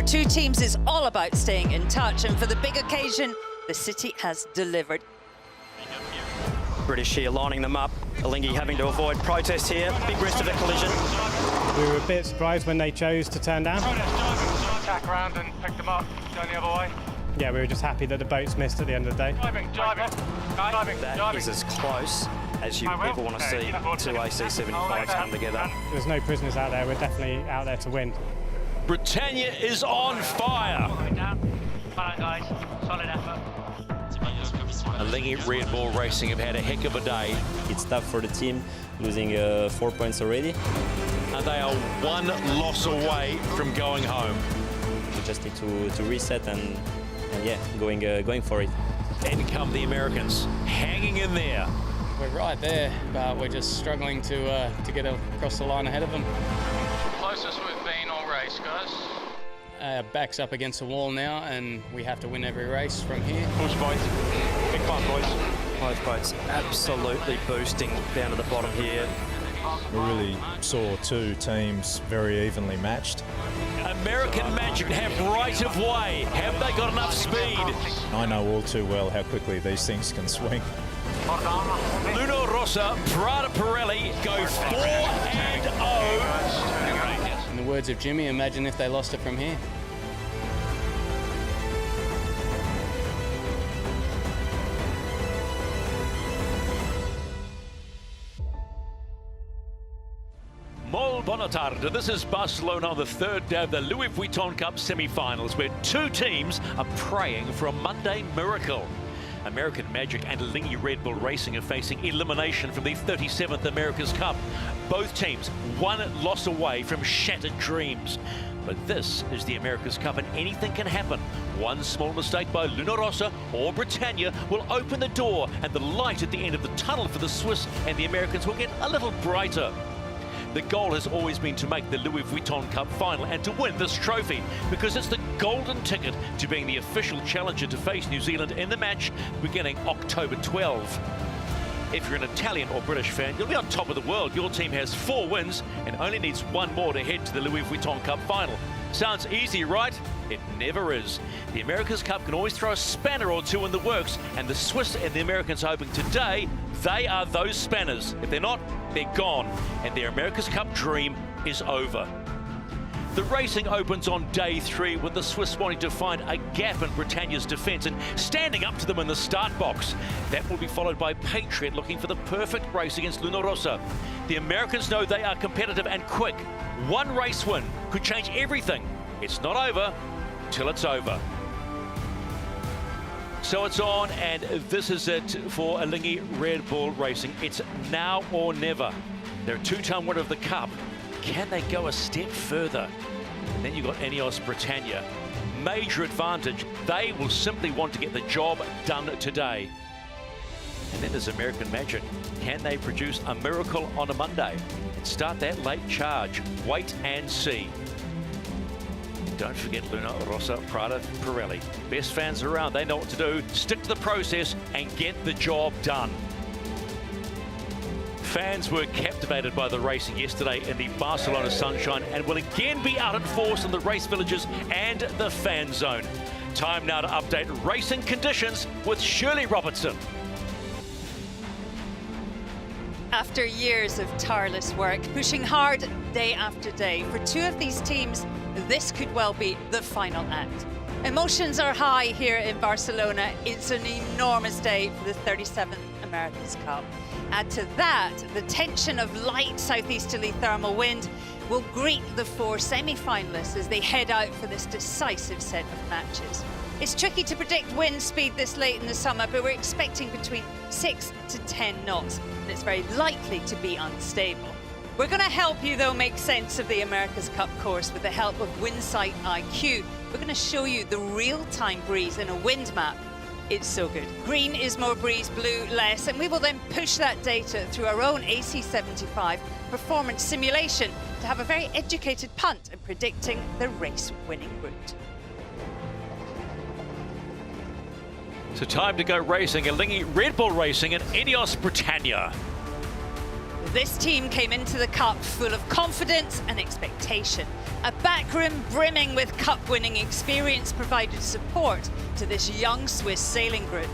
two teams is all about staying in touch, and for the big occasion, the city has delivered. British here lining them up. Alinghi having to avoid protest here. Big risk of a collision. We were a bit surprised when they chose to turn down. Tack around and pick them up, going the other way. Yeah, we were just happy that the boats missed at the end of the day. That is as close as you ever want to see two AC-75s come together. There's no prisoners out there. We're definitely out there to win. Britannia is on fire. Guys, solid effort. Alinghi Red Bull Racing have had a heck of a day. It's tough for the team, losing 4 points already. And they are one loss away from going home. We just need to reset and yeah, going for it. In come the Americans, hanging in there. We're right there, but we're just struggling to get across the line ahead of them. Closest we've been all race, guys. Back's up against the wall now, and we have to win every race from here. Push boys. Big fun, boys. Both boats absolutely boosting down to the bottom here. We really saw two teams very evenly matched. American Magic have right of way. Have they got enough speed? I know all too well how quickly these things can swing. Luna Rossa, Prada Pirelli go 4-0. In the words of Jimmy, imagine if they lost it from here. Molt bona tarda. This is Barcelona on the third day of the Louis Vuitton Cup semi-finals, where two teams are praying for a Monday miracle. American Magic and Alinghi Red Bull Racing are facing elimination from the 37th America's Cup. Both teams one loss away from shattered dreams. But this is the America's Cup and anything can happen. One small mistake by Luna Rossa or Britannia will open the door, and the light at the end of the tunnel for the Swiss and the Americans will get a little brighter. The goal has always been to make the Louis Vuitton Cup final and to win this trophy, because it's the golden ticket to being the official challenger to face New Zealand in the match beginning October 12. If you're an Italian or British fan, you'll be on top of the world. Your team has 4 wins and only needs one more to head to the Louis Vuitton Cup final. Sounds easy, right? It never is. The America's Cup can always throw a spanner or two in the works, and the Swiss and the Americans are hoping today they are those spanners. If they're not, they're gone, and their America's Cup dream is over. The racing opens on day 3 with the Swiss wanting to find a gap in Britannia's defence and standing up to them in the start box. That will be followed by Patriot looking for the perfect race against Luna Rossa. The Americans know they are competitive and quick. One race win could change everything. It's not over till it's over. So it's on, and this is it for Alinghi Red Bull Racing. It's now or never. They're a 2-time winner of the Cup. Can they go a step further? And then you've got Ineos Britannia. Major advantage. They will simply want to get the job done today. And then there's American Magic. Can they produce a miracle on a Monday and start that late charge? Wait and see. Don't forget Luna Rossa, Prada Pirelli. Best fans around, they know what to do. Stick to the process and get the job done. Fans were captivated by the racing yesterday in the Barcelona sunshine and will again be out in force in the race villages and the fan zone. Time now to update racing conditions with Shirley Robertson. After years of tireless work, pushing hard day after day, for two of these teams, this could well be the final act. Emotions are high here in Barcelona. It's an enormous day for the 37th America's Cup. Add to that the tension of light southeasterly thermal wind will greet the 4 semi-finalists as they head out for this decisive set of matches. It's tricky to predict wind speed this late in the summer, but we're expecting between 6 to 10 knots, and it's very likely to be unstable. We're going to help you, though, make sense of the America's Cup course with the help of Windsight IQ. We're going to show you the real-time breeze in a wind map. It's so good. Green is more breeze, blue less, and we will then push that data through our own AC-75 performance simulation to have a very educated punt in predicting the race-winning route. So time to go racing. Alinghi Red Bull Racing and Ineos Britannia. This team came into the Cup full of confidence and expectation. A backroom brimming with Cup-winning experience provided support to this young Swiss sailing group.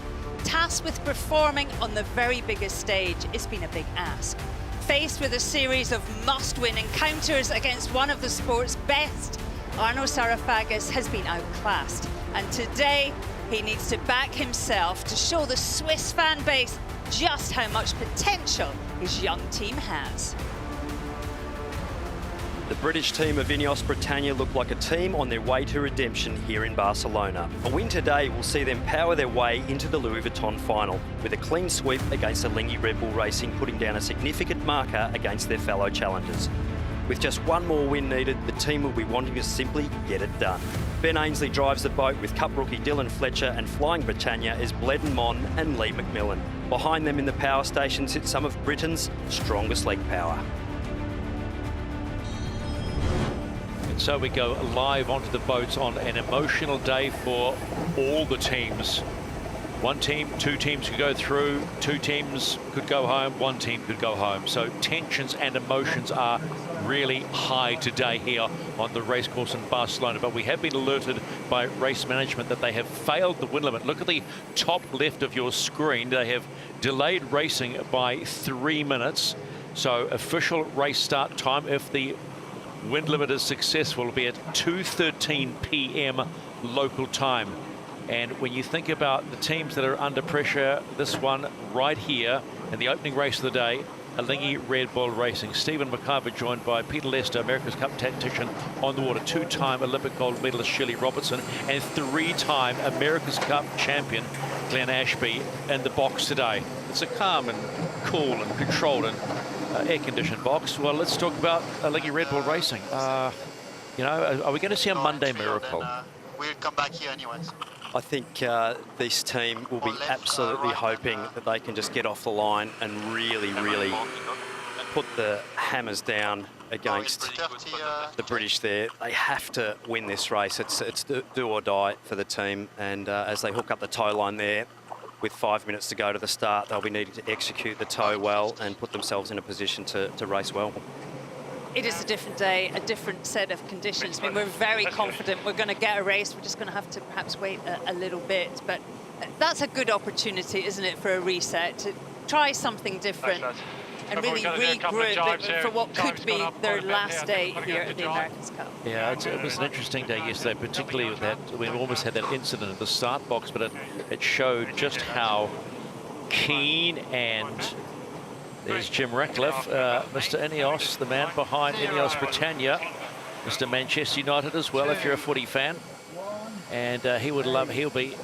Tasked with performing on the very biggest stage, it's been a big ask. Faced with a series of must-win encounters against one of the sport's best, Arno Sarafagis has been outclassed. And today, he needs to back himself to show the Swiss fan base just how much potential his young team has. The British team of Ineos Britannia look like a team on their way to redemption here in Barcelona. A win today will see them power their way into the Louis Vuitton final, with a clean sweep against Alinghi Red Bull Racing putting down a significant marker against their fellow challengers. With just one more win needed, the team will be wanting to simply get it done. Ben Ainsley drives the boat with Cup rookie Dylan Fletcher, and flying Britannia is Bleden Mon and Lee McMillan. Behind them in the power station sits some of Britain's strongest leg power. And so we go live onto the boats on an emotional day for all the teams. One team, two teams could go through, two teams could go home, one team could go home. So tensions and emotions are really high today here on the racecourse in Barcelona. But we have been alerted by race management that they have failed the wind limit. Look at the top left of your screen. They have delayed racing by 3 minutes. So official race start time, if the wind limit is successful, will be at 2:13 p.m. local time. And when you think about the teams that are under pressure, this one right here in the opening race of the day, Alinghi Red Bull Racing. Stephen McIver joined by Peter Lester, America's Cup tactician on the water, two-time Olympic gold medalist Shirley Robertson, and three-time America's Cup champion Glenn Ashby in the box today. It's a calm and cool and controlled and air-conditioned box. Well, let's talk about Alinghi Red Bull Racing. You know, are we going to see a Monday miracle? We'll come back here anyways. I think this team will be absolutely hoping that they can just get off the line and really, really put the hammers down against the British there. They have to win this race. It's do or die for the team. And as they hook up the tow line there, with 5 minutes to go to the start, they'll be needing to execute the tow well and put themselves in a position to race well. It is a different day, a different set of conditions. I mean, we're very confident we're going to get a race. We're just going to have to perhaps wait a little bit. But that's a good opportunity, isn't it, for a reset, to try something different and really regroup for what could be their last day here at the America's Cup. Yeah, it was an interesting day yesterday, particularly with that. We almost had that incident at the start box, but it showed just how keen and... There's Jim Ratcliffe, Mr. Ineos, the man behind Ineos Britannia, Mr. Manchester United as well, if you're a footy fan. And he'll be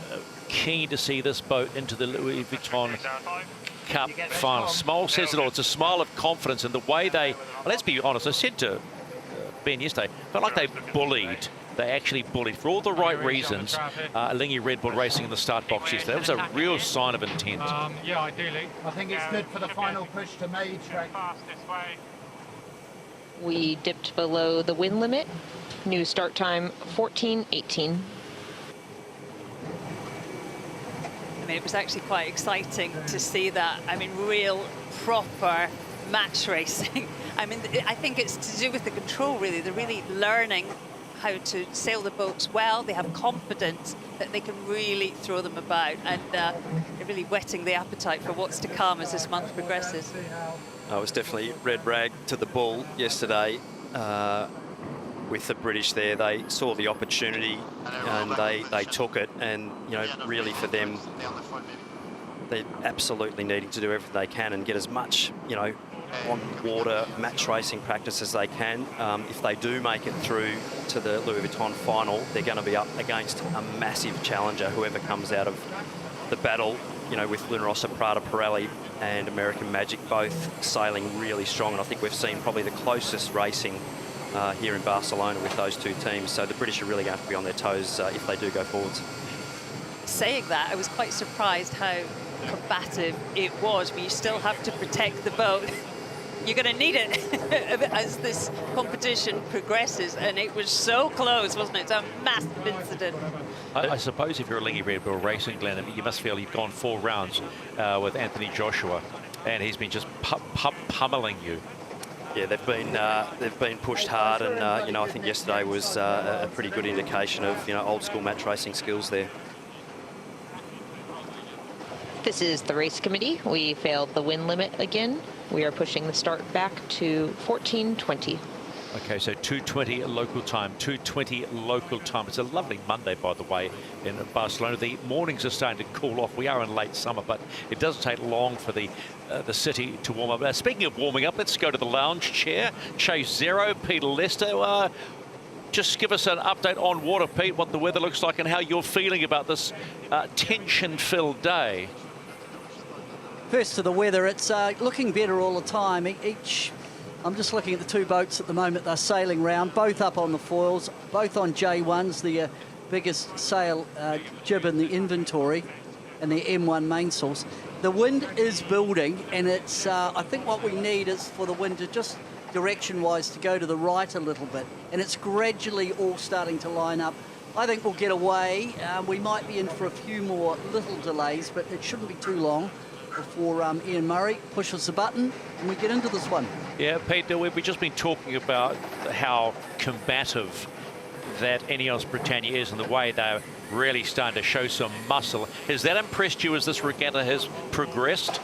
keen to see this boat into the Louis Vuitton Cup final. Small says it all. It's a smile of confidence in the way they, well, let's be honest, I said to Ben yesterday, felt like they bullied. They actually bullied, for all the right reasons, Alinghi Red Bull Racing in the start box yesterday. That was a real sign of intent. Yeah, ideally. I think it's good for the final push to May track. We dipped below the wind limit. New start time 14:18. I mean, it was actually quite exciting to see that. I mean, real proper match racing. I mean, I think it's to do with the control, really. They're really learning how to sail the boats well. They have confidence that they can really throw them about, and they're really whetting the appetite for what's to come as this month progresses. It was definitely red rag to the bull yesterday with the British there. They saw the opportunity and they took it, and you know, really for them, they're absolutely needing to do everything they can and get as much, you know, on water match racing practice as they can. If they do make it through to the Louis Vuitton final, they're going to be up against a massive challenger, whoever comes out of the battle, you know, with Luna Rossa, Prada, Pirelli and American Magic both sailing really strong. And I think we've seen probably the closest racing here in Barcelona with those two teams. So the British are really going to have to be on their toes if they do go forwards. Saying that, I was quite surprised how combative it was, but you still have to protect the boat. You're going to need it as this competition progresses, and it was so close, wasn't it? It's a massive incident. I suppose if you're a Alinghi Red Bull Racing, Glenn, you must feel you've gone 4 rounds with Anthony Joshua. and he's been just pummeling you. Yeah, they've been pushed hard, and you know, I think yesterday was a pretty good indication of, you know, old school match racing skills there. This is the race committee. We failed the wind limit again. We are pushing the start back to 14:20. Okay, so 2:20 local time, 2:20 local time. It's a lovely Monday, by the way, in Barcelona. The mornings are starting to cool off. We are in late summer, but it doesn't take long for the city to warm up. Speaking of warming up, let's go to the lounge chair. Chase Zero, Peter Lester. Just give us an update on water, Pete, what the weather looks like and how you're feeling about this tension-filled day. First to the weather, it's looking better all the time. I'm just looking at the two boats at the moment. They're sailing round, both up on the foils, both on J1s, the biggest sail jib in the inventory, and the M1 mainsails. The wind is building, and it's. I think what we need is for the wind to just direction-wise to go to the right a little bit, and it's gradually all starting to line up. I think we'll get away. We might be in for a few more little delays, but it shouldn't be too long before Ian Murray pushes the button and we get into this one. Yeah, Peter, we've just been talking about how combative that Ineos Britannia is and the way they're really starting to show some muscle. Has that impressed you as this regatta has progressed?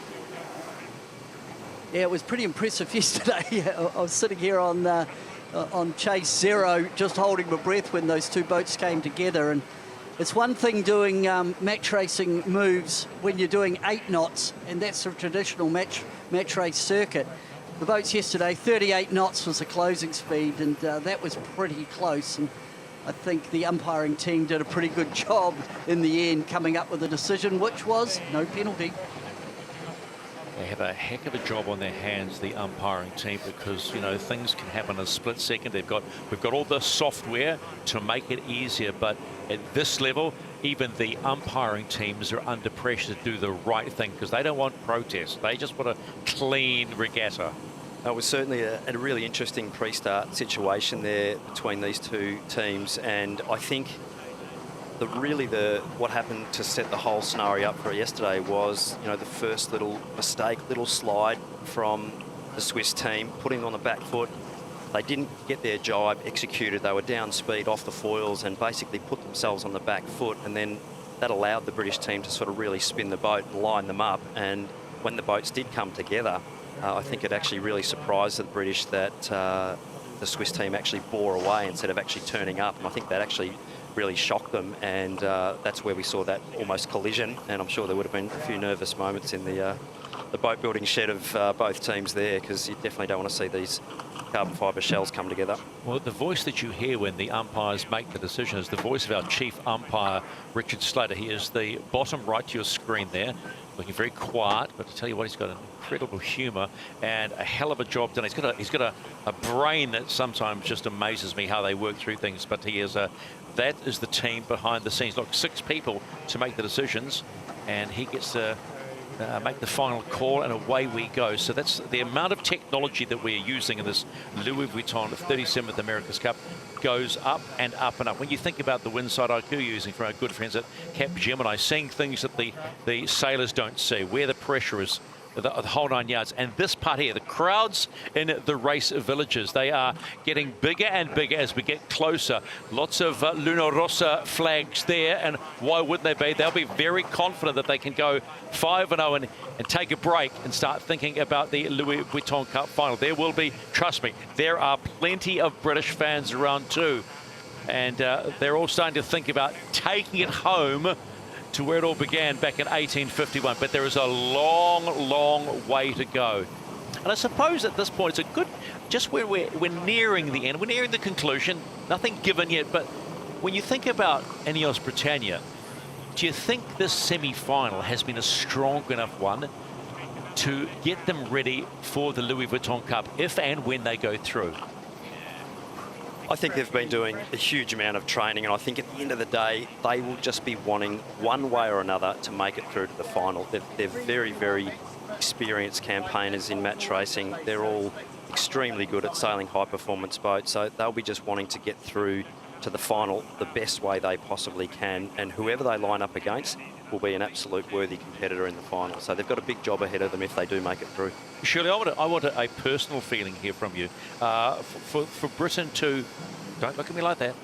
Yeah, it was pretty impressive yesterday. I was sitting here on Chase Zero just holding my breath when those two boats came together, and it's one thing doing match racing moves when you're doing 8 knots, and that's a traditional match race circuit. The boats yesterday, 38 knots was the closing speed, and that was pretty close. And I think the umpiring team did a pretty good job in the end, coming up with a decision, which was no penalty. They have a heck of a job on their hands, the umpiring team, because, you know, things can happen in a split second. We've got all the software to make it easier, but at this level, even the umpiring teams are under pressure to do the right thing because they don't want protests. They just want a clean regatta. It was certainly a really interesting pre-start situation there between these two teams, and I think what happened to set the whole scenario up for yesterday was, you know, the first little mistake, little slide from the Swiss team, putting on the back foot. They didn't get their jibe executed. They were down speed off the foils and basically put themselves on the back foot, and then that allowed the British team to sort of really spin the boat and line them up. And when the boats did come together, I think it actually really surprised the British that the Swiss team actually bore away instead of actually turning up, and I think that actually really shocked them, and that's where we saw that almost collision, and I'm sure there would have been a few nervous moments in the boat building shed of both teams there, because you definitely don't want to see these carbon fibre shells come together. Well, the voice that you hear when the umpires make the decision is the voice of our chief umpire, Richard Slater. He is the bottom right to your screen there, looking very quiet, but to tell you what, he's got an incredible humour and a hell of a job done. He's got a brain that sometimes just amazes me how they work through things, but he is that is the team behind the scenes. Look, 6 people to make the decisions, and he gets to make the final call, and away we go. So that's the amount of technology that we're using in this Louis Vuitton 37th America's Cup goes up and up and up. When you think about the windside IQ you're using from our good friends at Capgemini, seeing things that the sailors don't see, where the pressure is, the whole 9 yards. And this part here, the crowds in the race villages, they are getting bigger and bigger as we get closer. Lots of Luna Rossa flags there, and why wouldn't they be? They'll be very confident that they can go 5-0 and take a break and start thinking about the Louis Vuitton Cup final. There will be, trust me, there are plenty of British fans around too, and they're all starting to think about taking it home to where it all began back in 1851. But there is a long, long way to go. And I suppose at this point, it's a good, just where we're nearing the end, we're nearing the conclusion, nothing given yet, but when you think about Ineos Britannia, do you think this semi-final has been a strong enough one to get them ready for the Louis Vuitton Cup if and when they go through? I think they've been doing a huge amount of training, and I think at the end of the day, they will just be wanting one way or another to make it through to the final. They're very, very experienced campaigners in match racing. They're all extremely good at sailing high-performance boats, so they'll be just wanting to get through to the final the best way they possibly can, and whoever they line up against, will be an absolute worthy competitor in the final. So they've got a big job ahead of them if they do make it through. Shirley, I want a personal feeling here from you. For Britain to, don't look at me like that.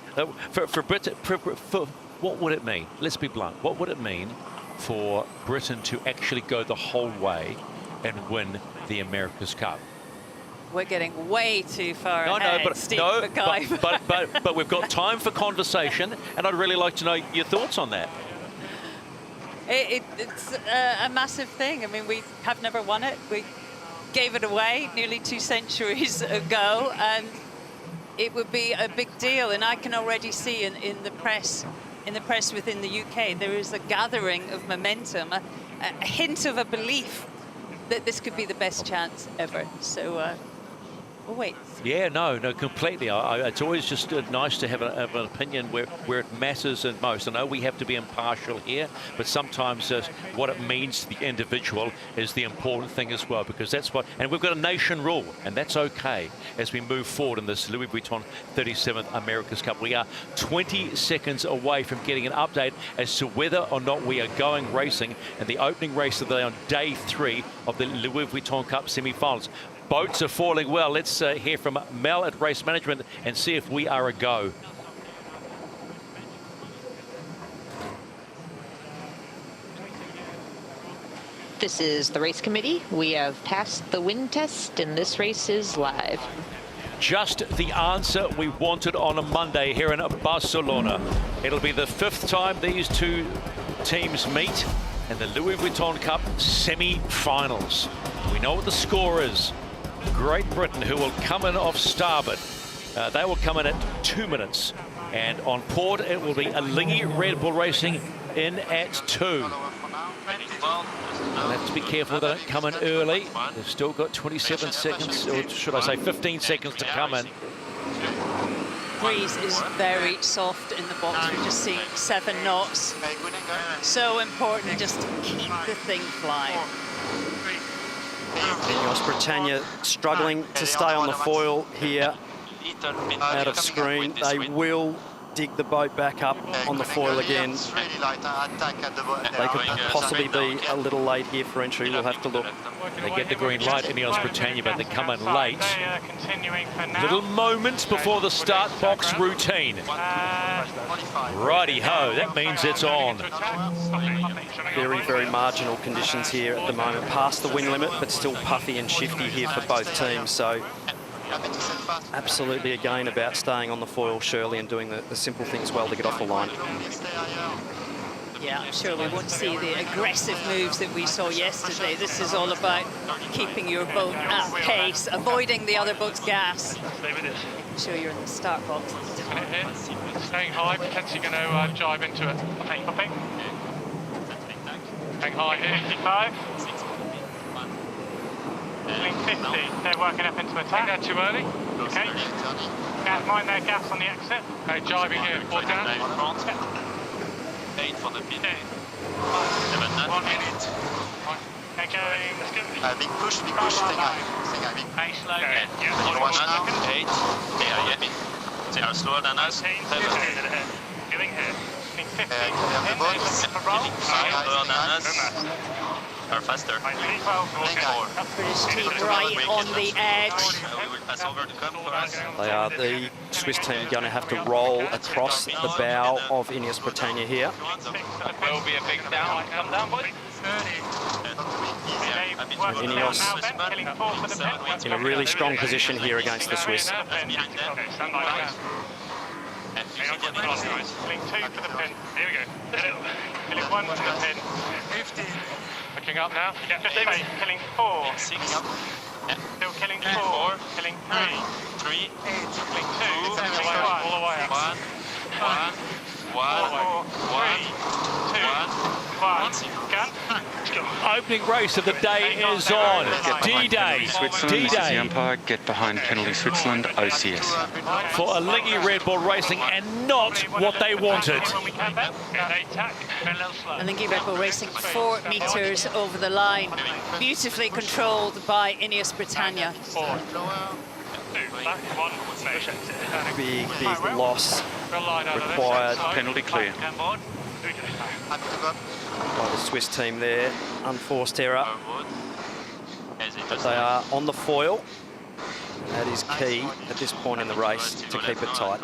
For Britain, for what would it mean? Let's be blunt. What would it mean for Britain to actually go the whole way and win the America's Cup? We're getting way too far ahead, Steve Mackay. But we've got time for conversation, and I'd really like to know your thoughts on that. It's a massive thing. I mean, we have never won it. We gave it away nearly 2 centuries ago, and it would be a big deal. And I can already see in the press within the UK, there is a gathering of momentum, a hint of a belief that this could be the best chance ever. So we'll wait. Yeah, no, completely. It's always just nice to have an opinion where it matters the most. I know we have to be impartial here, but sometimes what it means to the individual is the important thing as well, because that's what, and we've got a nation rule, and that's okay as we move forward in this Louis Vuitton 37th America's Cup. We are 20 seconds away from getting an update as to whether or not we are going racing in the opening race of the day on day 3 of the Louis Vuitton Cup semi-finals. Boats are falling well. Let's hear from Mel at Race Management and see if we are a go. This is the race committee. We have passed the wind test, and this race is live. Just the answer we wanted on a Monday here in Barcelona. It'll be the 5th time these two teams meet in the Louis Vuitton Cup semi-finals. We know what the score is. Great Britain, who will come in off starboard. They will come in at 2 minutes. And on port, it will be Alingi Red Bull Racing in at 2. We'll have to be careful they don't come in early. They've still got 27 seconds, or should I say 15 seconds to come in. Breeze is very soft in the box. We're just seeing 7 knots. So important just to keep the thing flying. Ineos Britannia struggling to stay on the foil here, out of screen. They will dig the boat back up on the foil again. They could possibly be a little late here for entry. We'll have to look. They get the green light, Ineos Britannia, but they come in late. Little moments before the start box routine. Righty-ho, that means it's on. Very, very marginal conditions here at the moment. Past the wind limit, but still puffy and shifty here for both teams. So absolutely again about staying on the foil, Shirley, and doing the simple things well to get off the line. Yeah, I'm sure we won't see the aggressive moves that we saw yesterday. This is all about keeping your boat at pace, avoiding the other boat's gas. Making sure you're in the start box. Staying high, potentially going to jive into it. Popping. Hang high here. 55. Link 50. They're working up into attack. They're too early. Okay. Mind their gas on the exit. Okay, jiving here. 4 down. 8 for the pit. 1 minute. Okay, let's go. Big push, Stingai. Hey, slow. Okay. You watch now. 8. They are slower than us. 7. Getting here. Link 50. Slower than us. Are faster. British team right on the edge. They are the Swiss team going to have to roll across the bow of Ineos Britannia here. Will be a big down. Come down, boys. Ineos in a really strong position here against the Swiss. Link 2 for the pin. Here we go. Killing 1 for the pin. 15. Looking up now. Yeah, just killing 4. 6. Still killing 4. Killing 3. 3. Killing 2. All the way up. 1. 2. 1. Gun. Opening race of the day is on. D-Day. D-Day. Umpire, get behind penalty Switzerland, OCS. For Alingi Red Bull Racing, and not what they wanted. Alingi Red Bull Racing 4 metres over the line. Beautifully controlled by Ineos Britannia. Big loss required. Penalty clear. by the Swiss team there. Unforced error. But they are on the foil. That is key at this point in the race to keep it tight.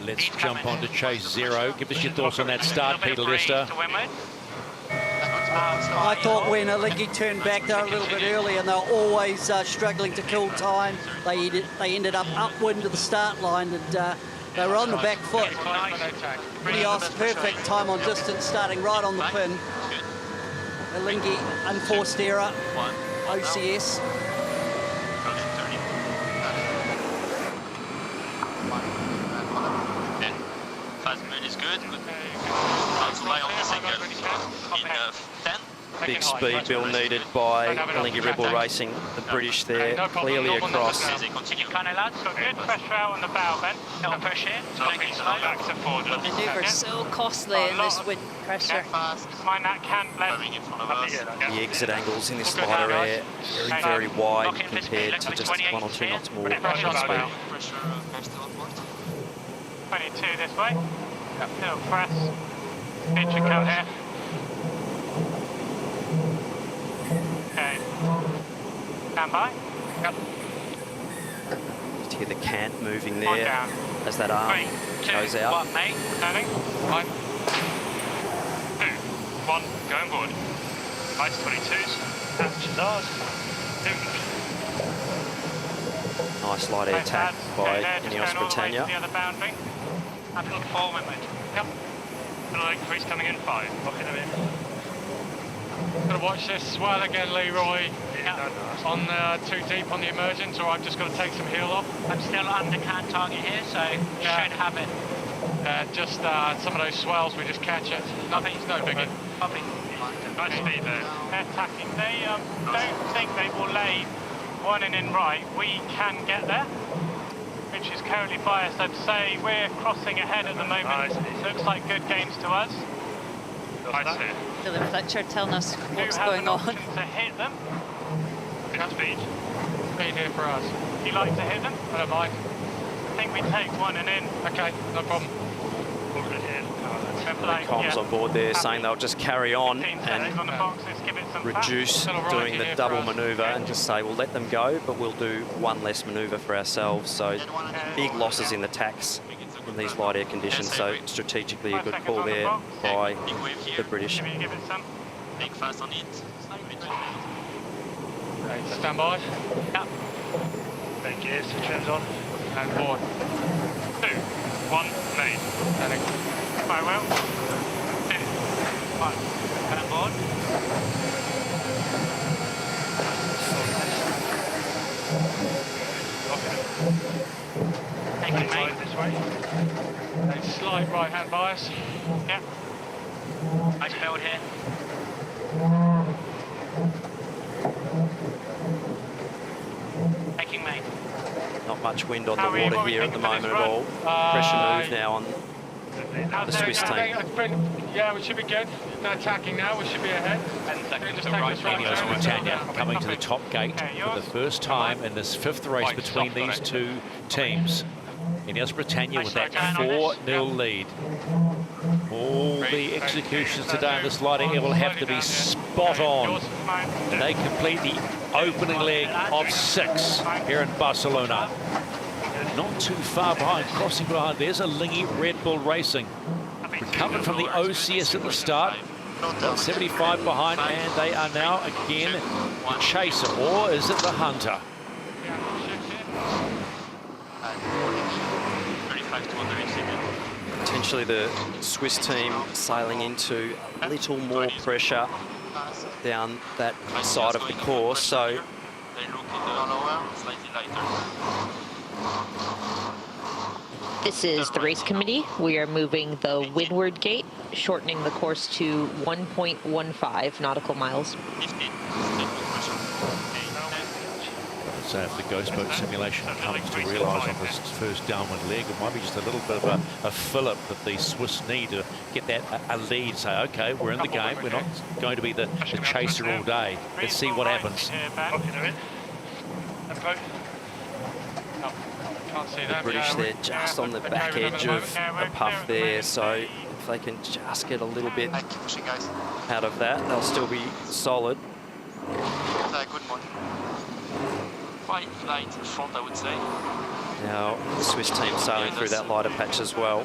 Let's jump on to chase zero. Give us your thoughts on that start, Peter Lester. I thought when Lingy turned back, they were a little bit early and they were always struggling to kill time. They ended up upwind to the start line and they were on the back foot. Ineos, perfect time on distance, starting right on the pin. Lingy, unforced error, OCS. Is good. On the single in 10. Big speed bill needed by Lingy Rebel Racing. The British there clearly across. Good pressure out on the bow then. No push here. Back to forward. Manoeuvre so costly in this wind pressure. Mind that can left. The exit angles in this slider air very, very wide compared to just 1 or 2 knots more speed. 22 this way. Still press. Pitch and come here. Okay. Stand by. Yep. Just hear the cant moving there as that arm goes out. 1, mate. Turning. 1, 2, 1. Going forward. Nice 22s. That's ours. Nice light air attack by Ineos Britannia. The other boundary. Up to 4 movement. Yep. Little increase coming in 5. Locking them in. Gonna watch this swell again, Leroy. Yeah. On too deep on the emergence, or I'm just going to take some heel off. I'm still under can target here, so should have it. Just some of those swells, we just catch it. Nothing's no biggie. Copy. Nice speed there. They're attacking. They don't think they will lay one in right. We can get there, which is currently biased. I'd say we're crossing ahead at the moment. Looks like good gains to us. Dylan Fletcher telling us what's going on. To hit them. Good speed. Speed here for us. You like to hit them? I don't mind. I think we take one and in. Okay, no problem. Comms on board there saying they'll just carry on and reduce doing the double manoeuvre and just say we'll let them go, but we'll do one less manoeuvre for ourselves. So big losses in the tacks in these light air conditions. So strategically a good call there by the British. Think fast on it. Stand by. Yep. Then gears, trims on. And forward. 2, 1, main. Turning. Very well. 2, 1. And board. Taking main this way. A slight right hand bias. Yep. Nice build here. Taking main. Not much wind on the water here at the moment at all. Pressure move now on the Swiss team. Yeah, we should be good. They're attacking now. We should be ahead. 10 seconds to right. Ineos Britannia coming to the top gate for the first time in this 5th race between these two teams. Ineos Britannia with that 4-0 lead. All the executions today on this light air will have to be spot on. They complete the opening leg of 6 here in Barcelona. Not too far behind, crossing behind. There's a Lingy Red Bull Racing. Recovered from the OCS at the start. 75 behind, and they are now again the chaser. Or is it the hunter? Potentially the Swiss team sailing into a little more pressure down that side of the course. So this is the race committee. We are moving the windward gate, shortening the course to 1.15 nautical miles. So if the ghost boat simulation comes to realise on this first downwind leg, it might be just a little bit of a fillip that the Swiss need to get that a lead. Say, okay, we're in the game. We're not going to be the chaser all day. Let's see what happens. Can't see the them. British Yeah, there just on the back edge of the puff there, so if they can just get a little bit out of that, they'll still be solid. Quite light front, I would say. Now, the Swiss team sailing through that lighter patch as well.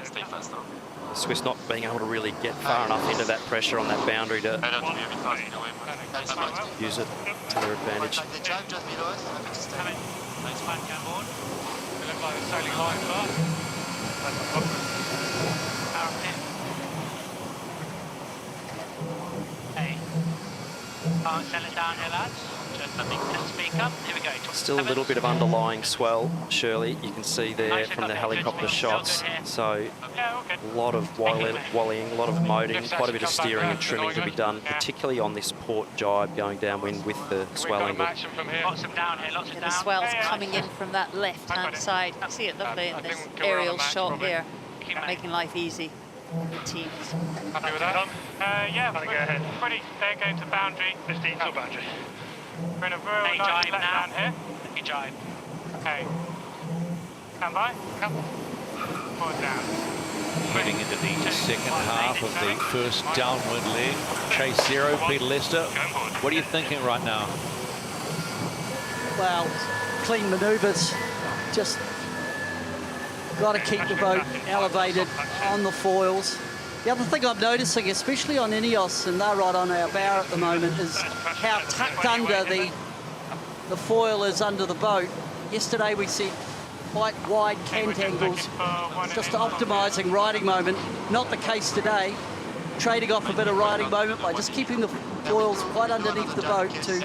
Stay fast now. The Swiss not being able to really get far enough into that pressure on that boundary to use it to their advantage. Nice flank on board. They look like they're sailing line fast. Hey. Can't sell it down here, lads. Just a big speak up. Here we go. Still a little bit of underlying swell, Shirley. You can see there from the helicopter shots. So a lot of wallying, a lot of moting, quite a bit of steering and trimming to be done, particularly on this port jibe going downwind with the swell angle. Lots of down here, The swell's coming in from that left-hand side. You see it lovely in this aerial shot here, making life easy for teams. Happy with that? Yeah, pretty. They're going to boundary. 15 to boundary. We're in a real nice let down here. Hey, jibe. Okay. Stand by. Come. Forward down. Heading into the second half of the first downwind leg. Chase zero, Peter Lester. What are you thinking right now? Well, clean manoeuvres. Just got to keep the boat elevated on the foils. The other thing I'm noticing, especially on Ineos, and they're right on our bow at the moment, is how tucked under the foil is under the boat. Yesterday we see quite wide cant angles, just optimising riding moment. Not the case today. Trading off a bit of riding moment by just keeping the foils quite underneath the boat to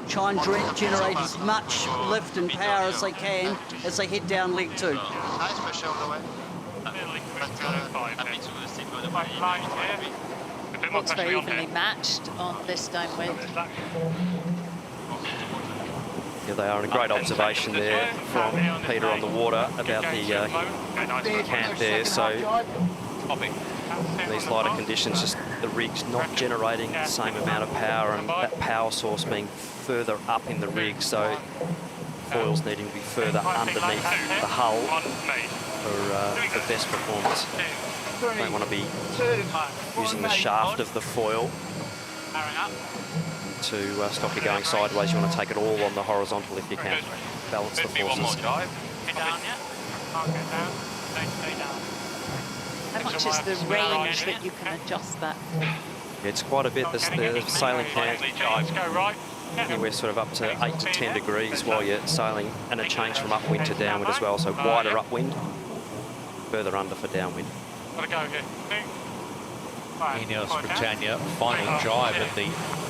try and generate as much lift and power as they can as they head down leg 2. Nice pressure all the way. Looks very evenly matched on this downwind. Yeah, they are a great observation there from Peter on the water about the cant there. So these lighter conditions, just the rig's not generating the same amount of power, and that power source being further up in the rig, so foils needing to be further underneath the hull for best performance. Don't want to be using the shaft of the foil to stop you going sideways. You want to take it all on the horizontal if you can. Balance the forces. How much is the range that you can adjust that? It's quite a bit. The sailing cant anywhere sort of up to 8 to 10 degrees while you're sailing, and a change from upwind to downwind as well. So wider upwind, further under for downwind. Ineos Britannia, final jibe at the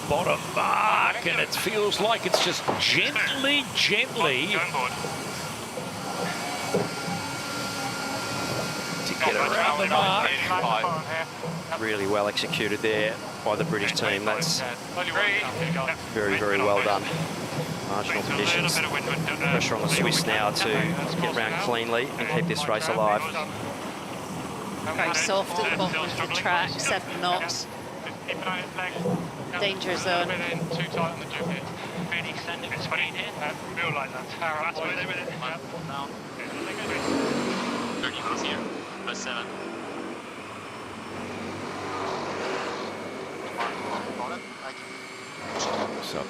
bottom mark, and it feels like it's just gently to get around the mark. Really well executed there by the British team. That's very, very well done. Marginal conditions. Pressure on the Swiss now to get round cleanly and keep this race alive. Very soft at the bottom of the track, 7 knots. Danger zone. Too tight on the jib here. Really extended the speed here. Real light, that's how with it. Down. 30 knots here, +7. So.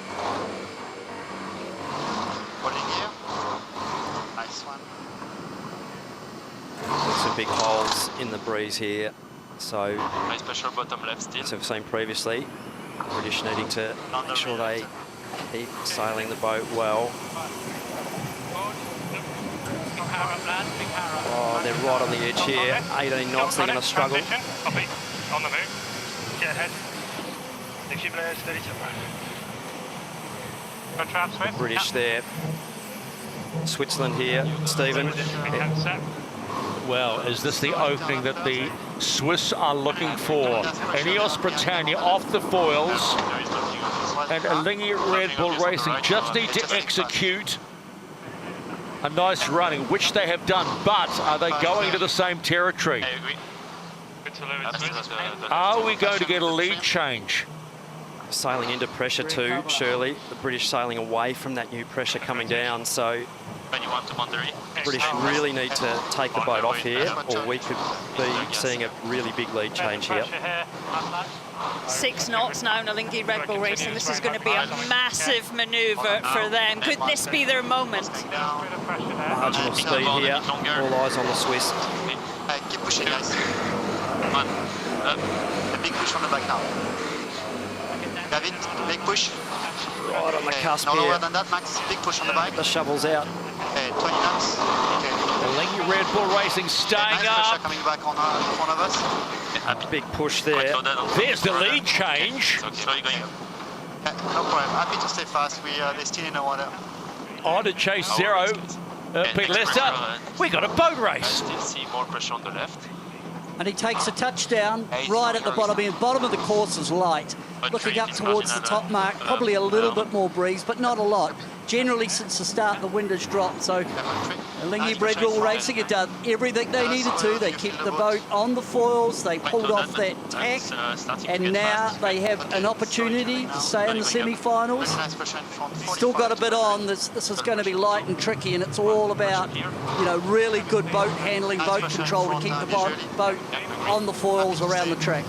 Holding here. Nice one. Some big holes in the breeze here, so nice pressure bottom left still. as I've seen previously, the British needing to make sure they keep sailing the boat well. Oh, they're right on the edge here. 18 knots, they're going to struggle. Copy. On the move. Get ahead. Good trap, Swiss. British there. Switzerland here, Stephen. Well, is this the opening that the Swiss are looking for? Ineos Britannia off the foils, and Alinghi Red Bull Racing just need to execute a nice running, which they have done, but are they going to the same territory? Are we going to get a lead change? sailing into pressure too, Shirley. The British sailing away from that new pressure coming down. So British really need to take the boat off here, or we could be seeing a really big lead change here. 6 knots now, Nalingi Red Bull Racing. This is going to be a massive manoeuvre for them. Could this be their moment? Marginal speed here. All eyes on the Swiss. Keep pushing, guys. A big push from the back now. David, big push. Right on the cusp no here. lower than that, Max. Big push on the back. The shovel's out. Okay, 20 knots. Okay. Nalingi Red Bull Racing staying nice up. pressure coming back on in front of us. A big push there. There's the lead change. No problem. Happy to stay fast. They're still in the water. On to chase zero. Pete Lester. We got a boat race. Still see more pressure on the left. And he takes a touchdown right at the bottom. The bottom of the course is light. Looking up towards the top mark, probably a little bit more breeze, but not a lot. Generally, since the start, the wind has dropped. So, Nalingi Red Bull Racing have done everything they needed to. They kept the boat on the foils. They pulled off that tack. And now they have an opportunity to stay in the semi-finals. Still got a bit on. This is going to be light and tricky, and it's all about, you know, really good boat handling, boat control to keep the boat on the foils around the track.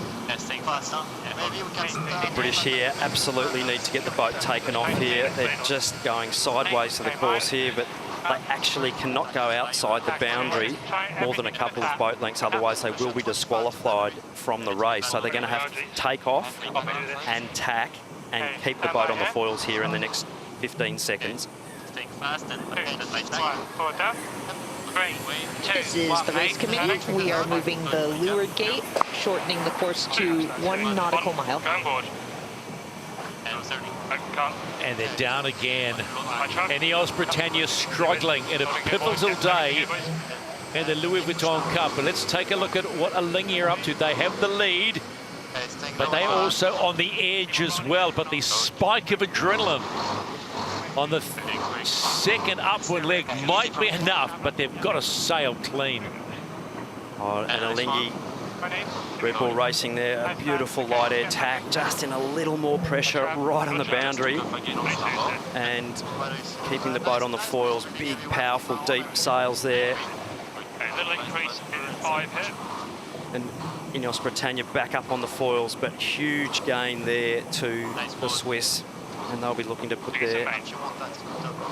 The British here absolutely need to get the boat taken off here. They're just going sideways to the course here, but they actually cannot go outside the boundary more than a couple of boat lengths, otherwise they will be disqualified from the race. So they're going to have to take off and tack and keep the boat on the foils here in the next 15 seconds. This is the race committee. We are moving the leeward gate, shortening the course to 1 nautical mile. And they're down again. Ineos Britannia struggling in a pivotal day in the Louis Vuitton Cup. But let's take a look at what Nalingi are up to. They have the lead, but they're also on the edge as well. But the spike of adrenaline on the second upward leg might be enough, but they've got to sail clean. Oh, and Nalingi Red Bull Racing there, a beautiful light air tack, just in a little more pressure right on the boundary, and keeping the boat on the foils. Big, powerful, deep sails there. And Ineos Britannia back up on the foils, but huge gain there to the Swiss. And they'll be looking to put their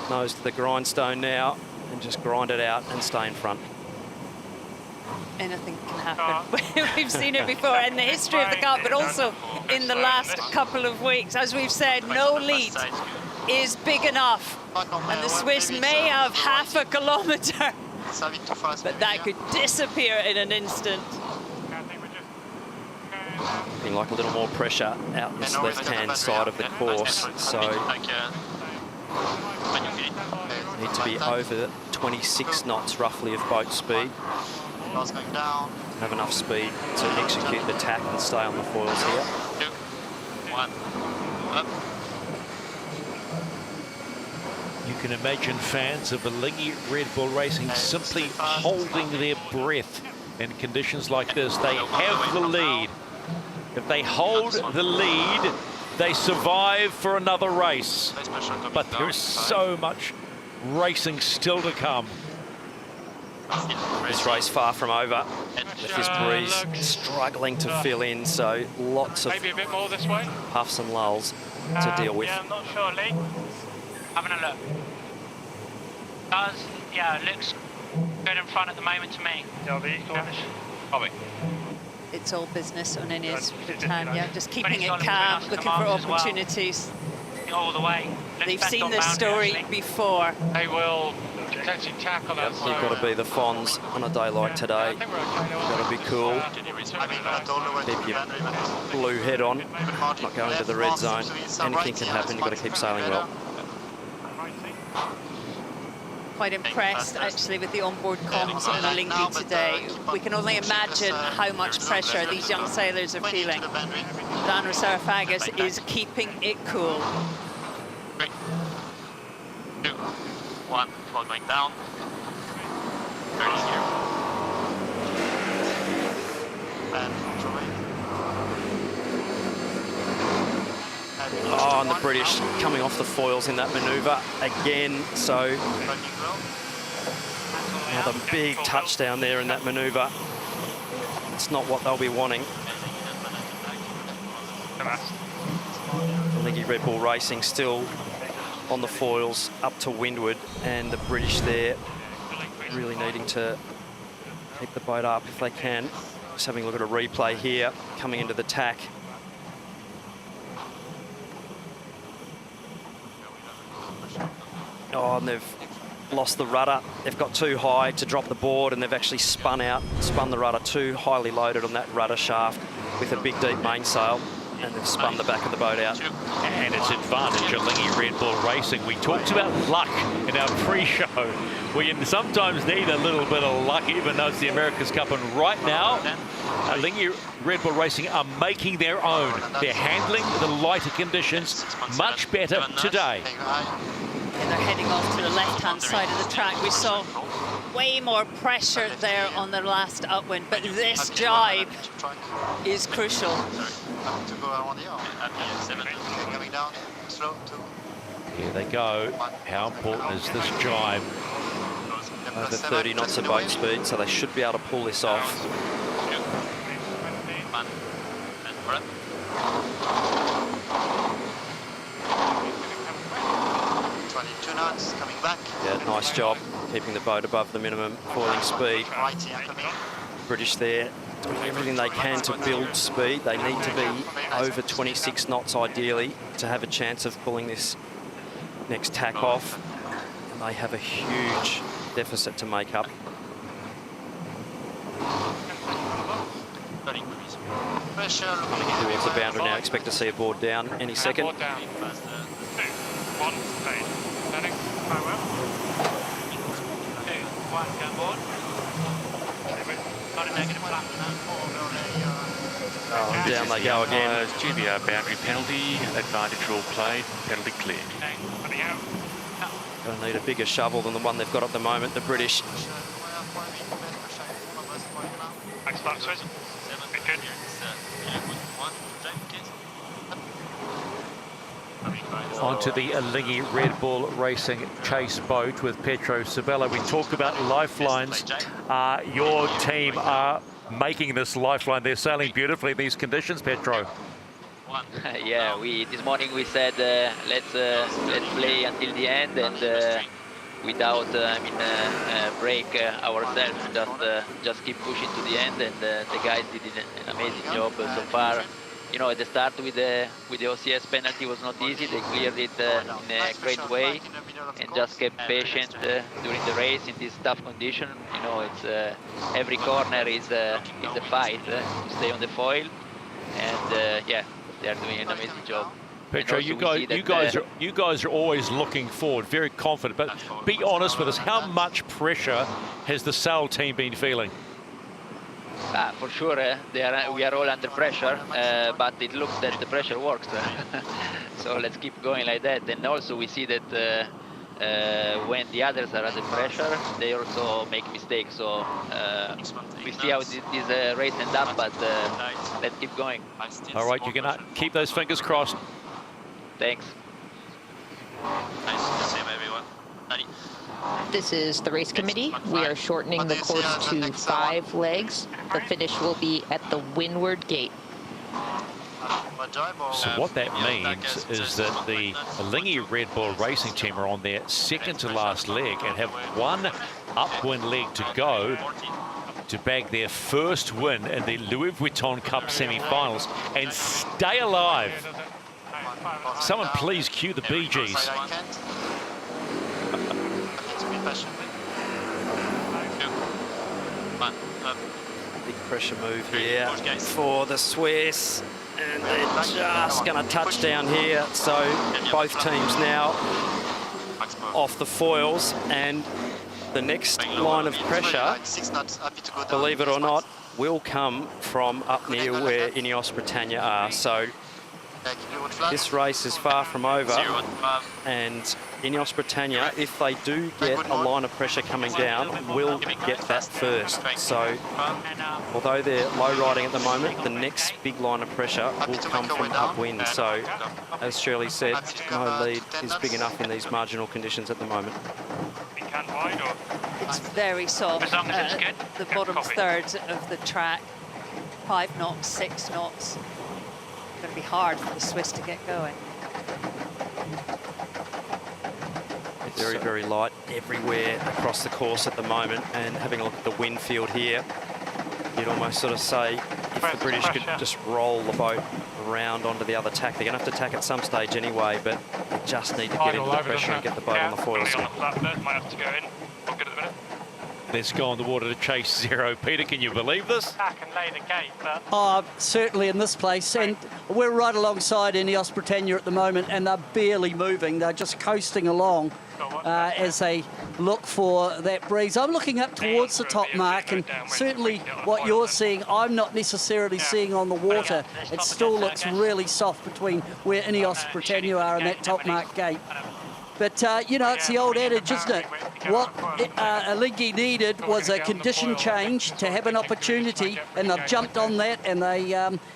nose to the grindstone now and just grind it out and stay in front. Anything can happen. We've seen it before in the history of the Cup, but also in the last couple of weeks. As we've said, no lead is big enough. And the Swiss may have half a kilometre, but that could disappear in an instant. Being like a little more pressure out this left-hand side of the course, so need to be over 26 knots roughly of boat speed. Have enough speed to execute the tack and stay on the foils here. 2, 1, up. You can imagine fans of Nalingi Red Bull Racing simply holding their breath in conditions like this. They have the lead. If they hold the lead, they survive for another race. But there is so much racing still to come. This race far from over, with this breeze struggling to fill in, so lots of Maybe a bit more this way. puffs and lulls to deal with. Yeah, I'm not sure, Lee. Having a look. Yeah, it looks good in front at the moment to me. It's all business on Ineos Britannia, just keeping it solid calm, moving looking on for to the mark as opportunities. All the way. They've seen this story before. They will potentially tackle that. You've got to be the Fonz on a day like today. You've got to be cool. Keep your blue head on, not going to the red zone. Anything can happen, you've got to keep sailing well. Quite impressed actually with the onboard comms on Nalingi today. We can only imagine how much pressure these young sailors are feeling. Dano Sarafagas is keeping it cool. 3, 2, 1, float going down. 30 here. And Oh, and the British coming off the foils in that manoeuvre again. So another big touchdown there in that manoeuvre. It's not what they'll be wanting. Lingy Red Bull Racing still on the foils up to windward, and the British there really needing to keep the boat up if they can. Just having a look at a replay here, coming into the tack. Oh, and they've lost the rudder. They've got too high to drop the board, and they've actually spun the rudder too highly loaded on that rudder shaft with a big deep mainsail, and they've spun the back of the boat out. And it's advantage of Lingy Red Bull Racing. We talked about luck in our pre-show. We sometimes need a little bit of luck, even though it's the America's Cup. And right now, Lingy Red Bull Racing are making their own. They're handling the lighter conditions much better today. And they're heading off to the left-hand side of the track. We saw way more pressure there on the last upwind, but this jibe is crucial. Here they go. How important is this jibe? Over 30 knots of boat speed, so they should be able to pull this off. 22 knots, coming back. Yeah, nice job keeping the boat above the minimum foiling speed. British there doing everything they can to build speed. They need to be over 26 knots ideally to have a chance of pulling this next tack off. And they have a huge deficit to make up. Towards the boundary now, expect to see a board down any second. Board down. 2, 1, fade. Turning. Very well. 2, 1, go board. Got a negative flap now. Oh, and down they go again. GBR boundary penalty, advantage all played, penalty cleared. Going to need a bigger shovel than the one they've got at the moment, the British. Thanks, Fox. Good. Onto the Lingy Red Bull Racing chase boat with Petro Sabella. We talk about lifelines. Your team are making this lifeline. They're sailing beautifully in these conditions, Petro. Yeah, this morning we said let's play until the end, and without break ourselves, just keep pushing to the end, and the guys did an amazing job so far. You know, at the start with the OCS penalty was not easy. They cleared it in a great way and just kept patient during the race in this tough condition. You know, it's every corner is a fight to stay on the foil, and yeah, they are doing an amazing job. Petro, you guys are always looking forward, very confident. But be honest with us, how much pressure has the sail team been feeling? For sure, we are all under pressure, but it looks that the pressure works. So let's keep going like that. And also we see that when the others are under pressure, they also make mistakes. So we see how this race ends up, but let's keep going. All right, you're going to keep those fingers crossed. Thanks. Nice to see everyone. This is the race committee. We are shortening the course to 5 legs. The finish will be at the windward gate. So what that means is that the Lingy Red Bull Racing team are on their second to last leg and have one upwind leg to go to bag their first win in the Louis Vuitton Cup semi-finals and stay alive. Someone please cue the Bee Gees. Big pressure move here for the Swiss, and they're just going to touch down here. So both teams now off the foils, and the next line of pressure, believe it or not, will come from up near where Ineos Britannia are. So This race is far from over, and Ineos Britannia, if they do get a line of pressure coming down, will get that first. So, although they're low riding at the moment, the next big line of pressure will come from upwind. So, as Shirley said, no lead is big enough in these marginal conditions at the moment. It's very soft at the bottom third of the track. 5 knots, 6 knots. It's going to be hard for the Swiss to get going. It's very, very light everywhere across the course at the moment, and having a look at the wind field here, you'd almost sort of say if the British could just roll the boat around onto the other tack. They're going to have to tack at some stage anyway, but they just need to get into the pressure and get the boat on the foils. Let's go on the water to chase zero. Peter, can you believe this? Oh, certainly in this place, and we're right alongside Ineos Britannia at the moment, and they're barely moving. They're just coasting along as they look for that breeze. I'm looking up towards the top mark, and certainly what you're seeing, I'm not necessarily seeing on the water. It still looks really soft between where Ineos Britannia are and that top mark gate. But, you know, it's the old adage, isn't it? What Alinghi needed was a condition change to have an opportunity, and they've jumped on that, and they,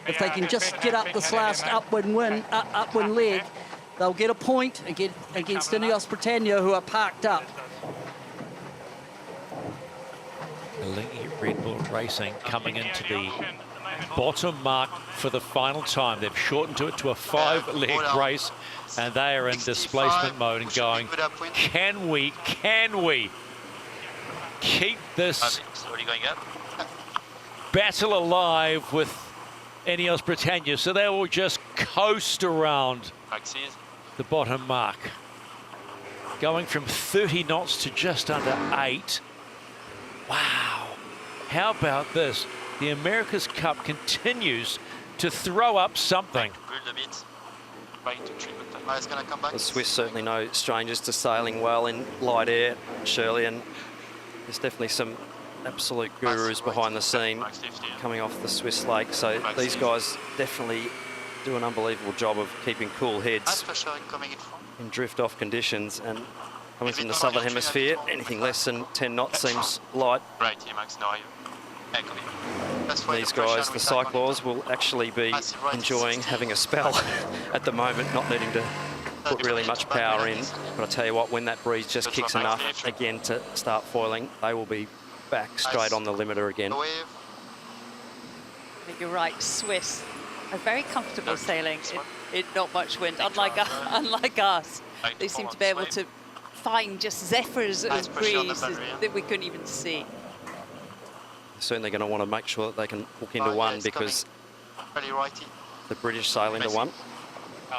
if they can just get up this last upwind leg, they'll get a point against Ineos Britannia, who are parked up. Alinghi Red Bull Racing coming into the bottom mark for the final time. They've shortened it to a 5-leg race, and they are in displacement mode and going, can we keep this battle alive with Ineos Britannia? So they will just coast around the bottom mark, going from 30 knots to just under 8. Wow, how about this? The America's Cup continues to throw up something. The Swiss certainly no strangers to sailing well in light air, Shirley, and there's definitely some absolute gurus behind the scene coming off the Swiss lake. So these guys definitely do an unbelievable job of keeping cool heads in drift-off conditions. And coming from the southern hemisphere, anything less than 10 knots seems light. These guys, the cyclors, will actually be enjoying having a spell at the moment, not needing to put really much power in. But I tell you what, when that breeze just kicks enough again to start foiling, they will be back straight on the limiter again. I think you're right, Swiss are very comfortable sailing in not much wind, unlike us. They seem to be able to find just zephyrs of breeze that we couldn't even see. Certainly going to want to make sure that they can hook into one, because the British sail into one,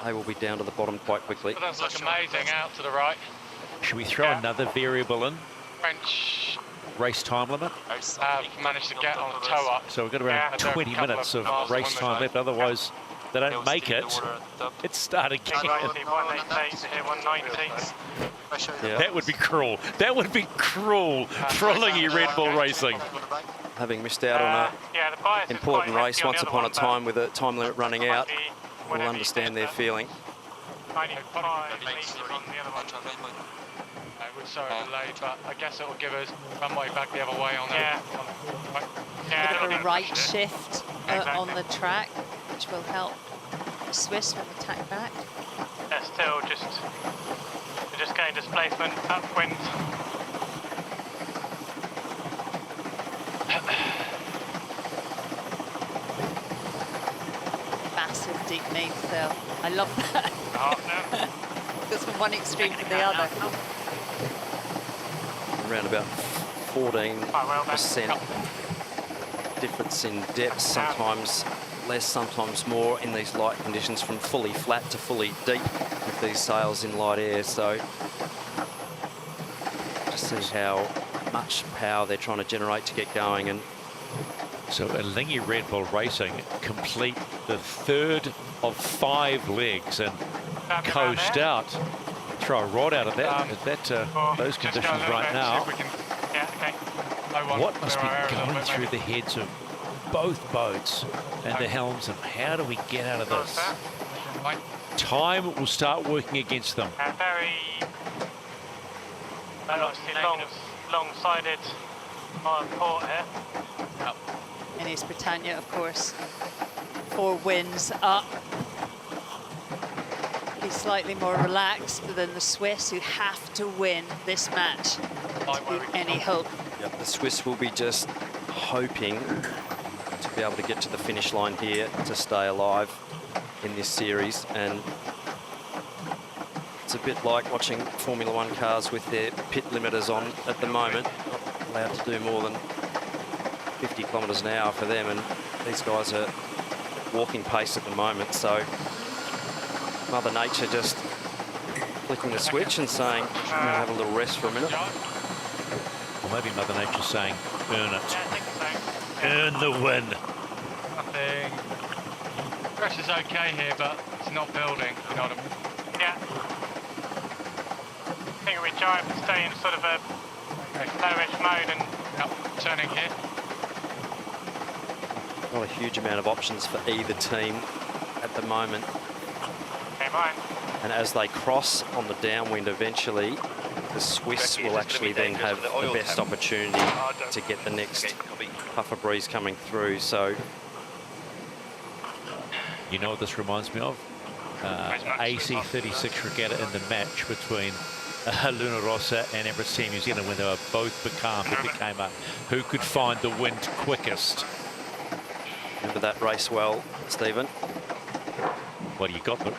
they will be down to the bottom quite quickly. That does look amazing out to the right. Should we throw another variable in? French race time limit? Have managed to get on a tow up. So we've got around 20 minutes of race time left, otherwise they don't make it. It's start again. Yeah. That would be cruel. That would be cruel for Alinghi Red Bull Racing. Having missed out on an important race once upon a time with a time limit running out, we'll understand their feeling. Sorry, delayed, but I guess it will give us runway back the other way on a bit of a right shift on the track, which will help the Swiss when they tack back. They're still just getting displacement upwind. Massive deep mainsail. I love that. Goes from one extreme to the other. Around about 14% difference in depth, sometimes less, sometimes more in these light conditions, from fully flat to fully deep with these sails in light air. So just see how much power they're trying to generate to get going. And so Alinghi Red Bull Racing complete the third of 5 legs and coast out. Throw a rod out of that, those conditions right now. What must be going through the heads of both boats and the helms, and how do we get out of this? Time will start working against them. Very long-sided port here. Emirates Britannia, of course, 4 wins up. Be slightly more relaxed than the Swiss, who have to win this match to be any hope. Yep, the Swiss will be just hoping to be able to get to the finish line here to stay alive in this series, and it's a bit like watching Formula One cars with their pit limiters on at the moment, not allowed to do more than 50 kilometres an hour for them, and these guys are walking pace at the moment, so Mother Nature just flicking the switch and saying, I'm going to have a little rest for a minute. Or maybe Mother Nature saying, earn it. Earn the win. I think pressure's okay here, but it's not building, you know what I mean? Yeah. I think we try to stay in sort of a low-edge mode and turning here. Not a huge amount of options for either team at the moment. Okay, mine. And as they cross on the downwind eventually, the Swiss will actually then have the best opportunity to get the next puffer breeze coming through. So, you know what this reminds me of? AC36 regatta in the match between Luna Rossa and Emirates Team New Zealand when they were both becalmed. It became a who could find the wind quickest. Remember that race well, Stephen? Well, you got the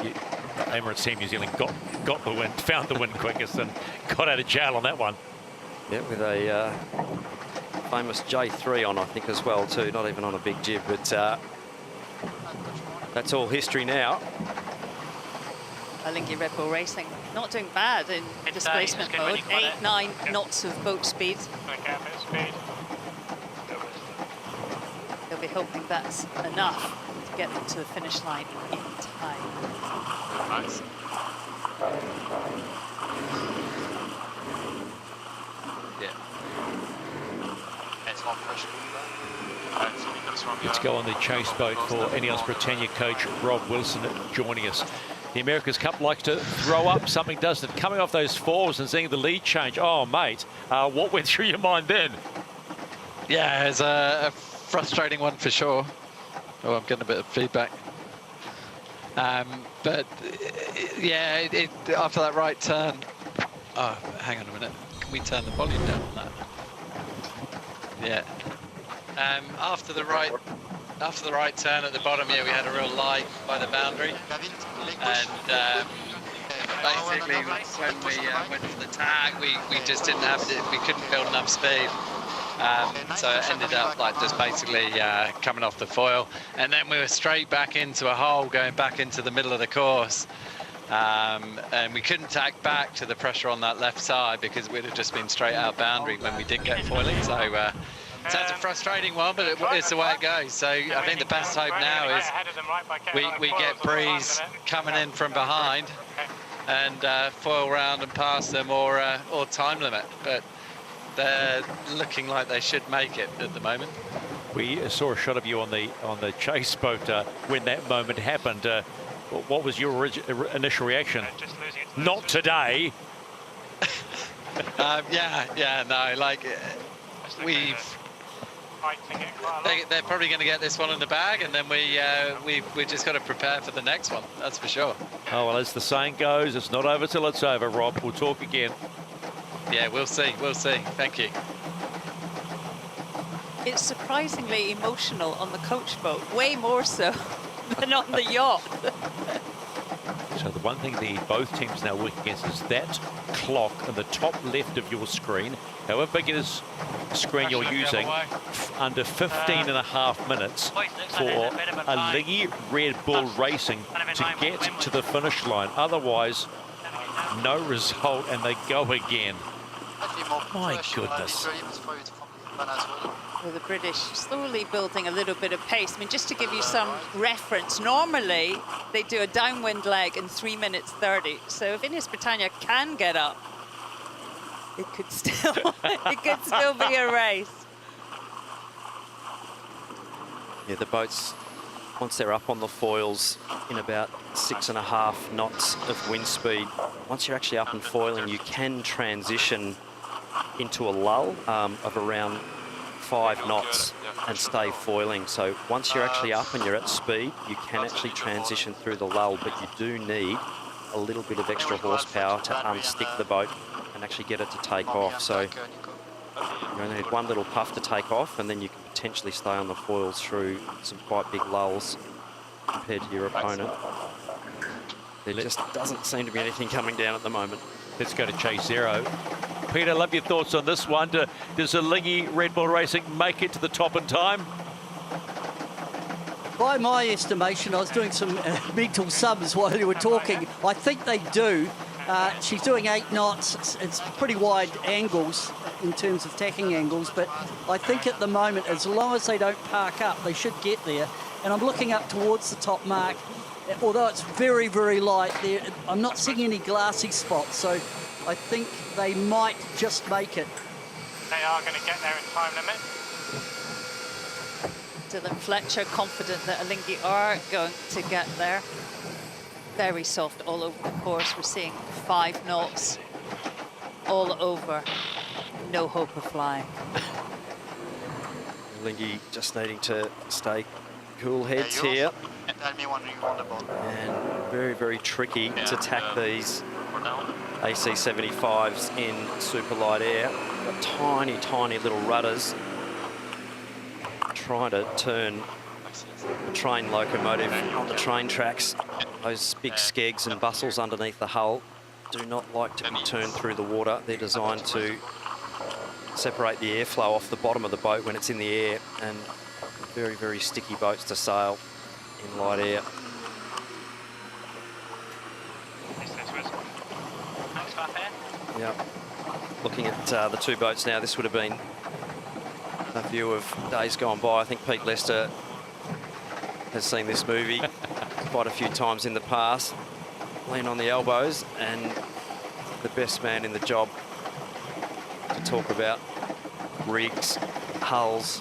Emirates Team New Zealand got the wind, found the wind quickest, and got out of jail on that one. Yeah, with a famous J3 on, I think, as well too. Not even on a big jib, but that's all history now. Linky Red Bull Racing not doing bad in displacement mode. 8-9 knots of boat speed. They'll be hoping that's enough to get them to the finish line in time. Nice. Yeah. Let's go on the chase boat for Emirates Britannia coach Rob Wilson joining us. The America's Cup likes to throw up, something doesn't it? Coming off those fours and seeing the lead change. Oh, mate, what went through your mind then? Yeah, it's a frustrating one for sure. Oh, I'm getting a bit of feedback. But yeah, after that right turn. Oh, hang on a minute. Can we turn the volume down on that? Yeah. After the right turn at the bottom here, we had a real lie by the boundary, and basically when we went for the tag, we just didn't have it. We couldn't build enough speed. So it ended up like just basically coming off the foil, and then we were straight back into a hole going back into the middle of the course, and we couldn't tack back to the pressure on that left side because we'd have just been straight out boundary when we did get foiling. So it's a frustrating one, but it's the way it goes. So I think the best hope now is we get breeze coming in from behind and foil round and pass them or time limit, but they're looking like they should make it at the moment. We saw a shot of you on the chase boat when that moment happened. What was your initial reaction? Not today. They're probably going to get this one in the bag, and then we just got to prepare for the next one. That's for sure. Oh well, as the saying goes, it's not over till it's over. Rob, we'll talk again. Yeah, we'll see. We'll see. Thank you. It's surprisingly emotional on the coach boat, way more so than on the yacht. So the one thing both teams now work against is that clock in the top left of your screen, however big it is, screen you're using, under 15.5 minutes for a Lee Red Bull Racing to get to the finish line. Otherwise, no result, and they go again. My goodness. Well, the British slowly building a little bit of pace. I mean, just to give you some reference, normally they do a downwind leg in 3 minutes 30. So if Emirates Britannia can get up, it could still be a race. Yeah, the boat's once they're up on the foils in about 6.5 knots of wind speed, once you're actually up and foiling, you can transition into a lull of around 5 knots and stay foiling. So once you're actually up and you're at speed, you can actually transition through the lull, but you do need a little bit of extra horsepower to unstick the boat and actually get it to take off. So you only need one little puff to take off, and then you can potentially stay on the foils through some quite big lulls compared to your opponent. There just doesn't seem to be anything coming down at the moment. Let's go to Chase Zero. Peter, love your thoughts on this one. Does Lingy Red Bull Racing make it to the top in time? By my estimation, I was doing some mental sums while you were talking. I think they do. She's doing 8 knots. It's pretty wide angles in terms of tacking angles, but I think at the moment, as long as they don't park up, they should get there. And I'm looking up towards the top mark. Although it's very, very light there, I'm not seeing any glassy spots, so I think they might just make it. They are going to get there in time limit. Dylan Fletcher confident that Alinghi are going to get there. Very soft all over the course. We're seeing 5 knots all over. No hope of flying. Alinghi just needing to stay cool heads here. And very, very tricky to tack these AC-75s in super light air. Got tiny, tiny little rudders trying to turn the train locomotive on the train tracks. Those big skegs and bustles underneath the hull do not like to be turned through the water. They're designed to separate the airflow off the bottom of the boat when it's in the air, and very, very sticky boats to sail in light air. Yep. Looking at the 2 boats now, this would have been a view of days gone by. I think Pete Lester has seen this movie quite a few times in the past. Lean on the elbows, and the best man in the job to talk about rigs, hulls,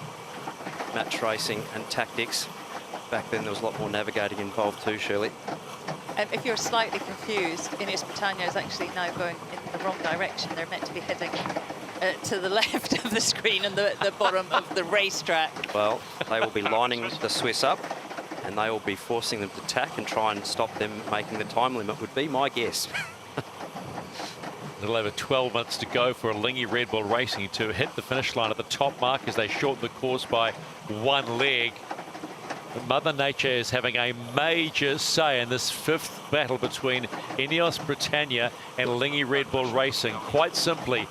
match racing and tactics. Back then there was a lot more navigating involved too, Shirley. If you're slightly confused, Ineos Britannia is actually now going in the wrong direction. They're meant to be heading to the left of the screen and the bottom of the racetrack. Well, they will be lining the Swiss up, and they will be forcing them to tack and try and stop them making the time limit, would be my guess. A little over 12 minutes to go for Alinghi Red Bull Racing to hit the finish line at the top mark as they shorten the course by 1 leg. Mother Nature is having a major say in this 5th battle between Ineos Britannia and Alinghi Red Bull Racing. Quite simply,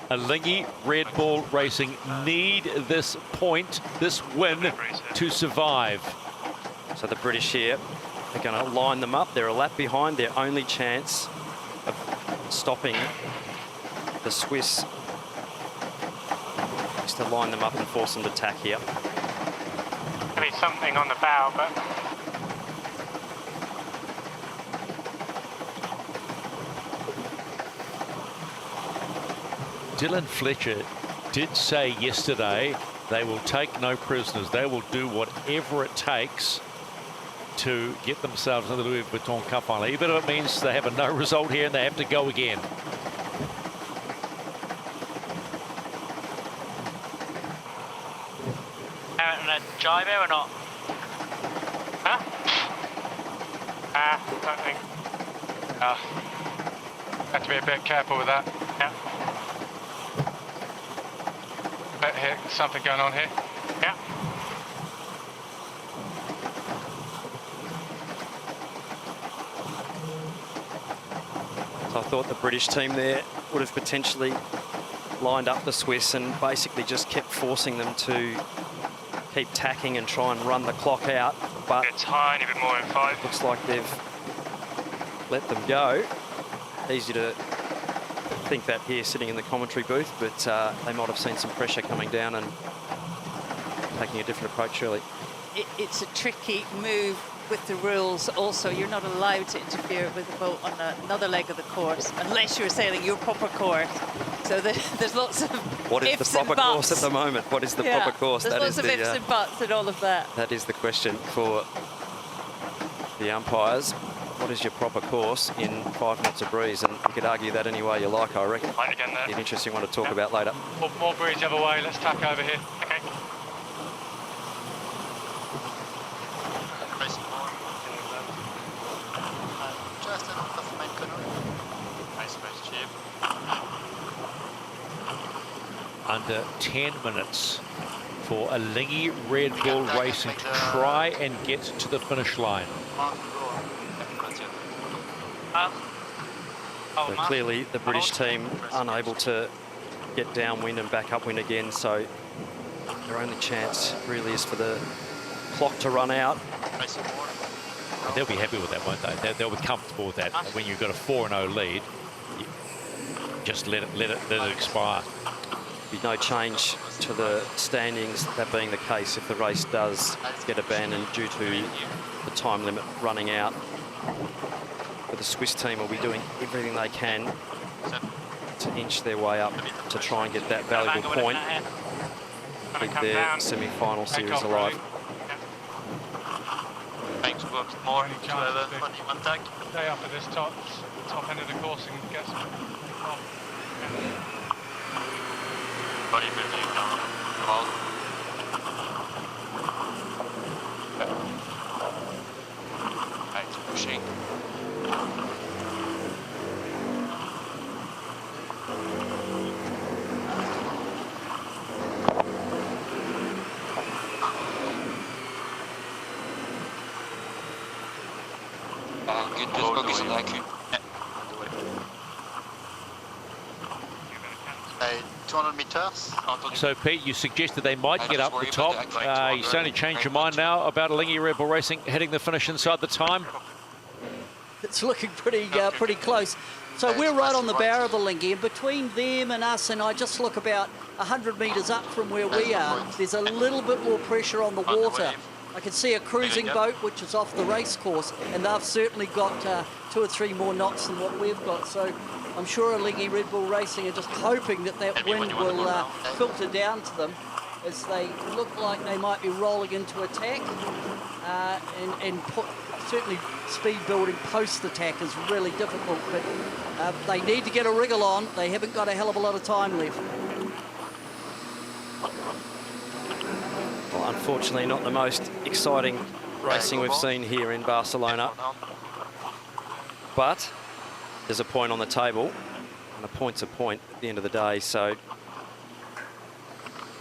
Alinghi Red Bull Racing need this point, this win, to survive. So the British here are going to line them up. They're a lap behind. Their only chance of stopping the Swiss is to line them up and force them to tack here. Be something on the bow, but Dylan Fletcher did say yesterday they will take no prisoners. They will do whatever it takes to get themselves into the Louis Vuitton Cup final. Even if it means they have a no result here and they have to go again. Gyro or not? Huh? Don't think. Have to be a bit careful with that. Yeah. But here, something going on here. Yeah. So I thought the British team there would have potentially lined up the Swiss and basically just kept forcing them to keep tacking and try and run the clock out, but a tiny bit more in 5. Looks like they've let them go. Easy to think that here sitting in the commentary booth, but they might have seen some pressure coming down and taking a different approach, really. It's a tricky move with the rules. Also, you're not allowed to interfere with the boat on another leg of the course unless you're sailing your proper course. So there's lots of What is ifs the proper and buts. course at the moment? What is the proper course? There's That lots is of ifs and buts and all of that. That is the question for the umpires. What is your proper course in 5 knots of breeze? And you could argue that any way you like, I reckon. Right again there. Be an interesting one to talk about later. More breeze the other way. Let's tack over here. Okay. Just enough of main canoe. Nice, cheap. Under 10 minutes for Alinghi Red Bull Racing to try and get to the finish line. So clearly the British team unable to get downwind and back upwind again, so their only chance really is for the clock to run out. They'll be happy with that, won't they? They'll be comfortable with that. When you've got a 4-0 lead, just let it expire. Be no change to the standings, that being the case if the race does get abandoned due to the time limit running out. But the Swiss team will be doing everything they can to inch their way up to try and get that valuable point, keep their semi-final series alive. Thanks, Brooks. More to one tag. Stay up at this top end of the course and get some. Bodybuilding down. Come out. Right, pushing. Good, just focus on the IQ. 200 meters. So, Pete, you suggested they might get up the top. You certainly changed your mind now about Alinghi Red Bull Racing hitting the finish inside the time. It's looking pretty close. So we're right on the bow of the Alinghi, and between them and us, and I just look about 100 metres up from where we are, there's a little bit more pressure on the water. I can see a cruising boat which is off the race course, and they've certainly got 2 or 3 more knots than what we've got. So I'm sure Alinghi Red Bull Racing are just hoping that wind will filter down to them, as they look like they might be rolling into attack, and certainly speed building post-attack is really difficult, but they need to get a wriggle on. They haven't got a hell of a lot of time left. Well, unfortunately not the most exciting racing we've seen here in Barcelona, but there's a point on the table, and a point's a point at the end of the day, so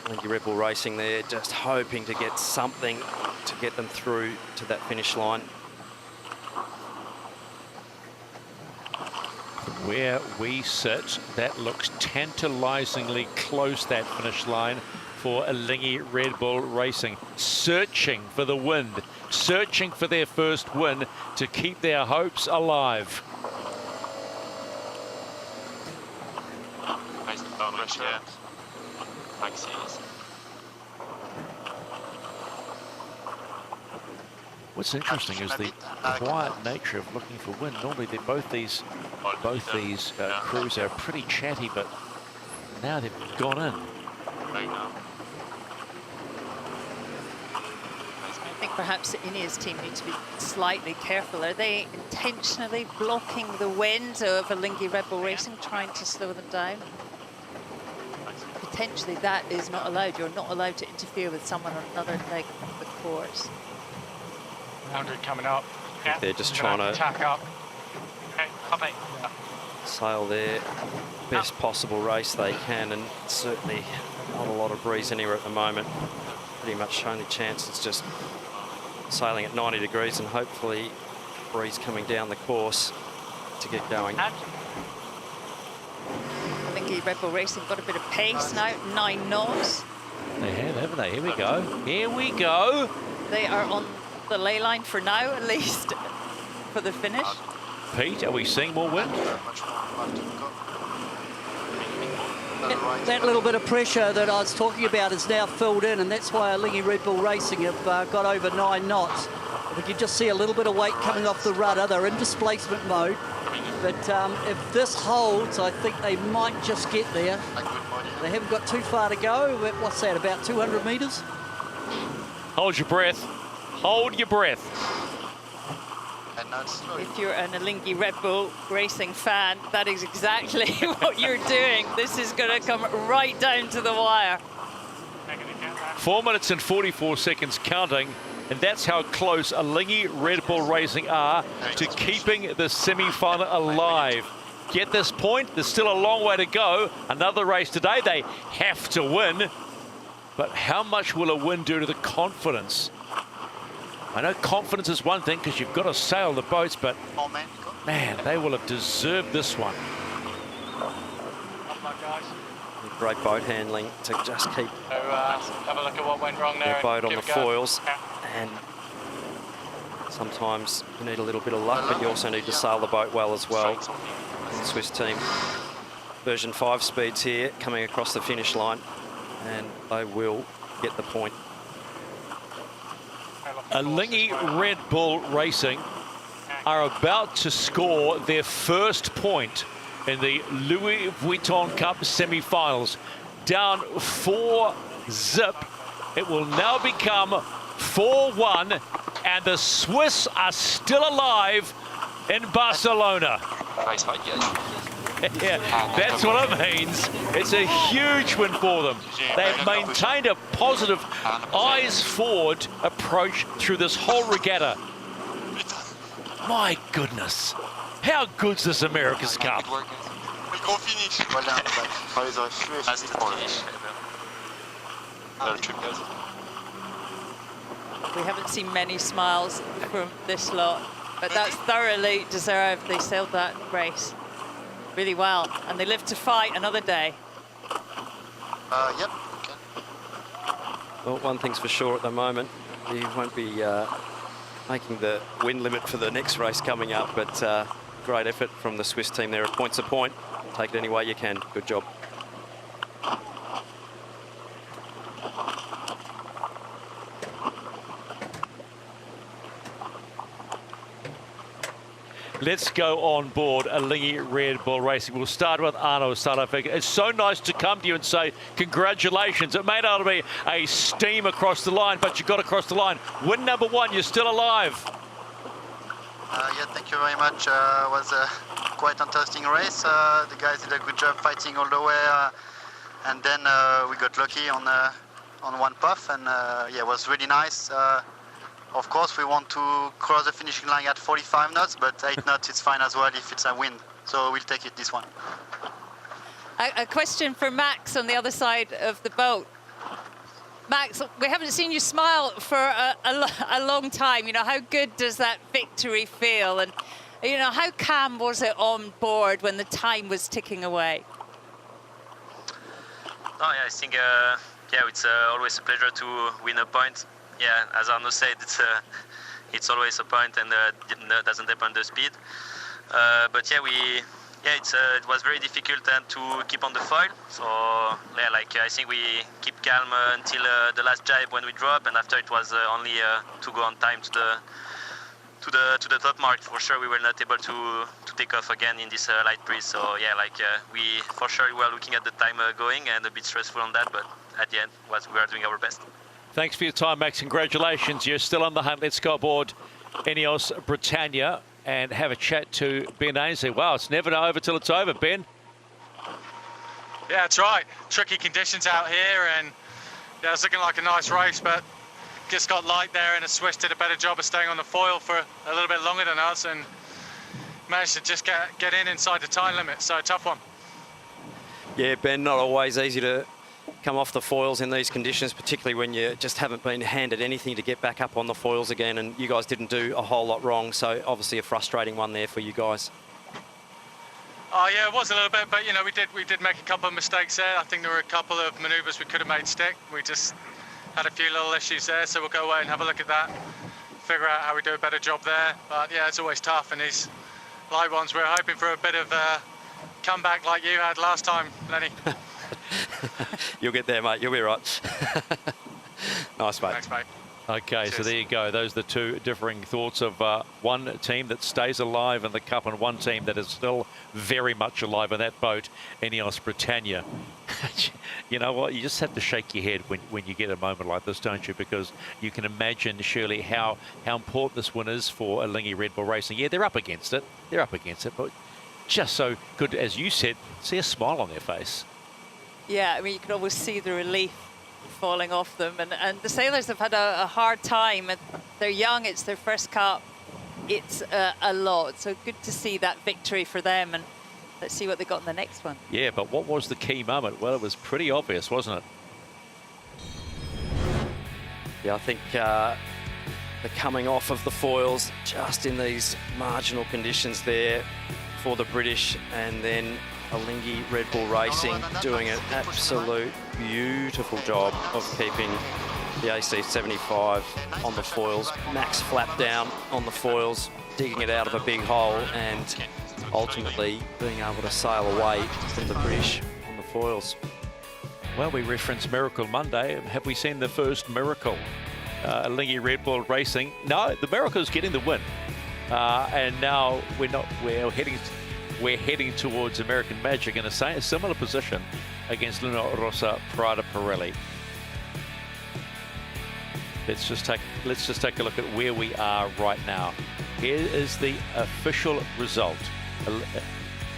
Alinghi Red Bull Racing there just hoping to get something to get them through to that finish line. Where we sit, that looks tantalisingly close, that finish line for Alinghi Red Bull Racing, searching for the wind, searching for their first win to keep their hopes alive. Nice pressure. Maxis. What's interesting is the quiet nature of looking for wind. Normally, both these crews are pretty chatty, but now they've gone in. I think perhaps the Ineos team need to be slightly careful. Are they intentionally blocking the wind of Alinghi Red Bull Racing, trying to slow them down? Potentially that is not allowed. You're not allowed to interfere with someone on another leg of the course. 100 coming up. Yeah. They're just trying to tack up. Okay, copy. sail their best possible race they can, and certainly not a lot of breeze anywhere at the moment. Pretty much only chance is just sailing at 90 degrees and hopefully breeze coming down the course to get going. Alinghi Red Bull Racing got a bit of pace now, 9 knots. They have, haven't they? Here we go. Here we go. They are on the ley line for now, at least, for the finish. Pete, are we seeing more wind? That little bit of pressure that I was talking about is now filled in, and that's why Alinghi Red Bull Racing have got over 9 knots. We can just see a little bit of weight coming off the rudder. They're in displacement mode. But if this holds, I think they might just get there. They haven't got too far to go. But what's that, about 200 metres? Hold your breath. Hold your breath. If you're an Alinghi Red Bull Racing fan, that is exactly what you're doing. This is going to come right down to the wire. 4 minutes and 44 seconds counting, and that's how close Alinghi Red Bull Racing are to keeping the semi-final alive. Get this point, there's still a long way to go. Another race today, they have to win. But how much will a win do to the confidence? I know confidence is one thing because you've got to sail the boats, but man, they will have deserved this one. Great boat handling to just keep have a look at what went wrong there. the boat on the foils. And sometimes you need a little bit of luck, but you also need to sail the boat well as well. The Swiss team, version 5 speeds here, coming across the finish line, and they will get the point. Alinghi Red Bull Racing are about to score their first point in the Louis Vuitton Cup semi-finals. Down 4-0. It will now become 4-1, and the Swiss are still alive in Barcelona. Yeah, that's what it means. It's a huge win for them. They've maintained a positive, eyes-forward approach through this whole regatta. My goodness, how good's this America's Cup? We haven't seen many smiles from this lot, but that's thoroughly deserved. They sailed that race really well, and they live to fight another day. Yep. Well, one thing's for sure at the moment, you won't be making the win limit for the next race coming up, but great effort from the Swiss team there at points to point. Take it any way you can. Good job. Let's go on board Alinghi Red Bull Racing. We'll start with Arno Salafik. It's so nice to come to you and say congratulations. It may not be a steam across the line, but you got across the line. Win number 1, you're still alive. Yeah, thank you very much. It was a quite interesting race. The guys did a good job fighting all the way, and then we got lucky on one puff, and yeah, it was really nice. Of course, we want to cross the finishing line at 45 knots, but 8 knots is fine as well if it's a wind. So we'll take it, this one. A question for Max on the other side of the boat. Max, we haven't seen you smile for a long time. You know, how good does that victory feel? And, you know, how calm was it on board when the time was ticking away? Oh, yeah, I think, yeah, it's always a pleasure to win a point. Yeah, as Arno said, it's always a point, and doesn't depend on the speed. But yeah, it was very difficult to keep on the foil. So yeah, like I think we keep calm until the last jibe when we drop, and after it was only to go on time to the top mark. For sure, we were not able to take off again in this light breeze. So yeah, like we for sure were looking at the time going, and a bit stressful on that, but at the end we were doing our best. Thanks for your time, Max. Congratulations. You're still on the hunt. Let's go aboard Ineos Britannia and have a chat to Ben Ainsley. Wow, it's never over till it's over, Ben. Yeah, that's right. Tricky conditions out here, and yeah, it's looking like a nice race, but just got light there, and the Swiss did a better job of staying on the foil for a little bit longer than us, and managed to just get in inside the time limit. So, tough one. Yeah, Ben, not always easy to come off the foils in these conditions, particularly when you just haven't been handed anything to get back up on the foils again, and you guys didn't do a whole lot wrong, so obviously a frustrating one there for you guys. Oh yeah, it was a little bit, but you know, we did make a couple of mistakes there. I think there were a couple of manoeuvres we could have made stick. We just had a few little issues there, so we'll go away and have a look at that, figure out how we do a better job there. But yeah, it's always tough, and these light ones, we're hoping for a bit of comeback like you had last time, Lenny. You'll get there, mate. You'll be right. Nice, mate. Thanks, mate. Okay, so there you go. Those are the two differing thoughts of one team that stays alive in the Cup and one team that is still very much alive in that boat, Ineos Britannia. You know what? You just have to shake your head when you get a moment like this, don't you? Because you can imagine, surely, how important this win is for Alinghi Red Bull Racing. Yeah, they're up against it. They're up against it, but just so good, as you said, see a smile on their face. Yeah, I mean, you can almost see the relief falling off them. And the sailors have had a hard time. They're young, it's their first Cup. It's a lot. So good to see that victory for them. And let's see what they got in the next one. Yeah, but what was the key moment? Well, it was pretty obvious, wasn't it? Yeah, I think the coming off of the foils just in these marginal conditions there for the British, and then Alinghi Red Bull Racing doing an absolute beautiful job of keeping the AC75 on the foils. Max flap down on the foils, digging it out of a big hole, and ultimately being able to sail away from the British on the foils. Well, we referenced Miracle Monday. Have we seen the first miracle? Alinghi Red Bull Racing. No, the miracle's getting the win. And now we're heading towards American Magic in a similar position against Luna Rossa Prada Pirelli. Let's just take a look at where we are right now. Here is the official result.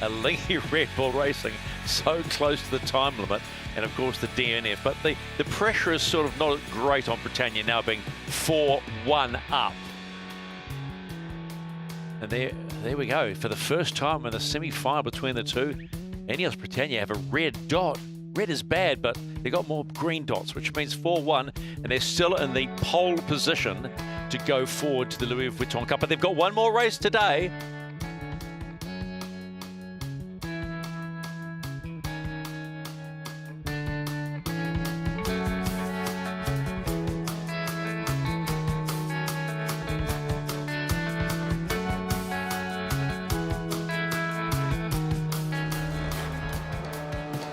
Alinghi Red Bull Racing so close to the time limit, and of course the DNF, but the pressure is sort of not great on Britannia now being 4-1 up. And there we go. For the first time in the semi-final between the two, Ineos Britannia have a red dot. Red is bad, but they got more green dots, which means 4-1, and they're still in the pole position to go forward to the Louis Vuitton Cup. But they've got one more race today.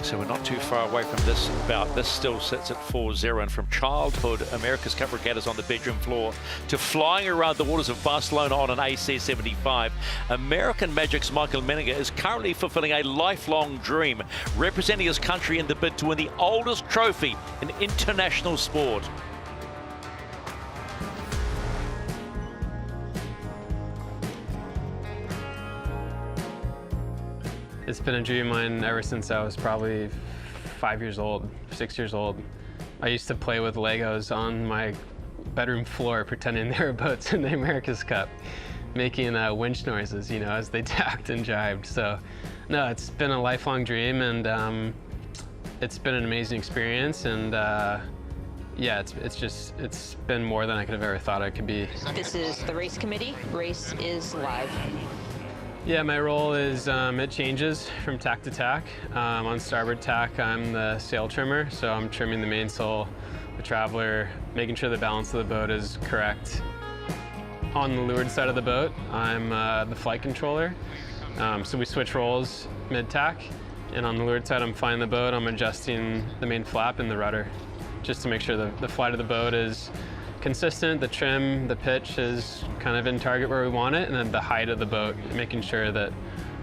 So we're not too far away from this bout. This still sits at 4-0, and from childhood America's Cup regattas on the bedroom floor to flying around the waters of Barcelona on an AC75, American Magic's Michael Menninger is currently fulfilling a lifelong dream, representing his country in the bid to win the oldest trophy in international sport. It's been a dream of mine ever since I was probably 5 years old, 6 years old. I used to play with Legos on my bedroom floor, pretending they were boats in the America's Cup, making winch noises, you know, as they tacked and jibed. So, no, it's been a lifelong dream, and it's been an amazing experience. And yeah, it's been more than I could have ever thought it could be. This is the race committee. Race is live. Yeah, my role is, it changes from tack to tack. On starboard tack, I'm the sail trimmer, so I'm trimming the mainsail, the traveler, making sure the balance of the boat is correct. On the leeward side of the boat, I'm the flight controller. So we switch roles mid-tack, and on the leeward side, I'm flying the boat. I'm adjusting the main flap and the rudder, just to make sure the flight of the boat is consistent, the trim, the pitch is kind of in target where we want it, and then the height of the boat, making sure that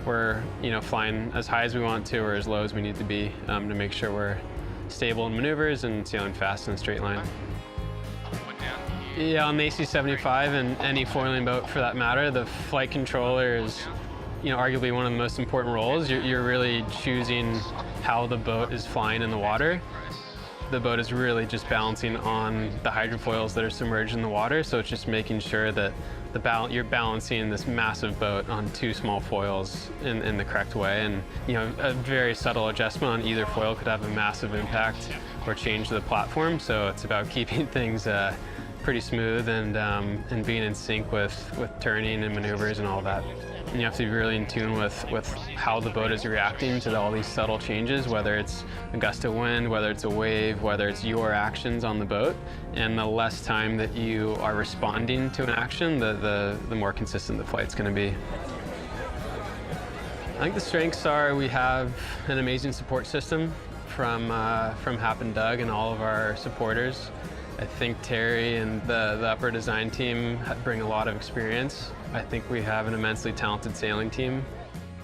we're, you know, flying as high as we want to or as low as we need to be, to make sure we're stable in maneuvers and sailing fast in a straight line. Yeah, on the AC75 and any foiling boat for that matter, the flight controller is, you know, arguably one of the most important roles. You're really choosing how the boat is flying in the water. The boat is really just balancing on the hydrofoils that are submerged in the water, so it's just making sure that you're balancing this massive boat on two small foils in the correct way. And, you know, a very subtle adjustment on either foil could have a massive impact or change the platform. So it's about keeping things pretty smooth and being in sync with turning and maneuvers and all that. And you have to be really in tune with how the boat is reacting to all these subtle changes, whether it's a gust of wind, whether it's a wave, whether it's your actions on the boat. And the less time that you are responding to an action, the more consistent the flight's going to be. I think the strengths are we have an amazing support system from Hap and Doug and all of our supporters. I think Terry and the upper design team bring a lot of experience. I think we have an immensely talented sailing team.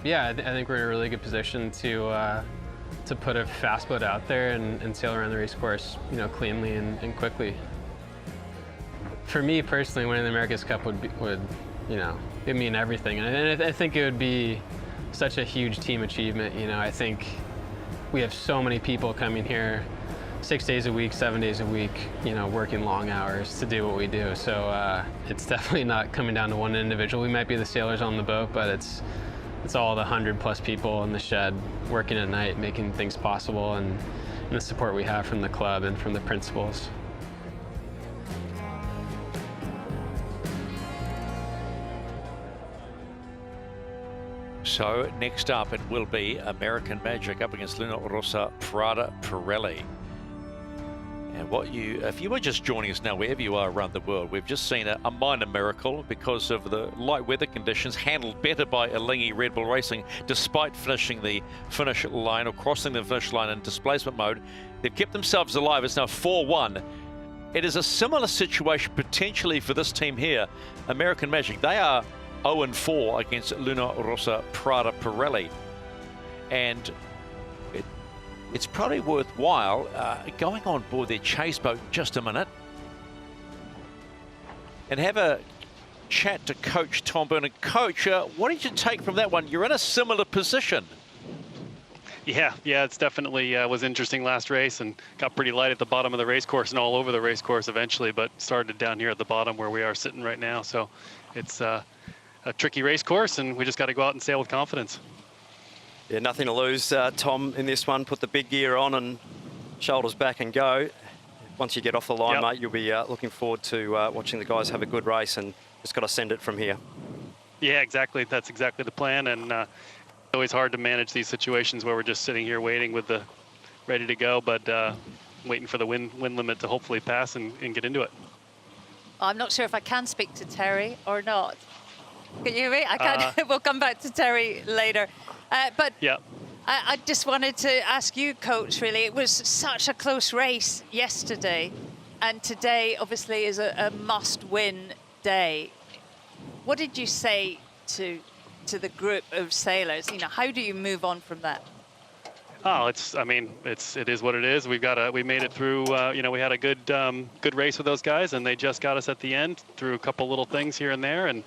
Yeah, I think we're in a really good position to put a fast boat out there and sail around the race course, cleanly and quickly. For me personally, winning the America's Cup would it mean everything, and I think it would be such a huge team achievement. I think we have so many people coming here 6 days a week, 7 days a week, working long hours to do what we do. So it's definitely not coming down to one individual. We might be the sailors on the boat, but it's all the 100+ people in the shed working at night, making things possible, and the support we have from the club and from the principals. So next up, it will be American Magic up against Luna Rossa Prada Pirelli. And if you were just joining us now, wherever you are around the world, we've just seen a minor miracle because of the light weather conditions, handled better by Alinghi Red Bull Racing, despite finishing the finish line or crossing the finish line in displacement mode. They've kept themselves alive. It's now 4-1. It is a similar situation potentially for this team here, American Magic. They are 0-4 against Luna Rossa Prada Pirelli. And it's probably worthwhile going on board their chase boat just a minute and have a chat to Coach Tom Burnham. Coach, what did you take from that one? You're in a similar position. Yeah, it's definitely was interesting last race, and got pretty light at the bottom of the race course and all over the race course eventually, but started down here at the bottom where we are sitting right now. So it's a tricky race course, and we just got to go out and sail with confidence. Yeah, nothing to lose, Tom, in this one. Put the big gear on and shoulders back and go. Once you get off the line, mate, you'll be looking forward to watching the guys have a good race, and just got to send it from here. Yeah, exactly. That's exactly the plan, and it's always hard to manage these situations where we're just sitting here waiting with the ready to go, but waiting for the wind limit to hopefully pass and get into it. I'm not sure if I can speak to Terry or not. Can you hear me? I can't. We'll come back to Terry later. But yeah. I just wanted to ask you, Coach, really. It was such a close race yesterday, and today obviously is a must-win day. What did you say to the group of sailors? How do you move on from that? Oh, it is what it is. We made it through. We had a good race with those guys, and they just got us at the end through a couple little things here and there, and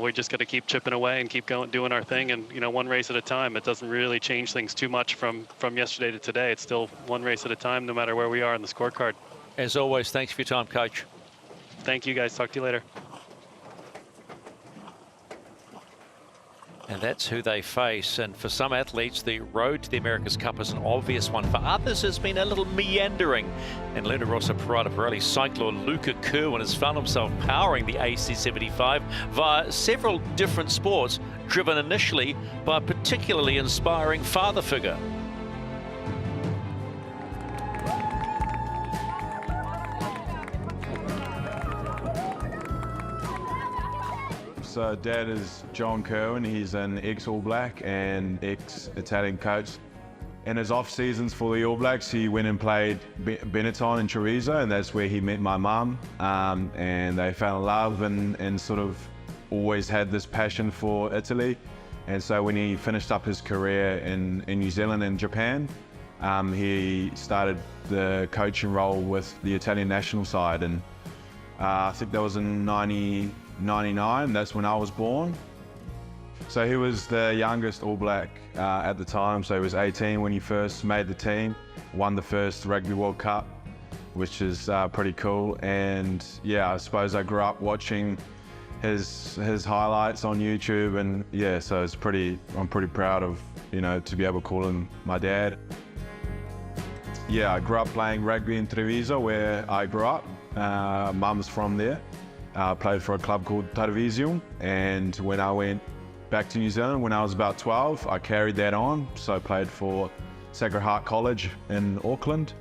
we just got to keep chipping away and keep going, doing our thing, and one race at a time. It doesn't really change things too much from yesterday to today. It's still one race at a time, no matter where we are in the scorecard. As always, thanks for your time, Coach. Thank you, guys. Talk to you later. And that's who they face. And for some athletes, the road to the America's Cup is an obvious one. For others, it's been a little meandering. And Luna Rossa Prada Pirelli cyclist Luca Kerwin has found himself powering the AC75 via several different sports, driven initially by a particularly inspiring father figure. So Dad is John Kerwin. He's an ex-All Black and ex-Italian coach. In his off seasons for the All Blacks, he went and played Benetton in Treviso, and that's where he met my mum. And they fell in love and sort of always had this passion for Italy. And so when he finished up his career in New Zealand and Japan, he started the coaching role with the Italian national side. And I think that was in 1999, that's when I was born. So he was the youngest All Black at the time, so he was 18 when he first made the team, won the first Rugby World Cup, which is pretty cool. And yeah, I suppose I grew up watching his highlights on YouTube, and yeah, so I'm pretty proud of, to be able to call him my dad. Yeah, I grew up playing rugby in Treviso, where I grew up. Mum's from there. Played for a club called Tarvisio, and when I went back to New Zealand when I was about 12, I carried that on. So I played for Sacred Heart College in Auckland,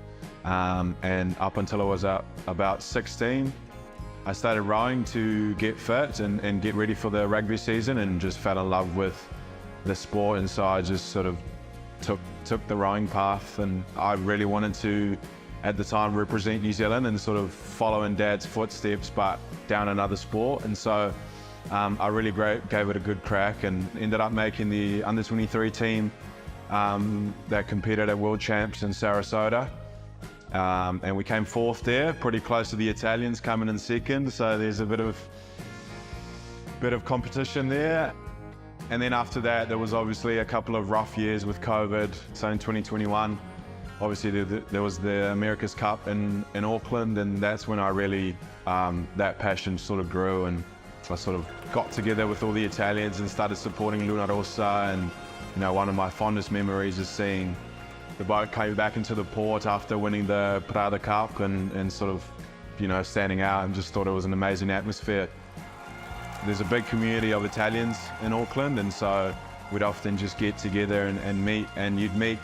and up until I was about 16, I started rowing to get fit and get ready for the rugby season, and just fell in love with the sport. And so I just sort of took the rowing path, and I really wanted to at the time represent New Zealand and sort of follow in Dad's footsteps, but down another sport. And so I really gave it a good crack and ended up making the under-23 team that competed at World Champs in Sarasota. And we came 4th there, pretty close to the Italians coming in 2nd. So there's a bit of competition there. And then after that, there was obviously a couple of rough years with COVID. So in 2021, obviously there was the America's Cup in Auckland, and that's when I really, that passion sort of grew, and I sort of got together with all the Italians and started supporting Luna Rossa. And you know, one of my fondest memories is seeing the boat came back into the port after winning the Prada Cup and sort of, you know, standing out, and just thought it was an amazing atmosphere. There's a big community of Italians in Auckland, and so we'd often just get together and meet, and you'd meet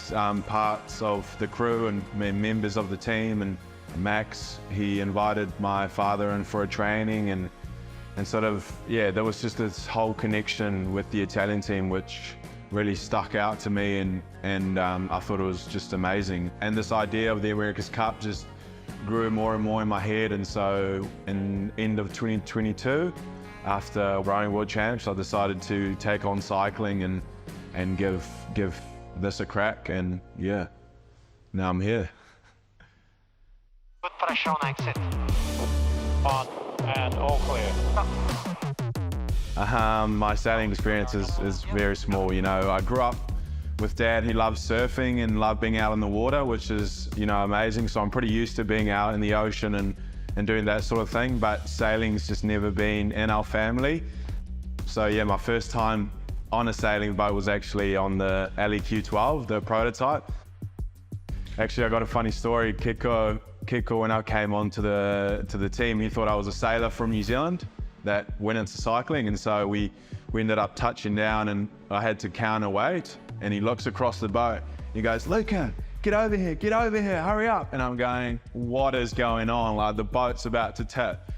parts of the crew and members of the team. And Max, he invited my father in for a training, and sort of, yeah, there was just this whole connection with the Italian team which really stuck out to me, and I thought it was just amazing. And this idea of the America's Cup just grew more and more in my head, and so in end of 2022, after rowing World Champs, I decided to take on cycling and give this a crack, and yeah, now I'm here. Put pressure on exit. On and all clear. My sailing experience is very small. You know, I grew up with Dad. He loves surfing and loved being out in the water, which is, you know, amazing. So I'm pretty used to being out in the ocean and doing that sort of thing, but sailing's just never been in our family. So yeah, my first time on a sailing boat was actually on the LEQ-12, the prototype. Actually, I got a funny story. Kiko, when I came on to the team, he thought I was a sailor from New Zealand that went into cycling, and so we ended up touching down, and I had to counterweight, and he looks across the boat. He goes, "Luca, get over here, hurry up." And I'm going, what is going on? Like, the boat's about to tip.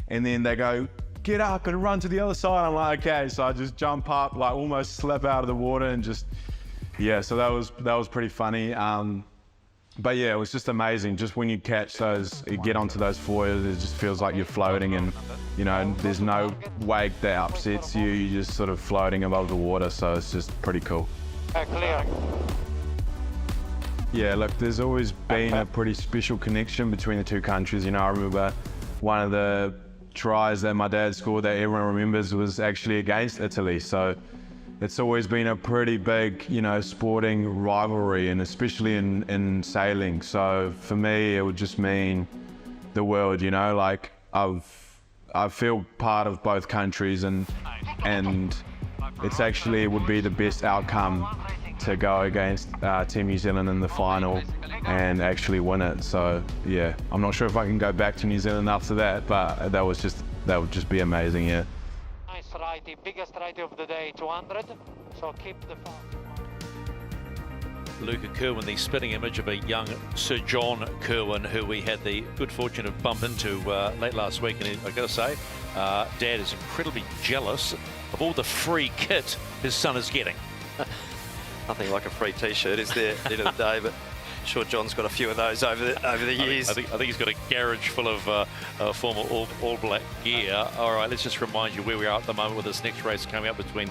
And then they go, "Get up and run to the other side." I'm like, okay. So I just jump up, like almost slip out of the water, and just, yeah, so that was pretty funny. But yeah, it was just amazing. Just when you catch those, you get onto those foils, it just feels like you're floating, and you know, there's no wake that upsets you. You're just sort of floating above the water. So it's just pretty cool. Clear. Yeah, look, there's always been a pretty special connection between the two countries. You know, I remember one of the tries that my dad scored that everyone remembers was actually against Italy. So it's always been a pretty big, you know, sporting rivalry, and especially in sailing. So for me, it would just mean the world, you know, like I feel part of both countries, and it's actually, it would be the best outcome to go against Team New Zealand in the final and actually win it. So yeah, I'm not sure if I can go back to New Zealand after that, but that would just be amazing, yeah. Nice ride, the biggest ride of the day, 200, so keep the fun. Luca Kerwin, the spitting image of a young Sir John Kerwin, who we had the good fortune of bump into late last week. And I've got to say, Dad is incredibly jealous of all the free kit his son is getting. Nothing like a free T-shirt, is there, at the end of the day? But I'm sure John's got a few of those over the years. I think he's got a garage full of former All Black gear. All right, let's just remind you where we are at the moment with this next race coming up between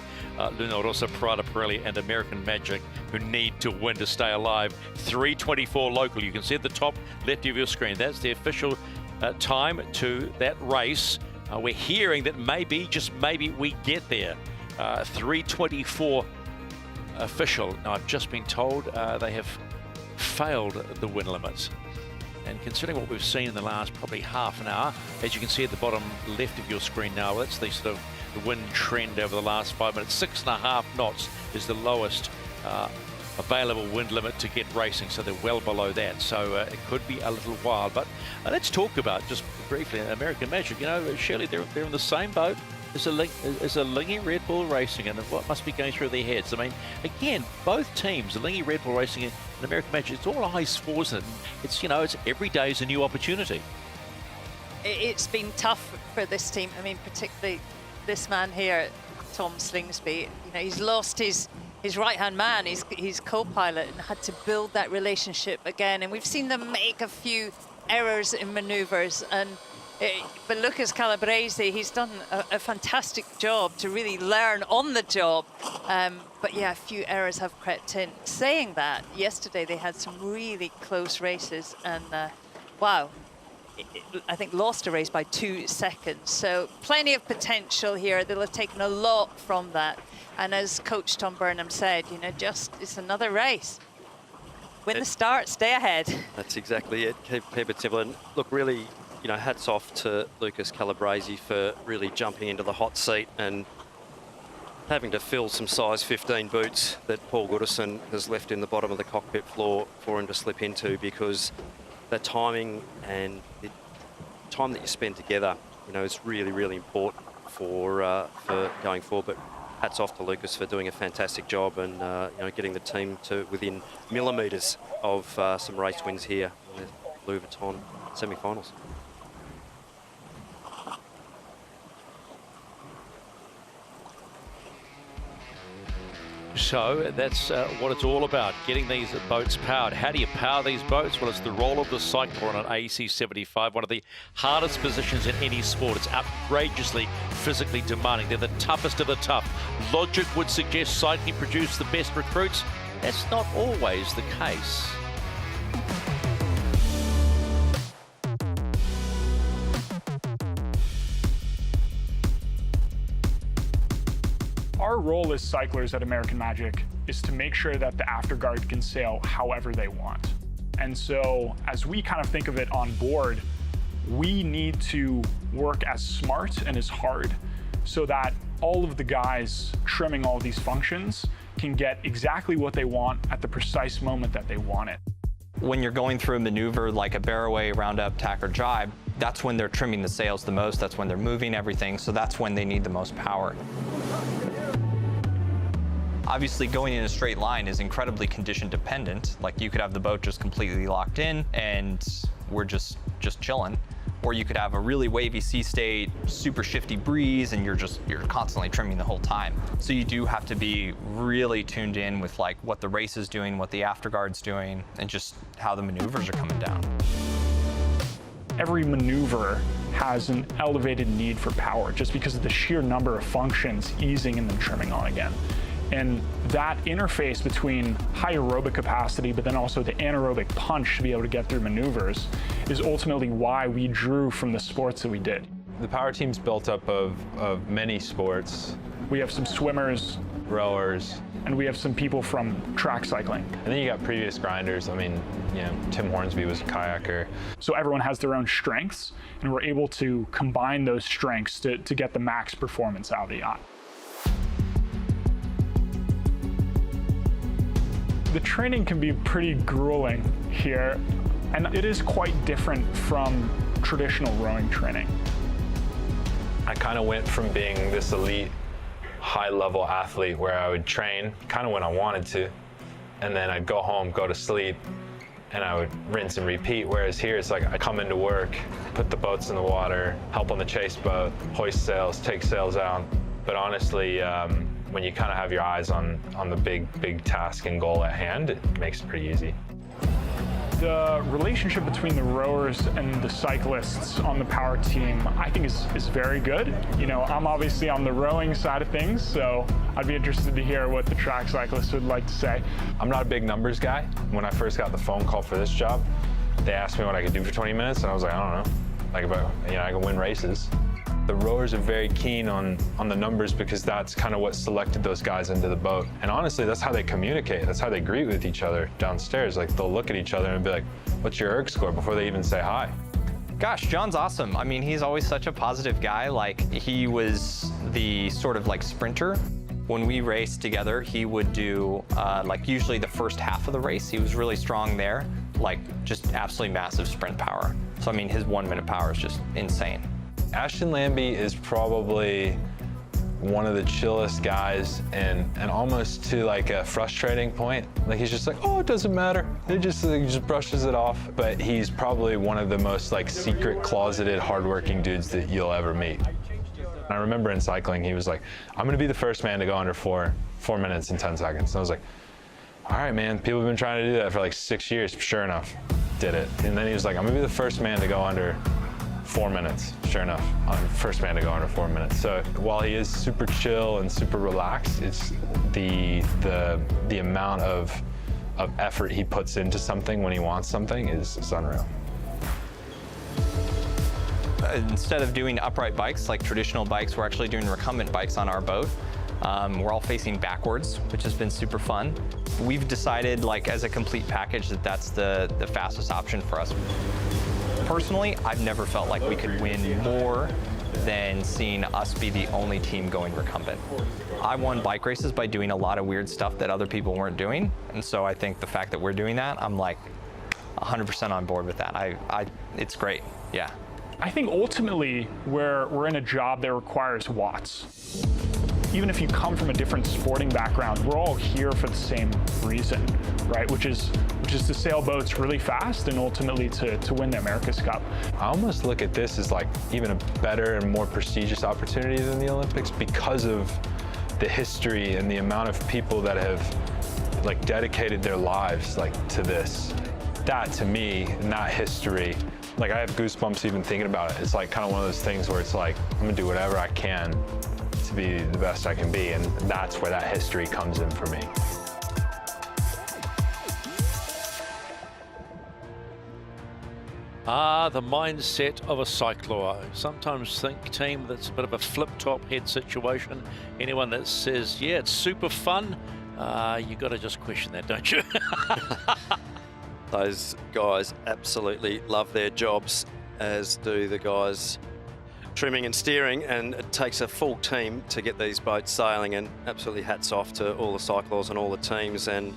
Luna Rossa, Prada Pirelli and American Magic, who need to win to stay alive. 3:24 local. You can see at the top left of your screen. That's the official time to that race. We're hearing that maybe, just maybe, we get there. 3:24 official. Now, I've just been told they have failed the win limits, and considering what we've seen in the last probably half an hour, as you can see at the bottom left of your screen now, that's the sort of the wind trend over the last 5 minutes. 6.5 knots is the lowest available wind limit to get racing, so they're well below that, so it could be a little while. But let's talk about, just briefly, American Magic. You know, Shirley, they're in the same boat as a Lingy Red Bull Racing, and what must be going through their heads? I mean, again, both teams, the Lingy Red Bull Racing and American Magic, it's all eyes for it. It's, you know, it's every day is a new opportunity. It's been tough for this team. I mean, particularly this man here, Tom Slingsby. You know, he's lost his his right-hand man, his co-pilot, and had to build that relationship again. And we've seen them make a few errors in maneuvers. But Lucas Calabrese, he's done a fantastic job to really learn on the job. But yeah, a few errors have crept in. Saying that, yesterday they had some really close races, and wow, I think lost a race by 2 seconds. So plenty of potential here. They'll have taken a lot from that. And as Coach Tom Burnham said, you know, it's another race. Win the start, stay ahead. That's exactly it. Keep it simple. And look, really, you know, hats off to Lucas Calabrese for really jumping into the hot seat and having to fill some size 15 boots that Paul Goodison has left in the bottom of the cockpit floor for him to slip into, because the timing and the time that you spend together, you know, is really, really important for going forward. But hats off to Lucas for doing a fantastic job and you know, getting the team to within millimetres of some race wins here in the Louis Vuitton semi-finals. So that's what it's all about, getting these boats powered. How do you power these boats? Well, it's the role of the cycler on an AC-75, one of the hardest positions in any sport. It's outrageously physically demanding. They're the toughest of the tough. Logic would suggest cycling produce the best recruits. That's not always the case. Our role as cyclers at American Magic is to make sure that the afterguard can sail however they want. And so as we kind of think of it on board, we need to work as smart and as hard so that all of the guys trimming all these functions can get exactly what they want at the precise moment that they want it. When you're going through a maneuver like a barroway, roundup, tack, or jibe, that's when they're trimming the sails the most, that's when they're moving everything, so that's when they need the most power. Obviously, going in a straight line is incredibly condition dependent. Like, you could have the boat just completely locked in and we're just chilling. Or you could have a really wavy sea state, super shifty breeze, and you're constantly trimming the whole time. So you do have to be really tuned in with like what the race is doing, what the afterguard's doing, and just how the maneuvers are coming down. Every maneuver has an elevated need for power just because of the sheer number of functions easing and then trimming on again. And that interface between high aerobic capacity, but then also the anaerobic punch to be able to get through maneuvers is ultimately why we drew from the sports that we did. The power team's built up of many sports. We have some swimmers, rowers, and we have some people from track cycling. And then you got previous grinders. I mean, you know, Tim Hornsby was a kayaker. So everyone has their own strengths, and we're able to combine those strengths to get the max performance out of the yacht. The training can be pretty grueling here, and it is quite different from traditional rowing training. I kind of went from being this elite, high-level athlete where I would train kind of when I wanted to, and then I'd go home, go to sleep, and I would rinse and repeat. Whereas here, it's like I come into work, put the boats in the water, help on the chase boat, hoist sails, take sails out. But honestly, when you kind of have your eyes on the big task and goal at hand, it makes it pretty easy. The relationship between the rowers and the cyclists on the power team, I think is very good. You know, I'm obviously on the rowing side of things, so I'd be interested to hear what the track cyclists would like to say. I'm not a big numbers guy. When I first got the phone call for this job, they asked me what I could do for 20 minutes, and I was like, I don't know. Like, I can win races. The rowers are very keen on the numbers because that's kind of what selected those guys into the boat. And honestly, that's how they communicate. That's how they greet with each other downstairs. Like, they'll look at each other and be like, what's your erg score, before they even say hi. Gosh, John's awesome. I mean, he's always such a positive guy. Like, he was the sort of like sprinter. When we raced together, he would do like usually the first half of the race. He was really strong there, like just absolutely massive sprint power. So I mean, his 1 minute power is just insane. Ashton Lambie is probably one of the chillest guys, and almost to like a frustrating point. Like, he's just like, oh, it doesn't matter. He just brushes it off. But he's probably one of the most like secret, closeted, hardworking dudes that you'll ever meet. I remember in cycling, he was like, I'm gonna be the first man to go under 4 minutes and 10 seconds. And I was like, all right, man, people have been trying to do that for like 6 years. Sure enough, did it. And then he was like, I'm gonna be the first man to go under 4 minutes. Sure enough, I'm the first man to go under 4 minutes. So while he is super chill and super relaxed, it's the amount of effort he puts into something when he wants something is unreal. Instead of doing upright bikes like traditional bikes, we're actually doing recumbent bikes on our boat. We're all facing backwards, which has been super fun. We've decided, like, as a complete package, that that's the fastest option for us. Personally, I've never felt like we could win more than seeing us be the only team going recumbent. I won bike races by doing a lot of weird stuff that other people weren't doing, and so I think the fact that we're doing that, I'm like 100% on board with that. It's great, yeah. I think ultimately we're in a job that requires watts. Even if you come from a different sporting background, we're all here for the same reason, right? Which is to sail boats really fast and ultimately to win the America's Cup. I almost look at this as like even a better and more prestigious opportunity than the Olympics because of the history and the amount of people that have like dedicated their lives like to this. That to me, and that history, like I have goosebumps even thinking about it. It's like kind of one of those things where it's like, I'm gonna do whatever I can to be the best I can be, and that's where that history comes in for me. The mindset of a cycler. I sometimes think, team, that's a bit of a flip-top head situation. Anyone that says, yeah, it's super fun, you got to just question that, don't you? Those guys absolutely love their jobs, as do the guys trimming and steering, and it takes a full team to get these boats sailing, and absolutely hats off to all the cyclists and all the teams and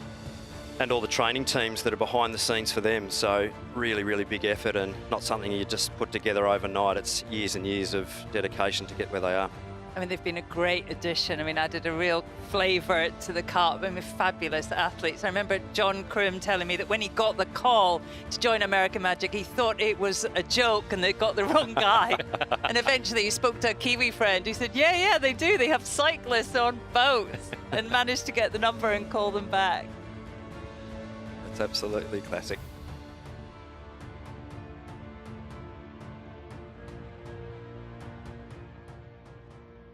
all the training teams that are behind the scenes for them. So really, really big effort, and not something you just put together overnight. It's years and years of dedication to get where they are. I mean, they've been a great addition. I mean, added a real flavour to the carp. I mean, fabulous athletes. I remember John Crum telling me that when he got the call to join American Magic, he thought it was a joke and they got the wrong guy. And eventually he spoke to a Kiwi friend who said, yeah, they do. They have cyclists on boats, and managed to get the number and call them back. It's absolutely classic.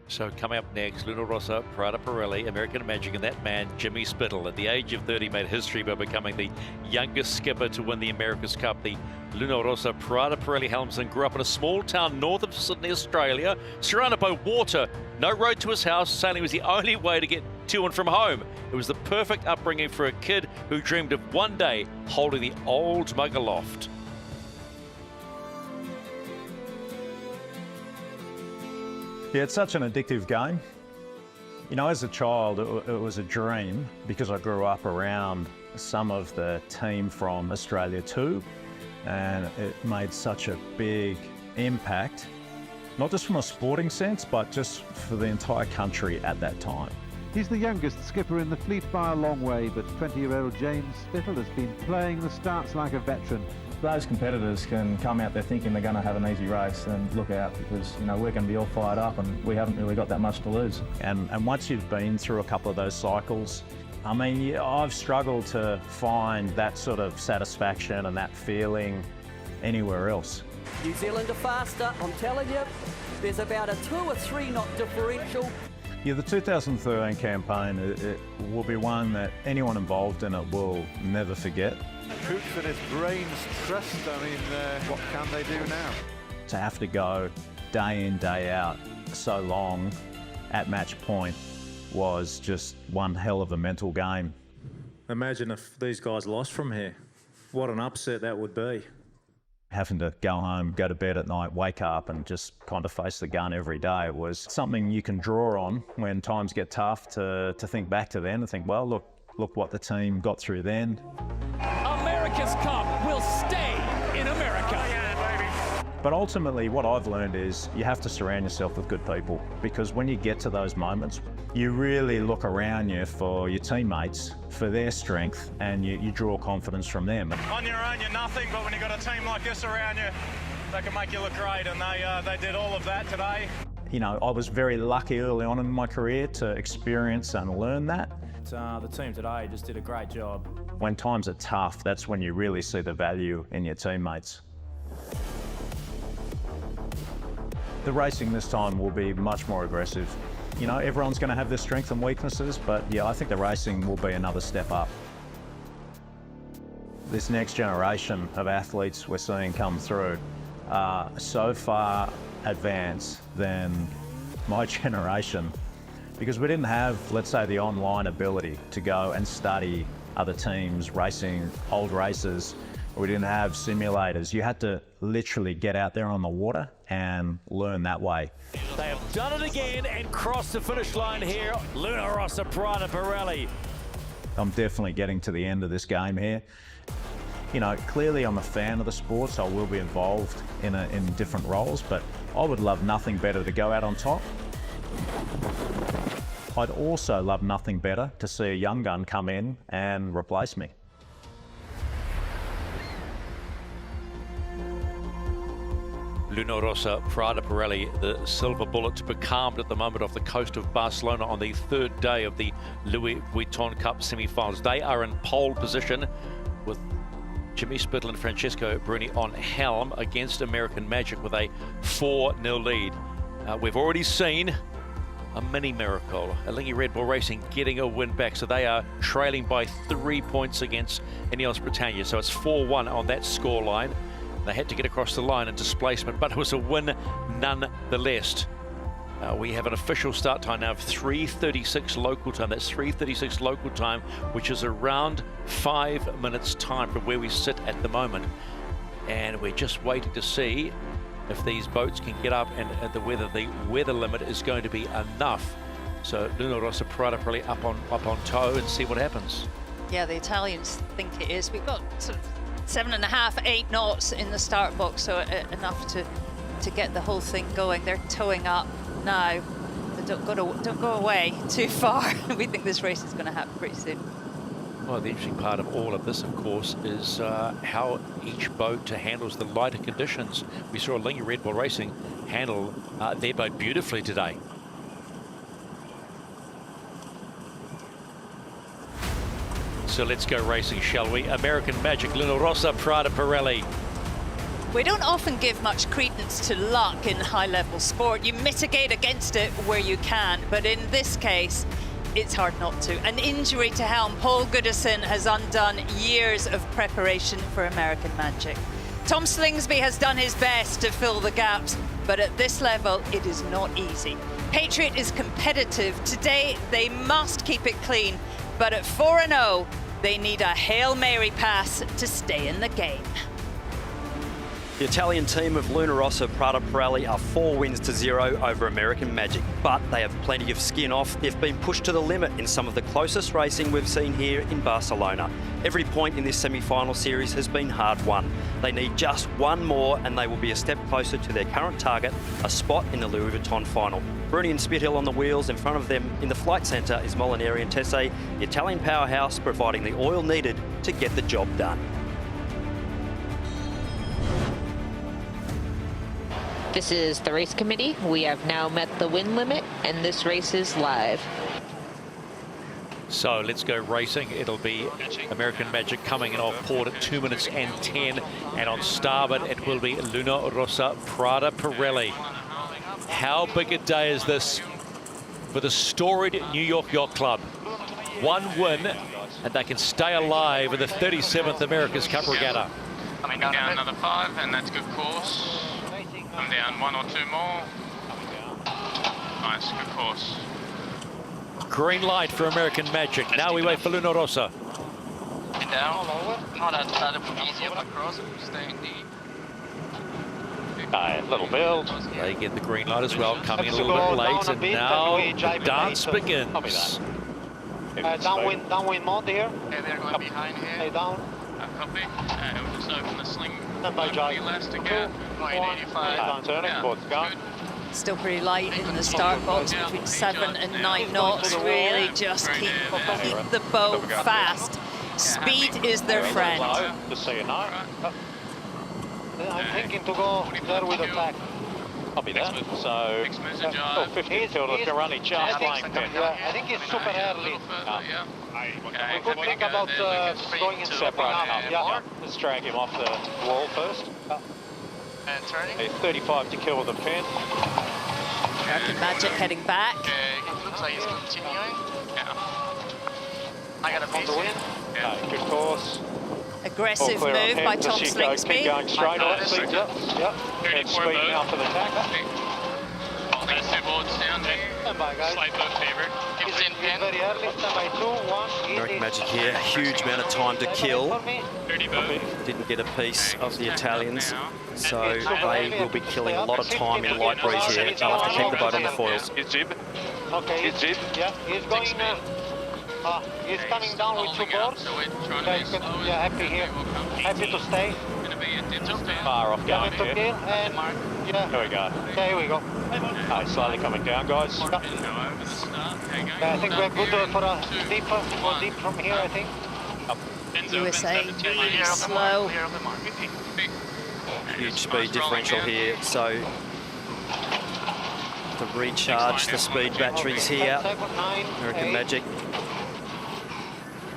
So coming up next, Luna Rossa, Prada Pirelli, American Magic, and that man, Jimmy Spittle, at the age of 30, made history by becoming the youngest skipper to win the America's Cup. The Luna Rossa, Prada Pirelli helmsman grew up in a small town north of Sydney, Australia, surrounded by water, no road to his house. Sailing was the only way to get to and from home. It was the perfect upbringing for a kid who dreamed of one day holding the old mug aloft. Yeah, it's such an addictive game. You know, as a child, it was a dream because I grew up around some of the team from Australia too, and it made such a big impact, not just from a sporting sense, but just for the entire country at that time. He's the youngest skipper in the fleet by a long way, but 20-year-old James Spittle has been playing the starts like a veteran. Those competitors can come out there thinking they're going to have an easy race, and look out, because you know we're going to be all fired up and we haven't really got that much to lose. And once you've been through a couple of those cycles, I mean, I've struggled to find that sort of satisfaction and that feeling anywhere else. New Zealand are faster, I'm telling you. There's about a 2 or 3 knot differential. Yeah, the 2013 campaign, it will be one that anyone involved in it will never forget. Cooks and his brains trust. I mean, what can they do now? To have to go day in, day out so long at match point was just one hell of a mental game. Imagine if these guys lost from here. What an upset that would be. Having to go home, go to bed at night, wake up and just kind of face the gun every day was something you can draw on when times get tough, to think back to then and think, well, look what the team got through then. America's Cup will stay in America. But ultimately, what I've learned is you have to surround yourself with good people, because when you get to those moments, you really look around you for your teammates, for their strength, and you draw confidence from them. On your own, you're nothing, but when you've got a team like this around you, they can make you look great, and they did all of that today. You know, I was very lucky early on in my career to experience and learn that. The team today just did a great job. When times are tough, that's when you really see the value in your teammates. The racing this time will be much more aggressive. You know, everyone's going to have their strengths and weaknesses, but yeah, I think the racing will be another step up. This next generation of athletes we're seeing come through are so far advanced than my generation, because we didn't have, let's say, the online ability to go and study other teams racing old races. We didn't have simulators. You had to literally get out there on the water and learn that way. They have done it again and crossed the finish line here. Luna Rossa Prada Pirelli. I'm definitely getting to the end of this game here. You know, clearly I'm a fan of the sport, so I will be involved in different roles, but I would love nothing better to go out on top. I'd also love nothing better to see a young gun come in and replace me. Luna Rossa Prada Pirelli, the silver bullet, becalmed at the moment off the coast of Barcelona on the third day of the Louis Vuitton Cup semi-finals. They are in pole position with Jimmy Spittle and Francesco Bruni on helm against American Magic with a 4-0 lead. We've already seen a mini miracle, Alinghi Red Bull Racing getting a win back, so they are trailing by 3 points against Ineos Britannia, so it's 4-1 on that scoreline. They had to get across the line in displacement, but it was a win nonetheless. We have an official start time now of 3:36 local time. That's 3:36 local time, which is around 5 minutes time from where we sit at the moment. And we're just waiting to see if these boats can get up and the weather limit is going to be enough. So Luna Rossa Prada Pirelli up on tow and see what happens. Yeah, the Italians think it is. We've got sort of 7.5, 8 knots in the start box, so enough to get the whole thing going. They're towing up now. They don't go away too far. We think this race is going to happen pretty soon. Well, the interesting part of all of this, of course, is how each boat handles the lighter conditions. We saw Alinghi Red Bull Racing handle their boat beautifully today. So let's go racing, shall we? American Magic, Luna Rossa Prada Pirelli. We don't often give much credence to luck in high-level sport. You mitigate against it where you can, but in this case, it's hard not to. An injury to helm, Paul Goodison, has undone years of preparation for American Magic. Tom Slingsby has done his best to fill the gaps, but at this level, it is not easy. Patriot is competitive. Today, they must keep it clean, but at 4-0, they need a Hail Mary pass to stay in the game. The Italian team of Luna Rossa Prada Pirelli are 4 wins to 0 over American Magic, but they have plenty of skin off. They've been pushed to the limit in some of the closest racing we've seen here in Barcelona. Every point in this semi-final series has been hard won. They need just one more and they will be a step closer to their current target, a spot in the Louis Vuitton final. Bruni and Spithill on the wheels. In front of them in the flight centre is Molinari and Tese, the Italian powerhouse providing the oil needed to get the job done. This is the race committee. We have now met the win limit, and this race is live. So let's go racing. It'll be American Magic coming in off port at 2 minutes and 10. And on starboard, it will be Luna Rossa Prada Pirelli. How big a day is this for the storied New York Yacht Club? One win, and they can stay alive in the 37th America's Cup Regatta. Coming down another 5, and that's good course. Come down 1 or 2 more. Nice, good course. Green light for American Magic. Now we wait for Luna Rossa. Down. That'll be easier across. Staying the Little build. They get the green light as well, coming in a little bit late, and now the dance begins. Downwind mode here. Okay, they're going behind here. Stay down. Copy. We'll just open the sling. Last again. 85. Good. Still pretty light in the start box, between 7 and 9 knots. Really just keep the boat fast. Speed is their friend. Just so you know. I'm thinking to go there with attack. Copy that. So, 15 tilde, they're running just flying pin. Yeah, I think it's super early. We could think about going in separate. Yeah, let's drag him off the wall first. And turning. 35 to kill the pin. American Magic heading back. It looks like he's continuing. I got a On the win. Good course. Aggressive move by Tom Slingsby. Keep going straight on. Yep. And speed now for the tack. There's two boards down there. Stand by, guys. Slight boat favored. He's in pin. Very early. Stand by 2, 1. American Magic here, huge amount of time to kill. 30 boat. Didn't get a piece of the Italians, so they will be killing a lot of time in light breeze here. They'll have to keep the boat on the foils. It's jib. Okay. It's jib. Yeah, he's going. He's coming down with 2 boards. Yeah, happy here. Happy to stay. Far off going to here. kill and yeah. Here we go. Okay, here we go. Slowly coming down, guys. Yeah, I think we're good for a deeper, go deep from here, I think. USA really slow. Huge speed differential here, so to recharge the speed batteries here, American Magic.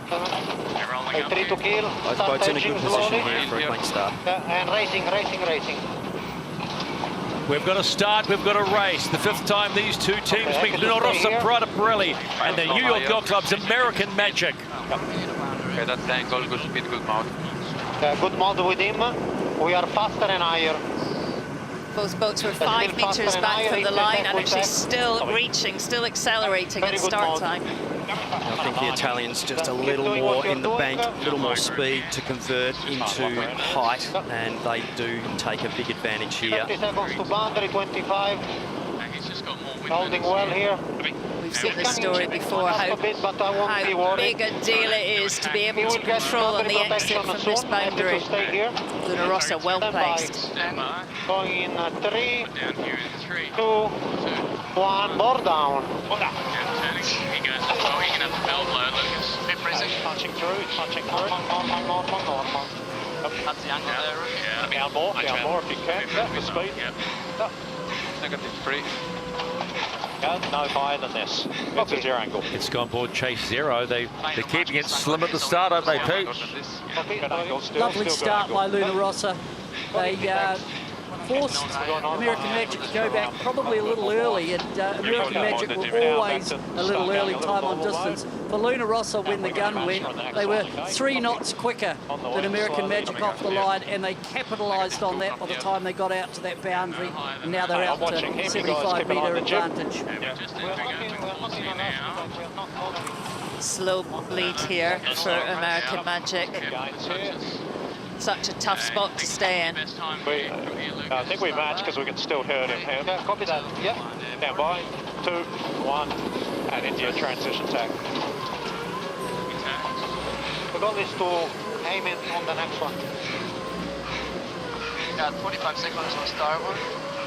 3 to kill. Both boats in a good position here for a clean start. And racing. We've got a start, we've got a race. The 5th time these two teams meet. Luna Rossa, Prada Pirelli, and the New York Yacht Club's American Magic. Okay, that's angle, good speed, good mode. Good mode with him. We are faster and higher. Both boats were 5 meters back from the line and actually still reaching, still accelerating at start time. I think the Italians just a little more in the bank, a little more speed to convert into height, and they do take a big advantage here. 30 seconds to boundary, 25. Holding well here. We've seen this story before, how big a deal it is to be able to control on the exit from this boundary. Luna Rossa well placed. Going in 3, 2, 1, more down. He goes as well, he can have the bell blow, Lucas. Bit breezy. Punching through. That's the angle there, yeah. Down more if you can. The speed. Negative 3. No higher than this. It's a 0 angle. It's gone board chase 0. They're keeping it slim at the start, aren't they, Pete? Lovely start by Luna Rossa. They forced American Magic to go back probably a little early, and American Magic were always a little early time on distance. For Luna Rossa, when the gun went, they were 3 knots quicker than American Magic off the line, and they capitalised on that by the time they got out to that boundary, and now they're out to 75-metre advantage. Slow bleed here for American Magic. Such a tough spot to stay in. I think we match because we can still hurt him here. Yeah, copy that. Yep. Stand by. 2, 1, and into your transition tack. The goal is to aim in on the next one. Yeah, 25 seconds on starboard.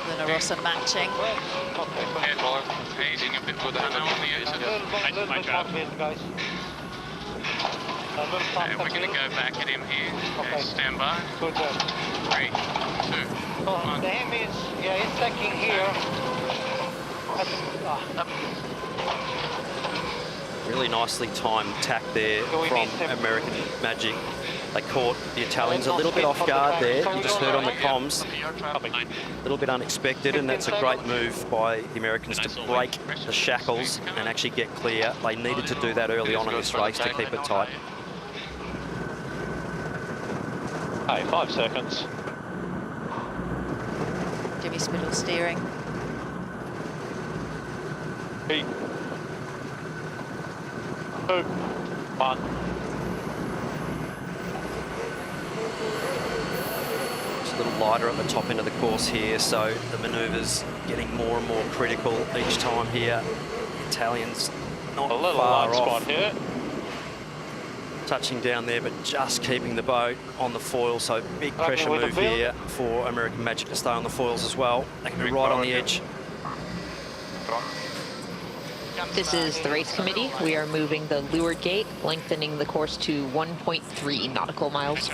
Luna Rossa matching. Careful, hazing a bit with the hand on the exit. My job. Guys. Okay, we're going to go back at him here. Okay, stand by. Good job. 3, 2, 1. The aim is, yeah, it's stacking here. Really nicely timed tack there from American Magic. They caught the Italians a little bit off guard there. You just heard on the comms, a little bit unexpected, and that's a great move by the Americans to break the shackles and actually get clear. They needed to do that early on in this race to keep it tight. Hey, 5 seconds. Jimmy Spittle steering. 3, 2, 1. Just a little lighter at the top end of the course here, so the manoeuvres getting more and more critical each time here. Italians not a little far light off. spot here. Touching down there, but just keeping the boat on the foil, so big pressure move here for American Magic to stay on the foils as well. They can be right on the edge. This is the race committee. We are moving the leeward gate, lengthening the course to 1.3 nautical miles.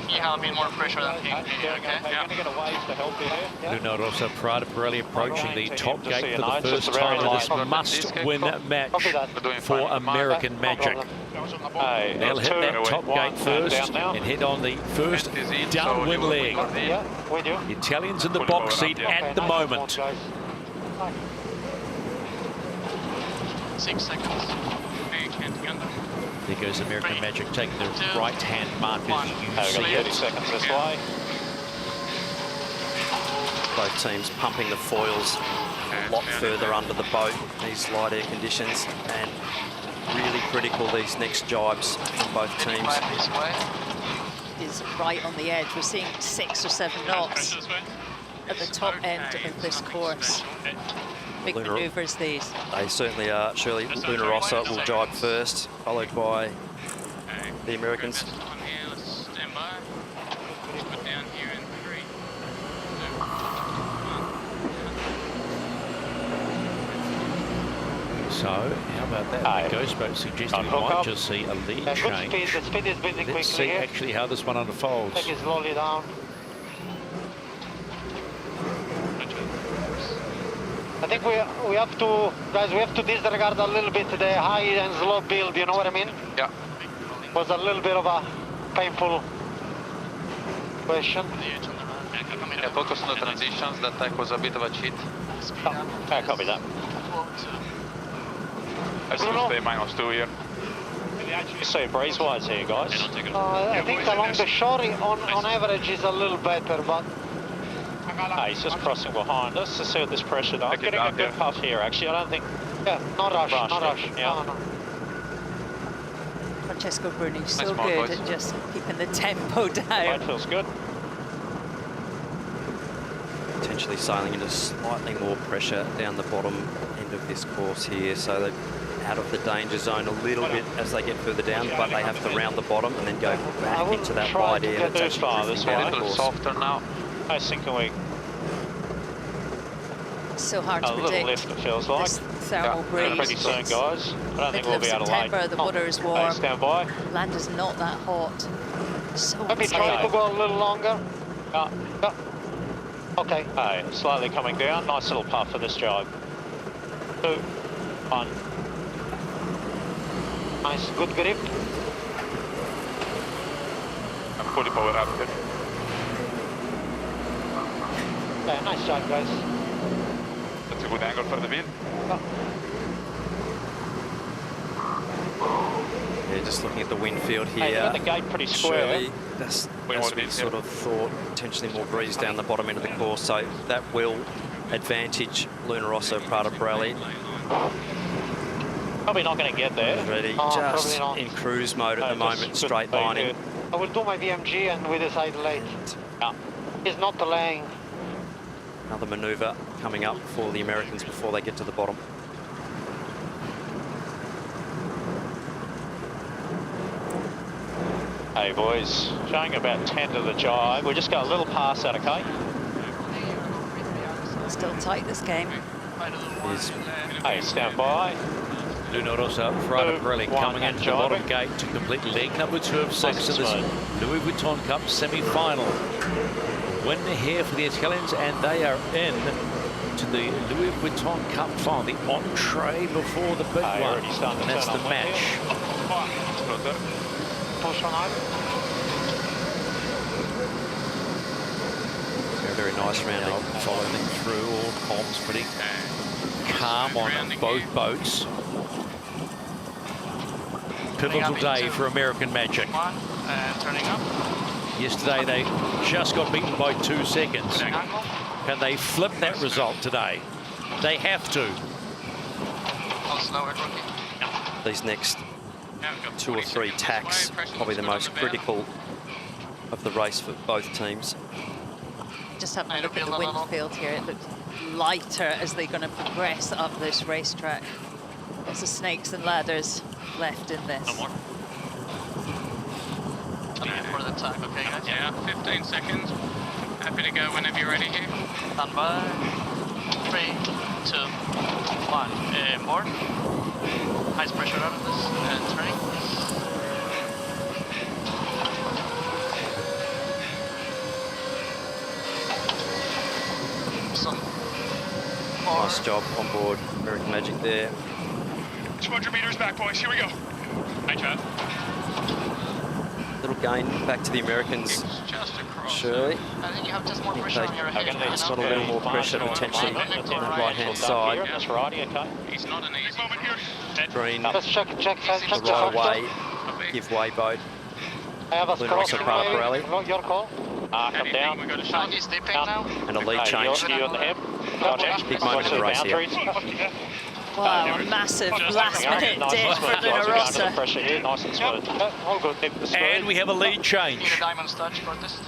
You have a bit more pressure than him. Okay. Going to get a wave to help you here. Lunar also Prada Pirelli approaching the top gate for the first time in this must-win match for American Magic. They'll hit that top gate first and head on the first downwind leg. The Italians in the box seat at the moment. 6 seconds. There goes American Magic taking the right-hand markers. You see 30 seconds this way. Both teams pumping the foils a lot further under the boat, these light air conditions, and really critical these next jibes from both teams. Is right on the edge. We're seeing 6 or 7 knots at the top end of this course. Big manoeuvres these. They certainly are. Shirley, Luna Rossa will jibe first, followed by the Americans. So, how about that? The ghost boat suggesting we might just see a lead change. The speed is building quickly. Let's see here. actually how this one unfolds. Take it slowly down. I think we have to, guys, we have to disregard a little bit the high and slow build, you know what I mean? Yeah. Was a little bit of a painful question. Yeah, focus on the transitions, that tech was a bit of a cheat. I copy that. I still stay -2 here. So breeze-wise here, guys. I think along the shore on average is a little better, but... He's just crossing behind us to see what this pressure does. Getting a good puff here, actually. I don't think... Yeah, not rush, not rush. Yeah. No. Francesco Bruni so good at just keeping the tempo down. That feels good. Potentially sailing into slightly more pressure down the bottom end of this course here, so they're out of the danger zone a little bit as they get further down, but they have to round the bottom and then go back into that wide air. That's far this way. A little softer now. I was thinking we... So hard to a predict. little lift, it feels like. This thermal breeze. Pretty soon, guys. I don't think we'll be able to wait. September, the water is warm. Stand by. Land is not that hot. So Maybe try to go a little longer. Okay. Hey, slightly coming down. Nice little puff for this jibe. 2, 1. Nice, good grip. I'm fully powered up here. Yeah, nice job, guys. That's a good angle for the wind. Yeah, just looking at the wind field here. Hey, got the gate pretty square. Surely, that's as we sort of thought, potentially more breeze down the bottom end of the course, so that will advantage Luna Rossa, Prada Pirelli. Probably not going to get there. Ready, just in cruise mode at the moment, straight lining. I will do my VMG and we decide late. He's not delaying. Another manoeuvre coming up for the Americans before they get to the bottom. Hey boys, showing about 10 to the jibe. We just got a little pass out, okay? Still tight, this game. Hey, stand by. Luna Rossa, Prada Pirelli coming into the bottom gate to complete leg number 2 of 6 in this Louis Vuitton Cup semi-final. Win here for the Italians, and they are in to the Louis Vuitton Cup final, the entree before the big one, and that's the match. Push on out. Very nice rounding. Following through, all comms pretty calm on both boats. Pivotal day for American Magic. Turning up. Yesterday they just got beaten by 2 seconds. Can they flip that result today? They have to. These next 2 or 3 tacks, probably the most critical of the race for both teams. Just having a look at the wind field here, it looks lighter as they're going to progress up this racetrack. Lots of snakes and ladders left in this. No more. For the attack, okay guys? Yeah, 15 seconds. Happy to go whenever you're ready here. Stand by. 3, 2, 1. Board. Highest pressure out of this. Turning. Nice job on board American Magic there. 200 meters back, boys. Here we go. Hi, Chad. Little gain back to the Americans. Shirley. I think you have just more pressure on your head. It's got a little more pressure potentially on that right-hand side. That's right, okay. He's not an easy moment here. Green. Let's check The right away. Give way boat. I have a crossing Pirelli. Your call. Come down. We got a shot. He's dipping now. And a lead change. You on the hip. Big moment in the race here. Wow, a massive last-minute dip for Luna Rossa. Nice and smooth. All good. And we have a lead change.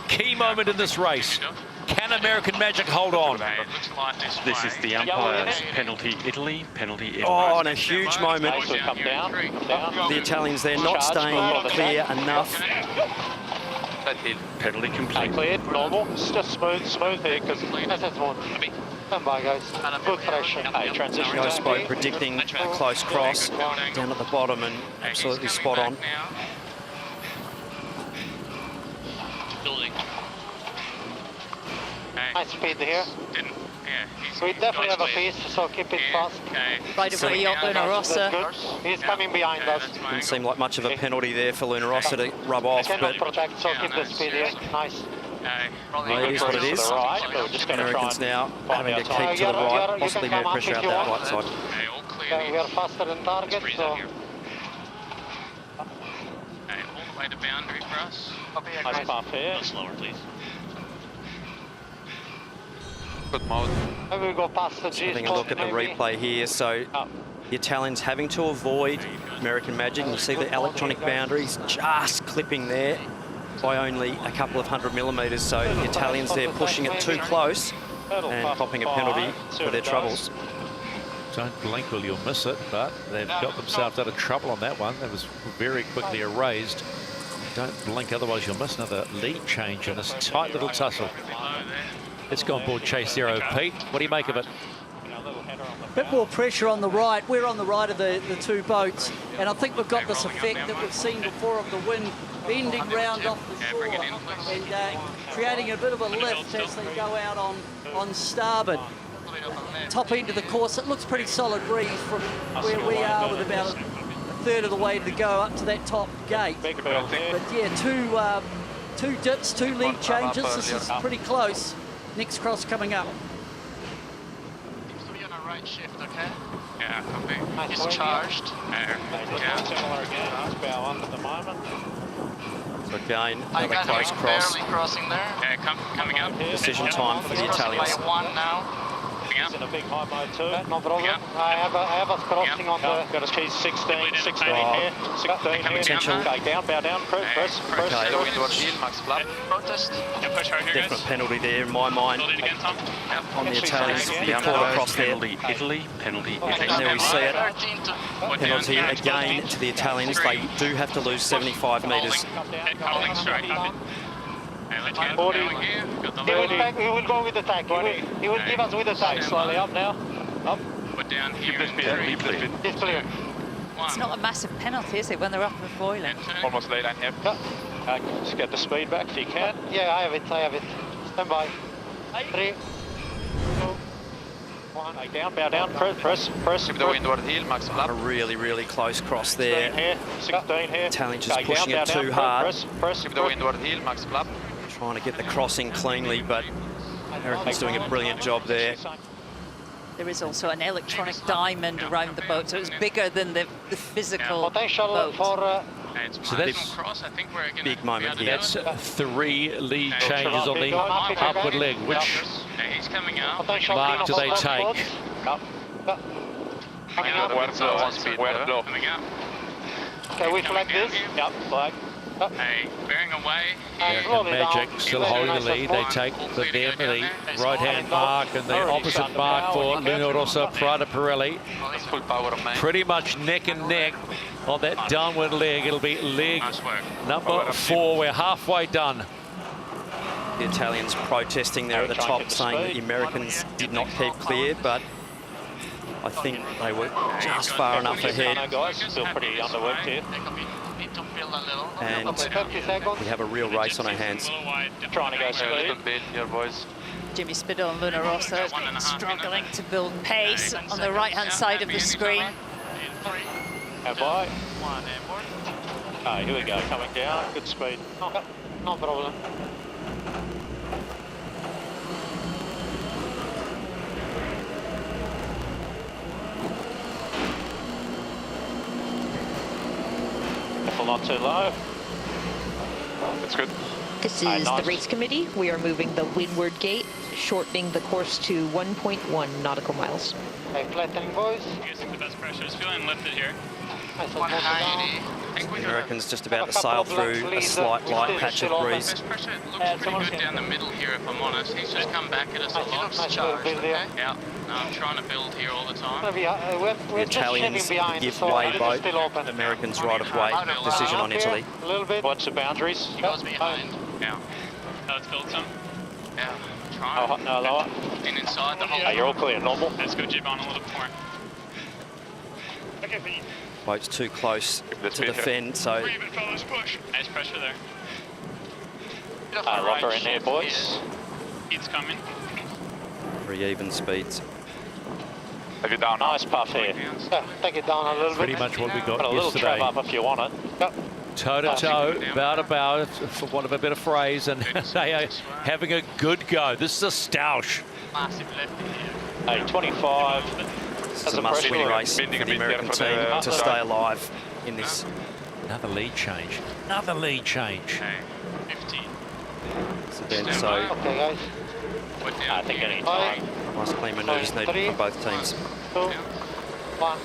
Key moment in this race. Can American Magic hold on? This is the umpire's penalty Italy, penalty Italy. Oh, and a huge moment. Come down. The Italians there not staying clear enough. Penalty complete. Cleared, normal. It's just smooth here because that's one. Stand by, guys. Good pressure. Transition. Ghost boat predicting a close cross down at the bottom and absolutely spot on. Building. Nice speed here. We definitely have a piece, so keep it fast. Right away, Yacht Luna Rossa. He's coming behind us. Didn't seem like much of a penalty there for Luna Rossa to rub off, but protect, so keep the speed here. Nice. well, it is what it is. Americans now having to keep to the right, possibly move pressure out that right side. We are faster than target, so... All the way to boundary for us. Nice pump here. Slower, please. Good mode. Maybe we go past the G. Having a look at the replay here, so the Italians having to avoid American Magic. You see the electronic boundaries just clipping there by only a couple of 100 millimetres, so the Italians there pushing it too close and copping a penalty for their troubles. Don't blink or you'll miss it, but they've got themselves out of trouble on that one. That was very quickly erased. Don't blink, otherwise you'll miss another lead change in this tight little tussle. Let's go on board Chase Zero, Pete. What do you make of it? A bit more pressure on the right. We're on the right of the two boats, and I think we've got this effect that we've seen before of the wind bending round off the shore and creating a bit of a lift as they go out on starboard. Top end of the course, it looks pretty solid breeze from where we are, with about a third of the way to go up to that top gate. But yeah, two dips, two lead changes. This is pretty close. Next cross coming up. Seems to be on a right shift, okay? Yeah, copy. He's charged. Similar again, outbound at the moment. So again, another close cross. Barely crossing there. Okay, coming up. Decision time for the Italians. By one now. He's in a big high mode too. No problem. I have us crossing on the... Got a cheese 16 here. 16 here. Potential. Okay, down, bow down. Press. Okay. Protest. Definite penalty there in my mind on the Italians. Big caught across there. Italy, penalty And there we see it. Penalty again to the Italians. They do have to lose 75 metres. Holding straight. Let's get going here. Got the He will go with the tack. He will give us with the tack. Slightly up now. Up. Put down here. It's clear. It's not a massive penalty, is it, when they're up and foiling? Almost late on here. Just get the speed back if you can. Yeah, I have it. Stand by. 3, 2, 1. Down, bow down. Press. Keep the windward heel, max A really, really close cross there. 16 here. Italians just pushing it too hard. Keep the windward heel, max flap. Trying to get the crossing cleanly, but American's doing a brilliant job there. There is also an electronic diamond around the boat, so it's bigger than the physical potential boat. For So that's big moment here. That's 3 lead changes on the upward leg. Which mark do they take? Okay, we flag this. Yep, flag. Hey, bearing away. American Magic still holding the lead. They take for them the right-hand mark and the opposite mark for Luna Rossa, Prada Pirelli. Pretty much neck and neck on that downward leg. It'll be leg number 4. We're halfway done. The Italians protesting there at the top, saying that the Americans did not keep clear, but I think they were just far enough ahead. Still pretty underworked here. And we have a real race on our hands. Trying to go speed. Jimmy Spittle and Luna Rossa struggling to build pace on the right-hand side of the screen. Have I? Ah, here we go, coming down, good speed. No problem. Careful, not too low. That's good. This is the race committee. We are moving the windward gate, shortening the course to 1.1 nautical miles. Hey, flattening, boys. You guys think the best pressure is feeling lifted here? 190. The Americans just about to sail through a slight light patch of breeze. Best pressure looks pretty good down the middle here, if I'm honest. He's just come back at us a lot. Charged, okay? Yeah. No, I'm trying to build here all the time. The Italians give way boat. Americans right of way. Decision on Italy. A little bit. Watch the boundaries. He goes behind. Yeah. Oh, it's built some. Yeah. Try. Oh, no, lower. In inside the whole. Hey, you're all clear. Normal. Let's go jib on a little bit more. Okay, Pete. Boat's too close to defend, so Breathe it, fellas, push. Nice pressure there. Lock her in there, boys. Heat's coming. very even speeds. Take it down. Nice puff here. Yeah, take it down a little bit. Pretty much what we got a little yesterday. trap up if you want it. Yep. Toe to toe, bow to bow, for want of a better phrase, and they are having a good go. This is a stoush. Massive left here. Hey, 25. This is a must-win race for the American team to stay alive in this. Another lead change. Another lead change. Okay, 15. Event, so Okay, guys. I think any time. nice clean manoeuvres needed from both teams. 2, 1.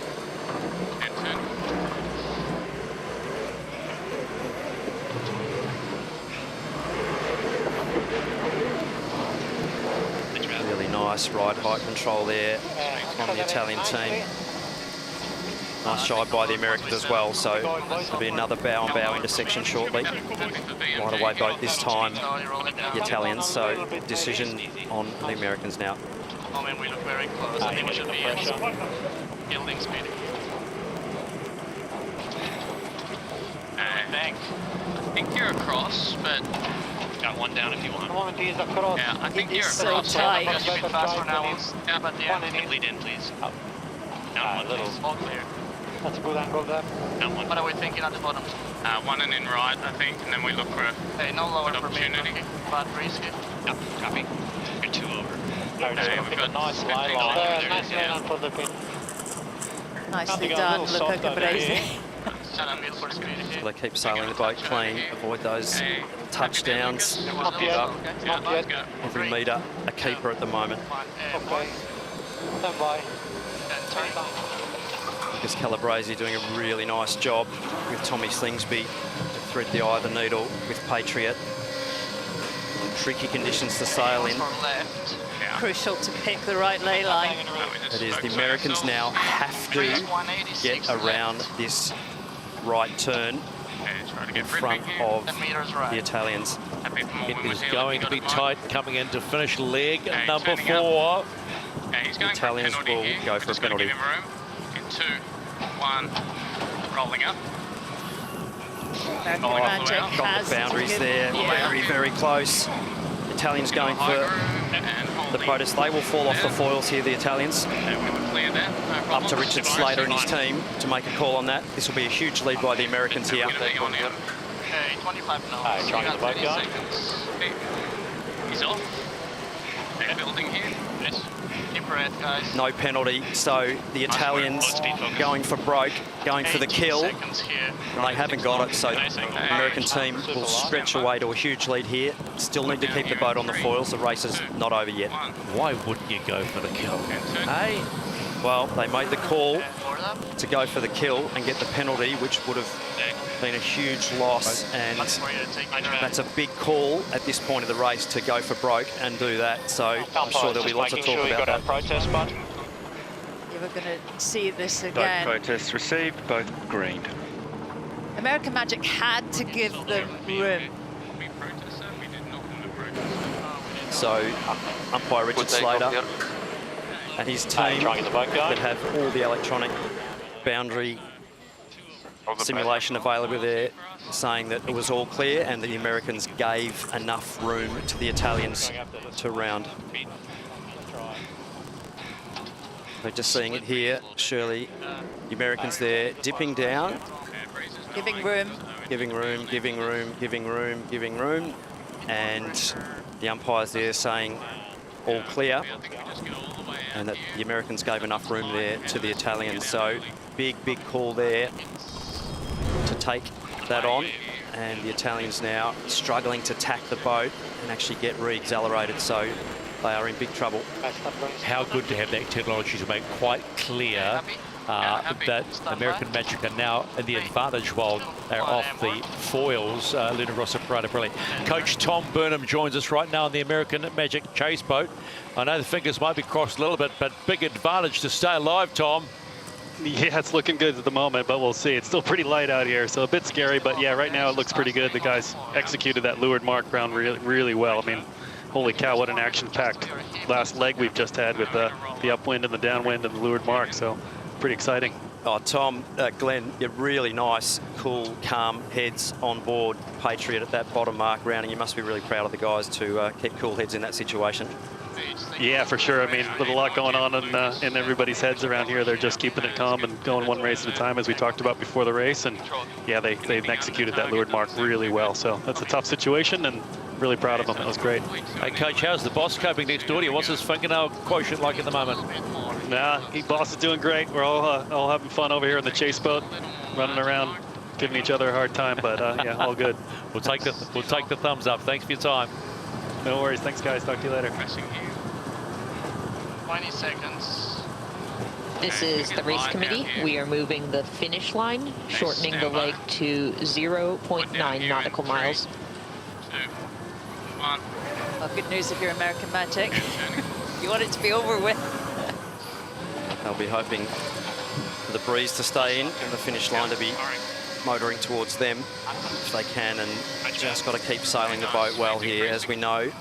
And turn. Really nice ride height control there on the Italian team. Nice job by the Americans as well, so there'll be another bow and bow intersection shortly. Right away boat this time, the Italians, so decision on the Americans now. I mean, we look very close. I think we should be yielding speed. Thanks. I think you're across, but got one down if you want. The moment he is across. Yeah, I think you're so across. tight. Just a bit faster now. Yeah, but yeah, lead in, please. Down one, little. please. All clear. That's a good angle there. Down one. What are we thinking at the bottom? One and in right, I think, and then we look for a no lower opportunity. Bad breeze here. Yep, copy. You're 2 over. We've got nice line. Nice line for the pin. Nicely done, Luca Cabrese. So they keep sailing the boat clean, avoid those touchdowns. Not yet. Not yet. Every metre a keeper at the moment. Okay. Stand by. Lucas Calabrese doing a really nice job with Tommy Slingsby to thread the eye of the needle with Patriot. Tricky conditions to sail in. Crucial to pick the right ley line. It is. The Americans now have to get around this right turn in front of the Italians. It is going to be tight coming in to finish leg number 4. The Italians will go for a penalty. In 2, 1, rolling up. American Magic Got the boundaries there, very, very close. Italians going for the protest. They will fall off the foils here, the Italians. Up to Richard Slater and his team to make a call on that. This will be a huge lead by the Americans here. Okay, 25 knots. Trying to get the boat going. He's off. They're building here. Yes. Keep breath, guys. No penalty, so the Italians going for broke, going for the kill. And they haven't got it, so the American team will stretch away to a huge lead here. Still need to keep the boat on the foils. The race is not over yet. Why wouldn't you go for the kill? Hey? Well, they made the call to go for the kill and get the penalty, which would have been a huge loss, and that's a big call at this point of the race to go for broke and do that. So I'm sure there'll be lots of talk about that. Protest, bud. We're going to see this Both again. protests received, both greened. American Magic had to give them room. So umpire Richard Slater and his team Trying to get the boat going. that have all the electronic boundary simulation available there saying that it was all clear and the Americans gave enough room to the Italians to round. We're just seeing it here, Shirley. The Americans there dipping down. Giving room. Giving room, giving room, giving room, giving room. And the umpires there saying all clear. And that the Americans gave enough room there to the Italians. So big call there to take that on. And the Italians now struggling to tack the boat and actually get re-accelerated. So they are in big trouble. How good to have that technology to make quite clear that American Magic are now in the advantage while they're off the foils. Luna Rossa Prada Brilli. Coach Tom Burnham joins us right now on the American Magic chase boat. I know the fingers might be crossed a little bit, but big advantage to stay alive, Tom. Yeah, it's looking good at the moment, but we'll see. It's still pretty light out here, so a bit scary, but yeah, right now it looks pretty good. The guys executed that leeward mark round really well. I mean, holy cow, what an action-packed last leg we've just had with the upwind and the downwind and the leeward mark, so pretty exciting. Oh, Tom, Glenn, you're really nice, cool, calm heads on board Patriot at that bottom mark rounding. You must be really proud of the guys to keep cool heads in that situation. Yeah, for sure. I mean, with a lot going on in everybody's heads around here, they're just keeping it calm and going one race at a time, as we talked about before the race. And yeah, they've executed that leeward mark really well. So that's a tough situation, and really proud of them. That was great. Hey, Coach, how's the boss coping next door to you? What's his fingernail quotient like at the moment? Nah, boss is doing great. We're all having fun over here in the chase boat, running around, giving each other a hard time. But yeah, all good. We'll take the thumbs up. Thanks for your time. No worries. Thanks, guys. Talk to you later. 20 seconds. This is the race committee. We are moving the finish line, shortening the leg to 0.9 nautical miles. 2, 1. Well, good news if you're American Magic. You want it to be over with. They'll be hoping for the breeze to stay in and the finish line to be motoring towards them if they can, and just got to keep sailing the boat well here. As we know,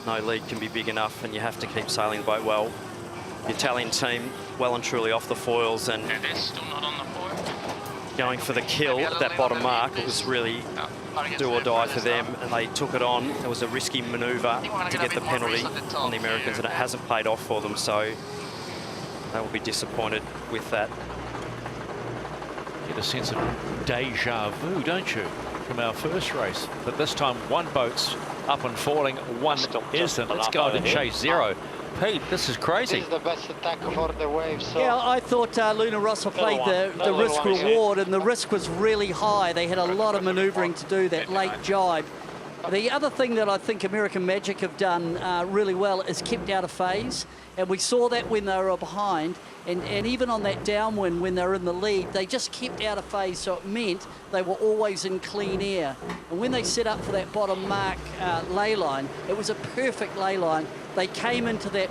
no lead can be big enough and you have to keep sailing the boat well. The Italian team well and truly off the foils and going for the kill at that bottom mark. It was really do or die for them, and they took it on. It was a risky manoeuvre to get the penalty on the Americans, and it hasn't paid off for them, so they will be disappointed with that. Get a sense of deja vu, don't you, from our first race? But this time one boat's up and falling, one isn't. Let's go to chase zero. Pete, this is crazy. This is the best attack for the waves. So. Yeah, I thought Luna Rossa played the risk reward, and the risk was really high. They had a lot of manoeuvring to do, that late jibe. The other thing that I think American Magic have done really well is kept out of phase, and we saw that when they were behind, and even on that downwind when they were in the lead, they just kept out of phase, so it meant they were always in clean air. And when they set up for that bottom mark ley line, it was a perfect ley line. They came into that,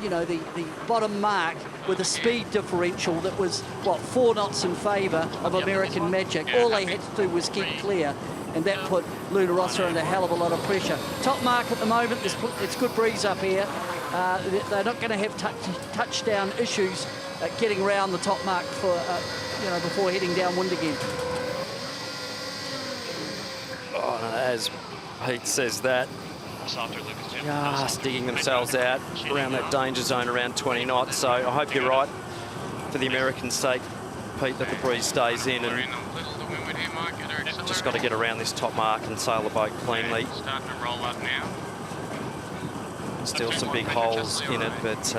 you know, the bottom mark with a speed differential that was, what, 4 knots in favour of American Magic. All they had to do was keep clear, and that put Luna Rossa under a hell of a lot of pressure. Top mark at the moment, it's good breeze up here. They're not going to have touchdown issues getting around the top mark for, you know, before heading downwind again. Oh, as Pete says that, just digging themselves out around that danger zone around 20 knots. So I hope you're right for the Americans' sake, Pete, that the breeze stays in, and just got to get around this top mark and sail the boat cleanly. Still some big holes in it, but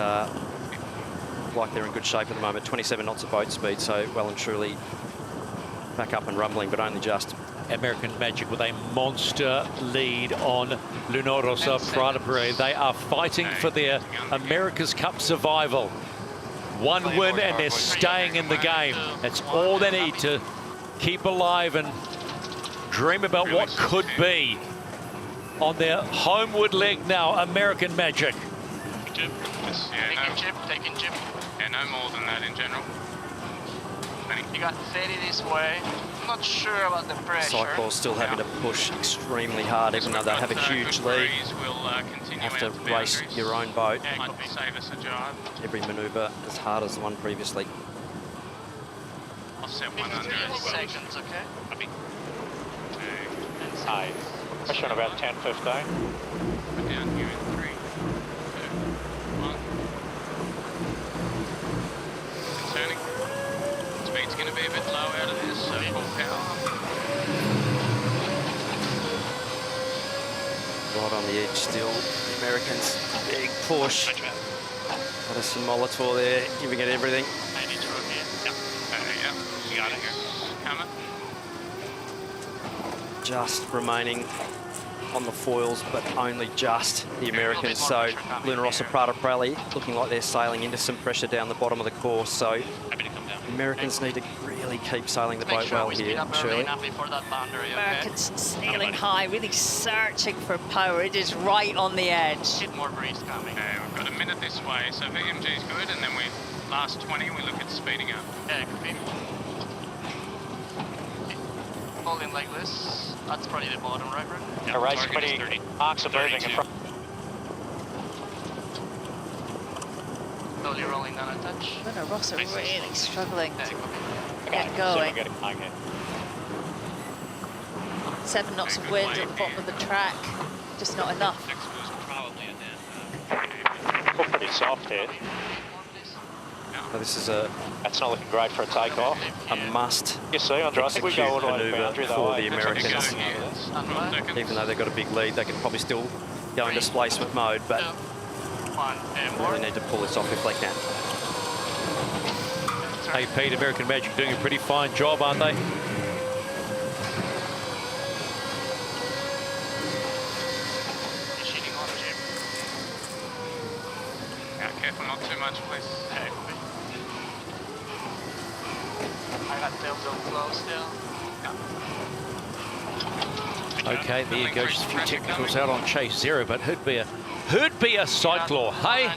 like they're in good shape at the moment. 27 knots of boat speed, so well and truly back up and rumbling, but only just. American Magic with a monster lead on Luna Rossa Prada Brilli. They are fighting for their America's Cup survival. One win and they're staying in the game. That's all they need to keep alive and dream about what could be on their homeward leg now, American Magic. Taking chip. Yeah, no more than that in general. You got 30 this way. I'm not sure about the pressure. Cyclone's still having to push extremely hard, even though they have a huge lead. You have to race your own boat. Every manoeuvre as hard as the one previously. set one under as well. Seconds, okay? Copy. Aye. Pressure on about 10, 15. We're down here in 3, 2, 1. Concerning. Speed's going to be a bit low out of this, so full power. Right on the edge still. The Americans, big push. Madison Molitor there, giving it everything. You got it here. Coming. Just remaining on the foils, but only just the Americans. So Luna Rossa Prata Pirelli looking like they're sailing into some pressure down the bottom of the course. So Americans need to really keep sailing the boat well here, Shirley. Americans sailing high, really searching for power. It is right on the edge. Bit more breeze coming. Okay, we've got a minute this way, so VMG's good, and then we last 20 we look at speeding up. Yeah, could be. Holding like this. That's probably the bottom, right, Brett? Yeah, race committee arcs are moving in front. Slowly rolling down a touch. Luna Rossa really struggling to Okay, get going. okay. 7 knots of wind at the bottom of the track, just not enough. Still pretty soft here. Well, this is That's not looking great for a takeoff. a must You see, Andre, I think we go all the way to the boundary manoeuvre that for way. the Americans. Even though they've got a big lead, they can probably still go in displacement mode, but they need to pull this off if they can. Hey, Pete, American Magic doing a pretty fine job, aren't they? Yeah, careful, not too much, please. I got tail so close still. Okay, there you go. Just a few technicals out on Chase Zero, but who'd be a cyclor? Hey,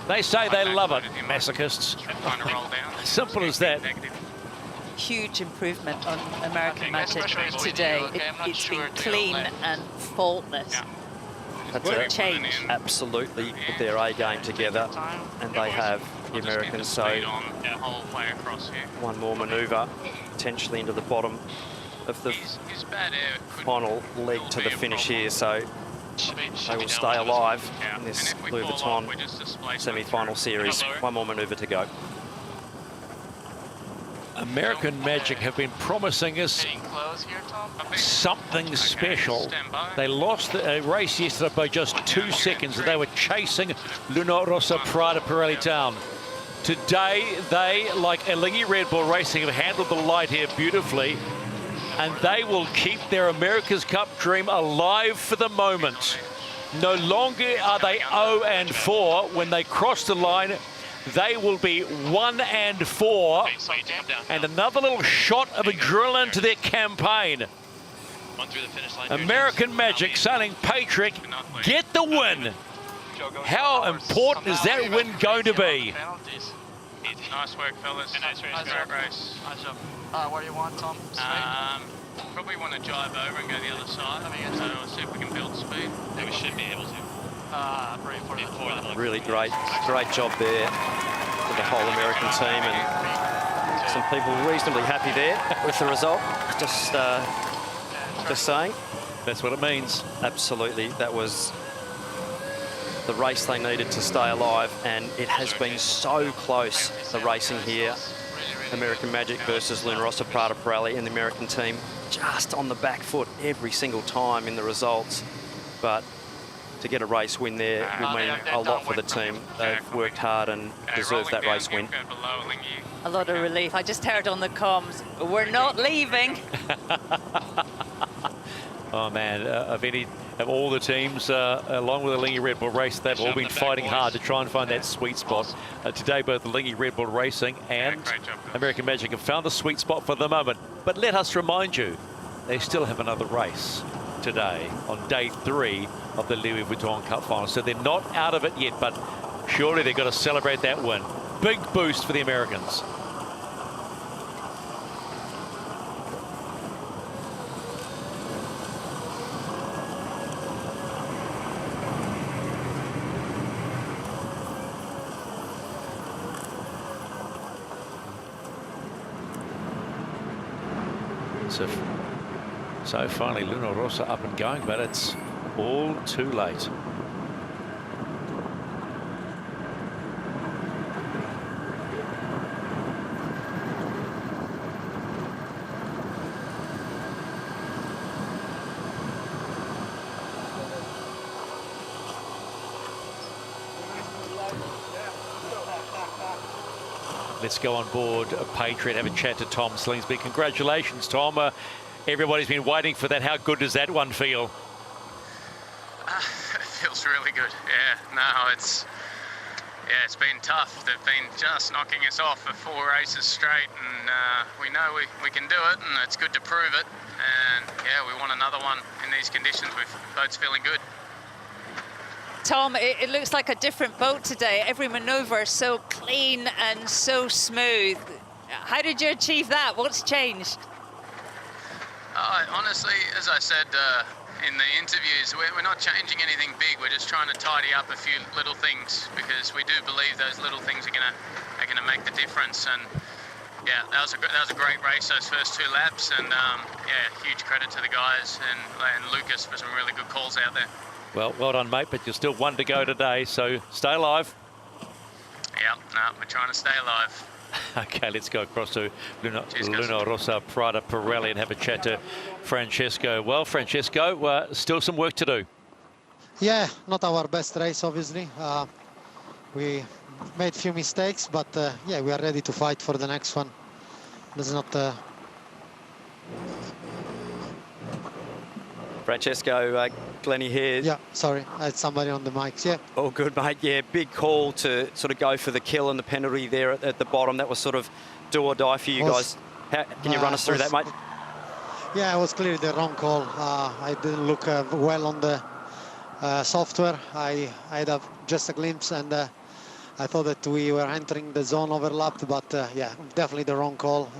they say they love it, masochists. Simple as that. Huge improvement on American Magic today. It's been clean and faultless. That's What a change. Absolutely put their A game together, and they have the Americans. So one more manoeuvre, potentially into the bottom of the final leg to the finish here. So they will stay alive in this Louis Vuitton semi-final series. One more manoeuvre to go. American Magic have been promising us something special. They lost the race yesterday by just 2 seconds. They were chasing Luna Rossa Prata Pirelli down. Today, they, like Elingi Red Bull Racing, have handled the light here beautifully, and they will keep their America's Cup dream alive for the moment. No longer are they 0-4 when they cross the line. They will be 1-4, and another little shot of adrenaline to their campaign. American Magic sailing Patrick, get the win. How important is that win going to be? Nice work, fellas. Nice race. Nice job. What do you want, Tom? Probably want to jive over and go the other side. So we'll see if we can build speed. Yeah, we should be able to. Really great job there for the whole American team, and some people reasonably happy there with the result. Just saying. That's what it means. Absolutely, that was the race they needed to stay alive, and it has been so close, the racing here. American Magic versus Luna Rossa Prata Pirelli, and the American team just on the back foot every single time in the results. But to get a race win there will mean a lot for the team. They've worked hard and deserve that race win. A lot of relief. I just heard on the comms, we're not leaving. Oh man, of all the teams, along with the Elingi Red Bull Race, they've all been fighting hard to try and find that sweet spot. Today, both Elingi Red Bull Racing and American Magic have found the sweet spot for the moment. But let us remind you, they still have another race today on day 3 of the Louis Vuitton Cup final. So they're not out of it yet, but surely they've got to celebrate that win. Big boost for the Americans. impressive. So finally Luna Rossa up and going, but it's all too late. Let's go on board Patriot, have a chat to Tom Slingsby. Congratulations, Tom. Everybody's been waiting for that. How good does that one feel? It feels really good. Yeah, no, it's been tough. They've been just knocking us off for 4 races straight, and we know we can do it, and it's good to prove it. And yeah, we want another one in these conditions. We're both feeling good. Tom, it looks like a different boat today. Every manoeuvre so clean and so smooth. How did you achieve that? What's changed? Honestly, as I said in the interviews, we're not changing anything big. We're just trying to tidy up a few little things, because we do believe those little things are gonna make the difference. And yeah, that was a great race, those first 2 laps, and yeah, huge credit to the guys and Lucas for some really good calls out there. Well done, mate, but you're still 1 to go today, so stay alive. Yeah, no, we're trying to stay alive. Okay, let's go across to Luna Rossa Prada Pirelli and have a chat to Francesco. Well, Francesco, still some work to do. Yeah, not our best race, obviously. We made a few mistakes, but yeah, we are ready to fight for the next one. There's not... Francesco, Glennie here. Yeah, sorry, I had somebody on the mics, yeah. All good, mate. Yeah, big call to sort of go for the kill and the penalty there at the bottom. That was sort of do or die for you guys. Can you run us through that, mate? Yeah, it was clearly the wrong call. I didn't look well on the software. I had just a glimpse, and I thought that we were entering the zone overlapped, but yeah, definitely the wrong call.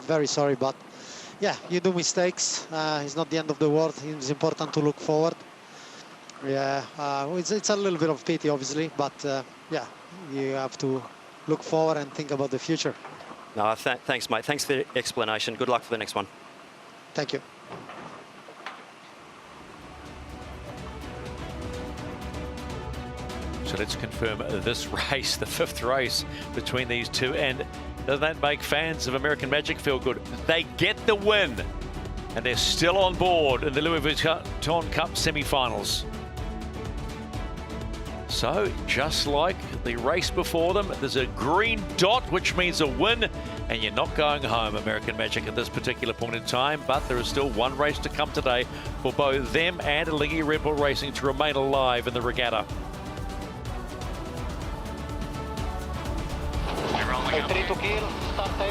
Very sorry, but yeah, you do mistakes. It's not the end of the world. It's important to look forward. Yeah, it's a little bit of pity, obviously, but yeah, you have to look forward and think about the future. No, thanks, mate. Thanks for the explanation. Good luck for the next one. Thank you. So let's confirm this race, the 5th race between these two, and doesn't that make fans of American Magic feel good? They get the win, and they're still on board in the Louis Vuitton Cup semi-finals. So, just like the race before them, there's a green dot, which means a win, and you're not going home, American Magic, at this particular point in time, but there is still 1 race to come today for both them and Alinghi Red Bull Racing to remain alive in the regatta.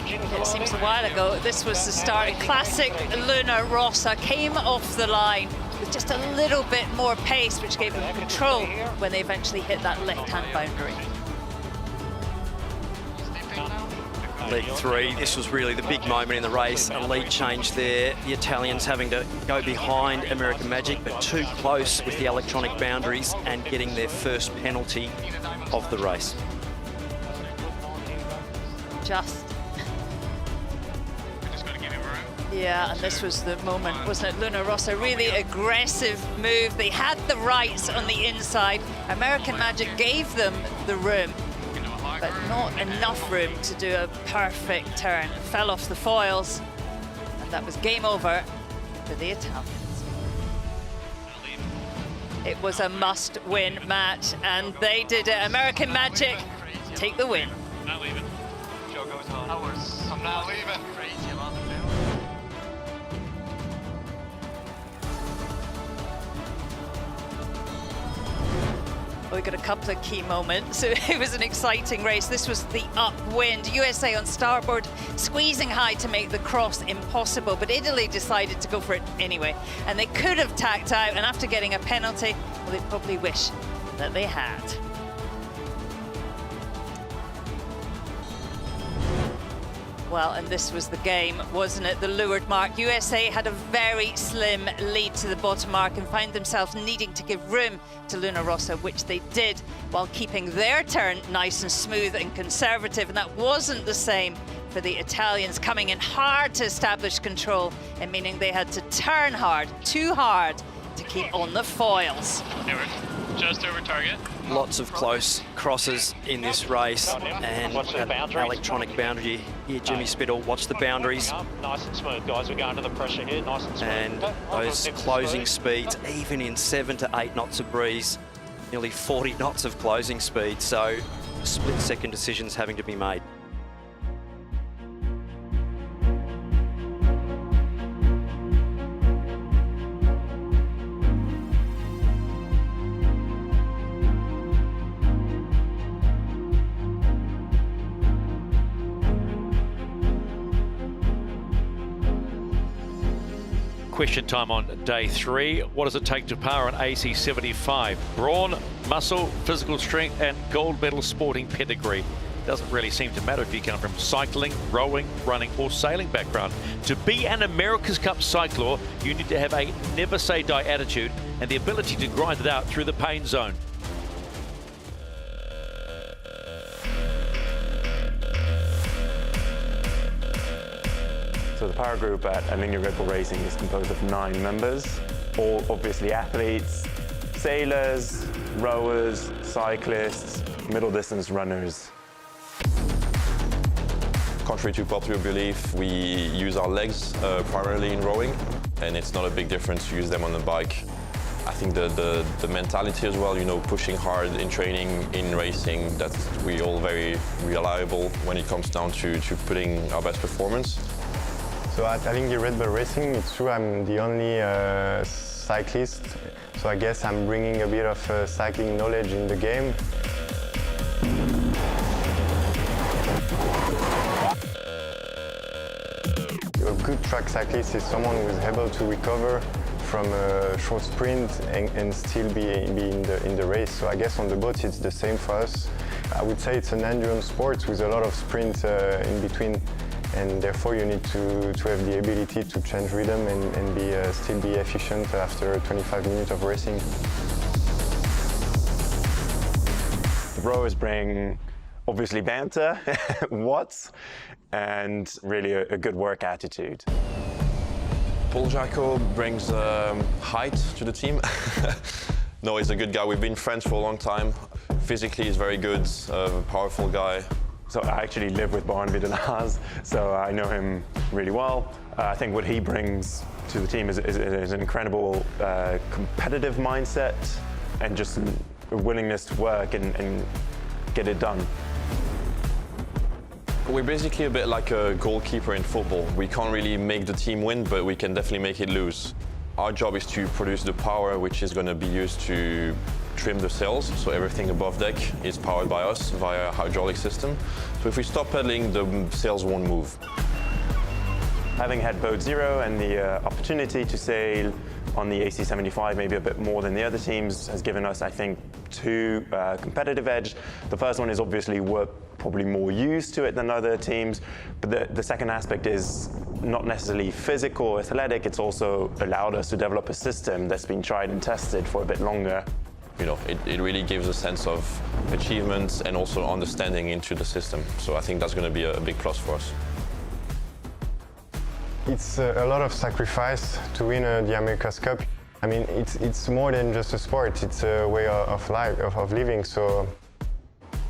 It seems a while ago, this was the start. Classic Luna Rossa came off the line with just a little bit more pace, which gave them control when they eventually hit that left-hand boundary. Leg 3, this was really the big moment in the race. A lead change there. The Italians having to go behind American Magic, but too close with the electronic boundaries and getting their first penalty of the race. Yeah, and this was the moment, wasn't it? Luna Rossa, really aggressive move. They had the rights on the inside. American Magic gave them the room, but not enough room to do a perfect turn. It fell off the foils, and that was game over for the Italians. It was a must-win match, and they did it. American Magic take the win. Not leaving. Joe goes on. I'm not leaving. Crazy along the field. We got a couple of key moments. It was an exciting race. This was the upwind. USA on starboard, squeezing high to make the cross impossible, but Italy decided to go for it anyway. And they could have tacked out, and after getting a penalty, well, they probably wish that they had. Well, and this was the game, wasn't it? The leeward mark. USA had a very slim lead to the bottom mark and found themselves needing to give room to Luna Rossa, which they did, while keeping their turn nice and smooth and conservative. And that wasn't the same for the Italians, coming in hard to establish control, and meaning they had to turn hard, too hard, to keep on the foils. Just over target. Lots of close crosses in this race, and an electronic boundary here. Jimmy Spittle, watch the boundaries. Nice and smooth, guys. We're going to the pressure here, nice and smooth. And those closing speeds, even in 7 to 8 knots of breeze, nearly 40 knots of closing speed. So split-second decisions having to be made. Question time on day 3. What does it take to power an AC75? Brawn, muscle, physical strength, and gold medal sporting pedigree. Doesn't really seem to matter if you come from cycling, rowing, running, or sailing background. To be an America's Cup cyclor, you need to have a never say die attitude and the ability to grind it out through the pain zone. So the power group at Alinghi Red Bull Racing is composed of 9 members, all obviously athletes, sailors, rowers, cyclists, middle distance runners. Contrary to popular belief, we use our legs primarily in rowing, and it's not a big difference to use them on the bike. I think the mentality as well, you know, pushing hard in training, in racing, that we're all very reliable when it comes down to putting our best performance. So at Alinghi Red Bull Racing, it's true I'm the only cyclist, so I guess I'm bringing a bit of cycling knowledge in the game. A good track cyclist is someone who is able to recover from a short sprint and still be in the race. So I guess on the boat it's the same for us. I would say it's an endurance sport with a lot of sprint in between. And therefore you need to have the ability to change rhythm and still be efficient after 25 minutes of racing. The rowers bring obviously banter, watts, and really a good work attitude. Paul Jacko brings height to the team. No, he's a good guy. We've been friends for a long time. Physically, he's very good, a powerful guy. So I actually live with Barn Vidal, so I know him really well. I think what he brings to the team is an incredible competitive mindset and just a willingness to work and get it done. We're basically a bit like a goalkeeper in football. We can't really make the team win, but we can definitely make it lose. Our job is to produce the power which is going to be used to trim the sails, so everything above deck is powered by us via a hydraulic system. So if we stop pedaling, the sails won't move. Having had boat 0 and the opportunity to sail on the AC75 maybe a bit more than the other teams has given us, I think, 2 competitive edge. The first one is obviously we're probably more used to it than other teams, but the second aspect is not necessarily physical or athletic, it's also allowed us to develop a system that's been tried and tested for a bit longer. You know, it really gives a sense of achievements and also understanding into the system. So I think that's going to be a big plus for us. It's a lot of sacrifice to win the America's Cup. I mean, it's more than just a sport, it's a way of life, of living. So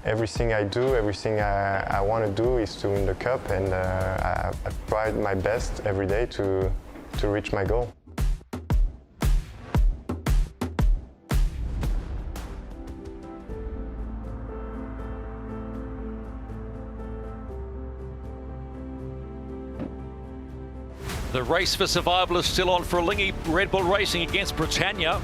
everything I do, everything I want to do is to win the cup, and I try my best every day to reach my goal. The race for survival is still on for Alinghi Red Bull Racing against Britannia.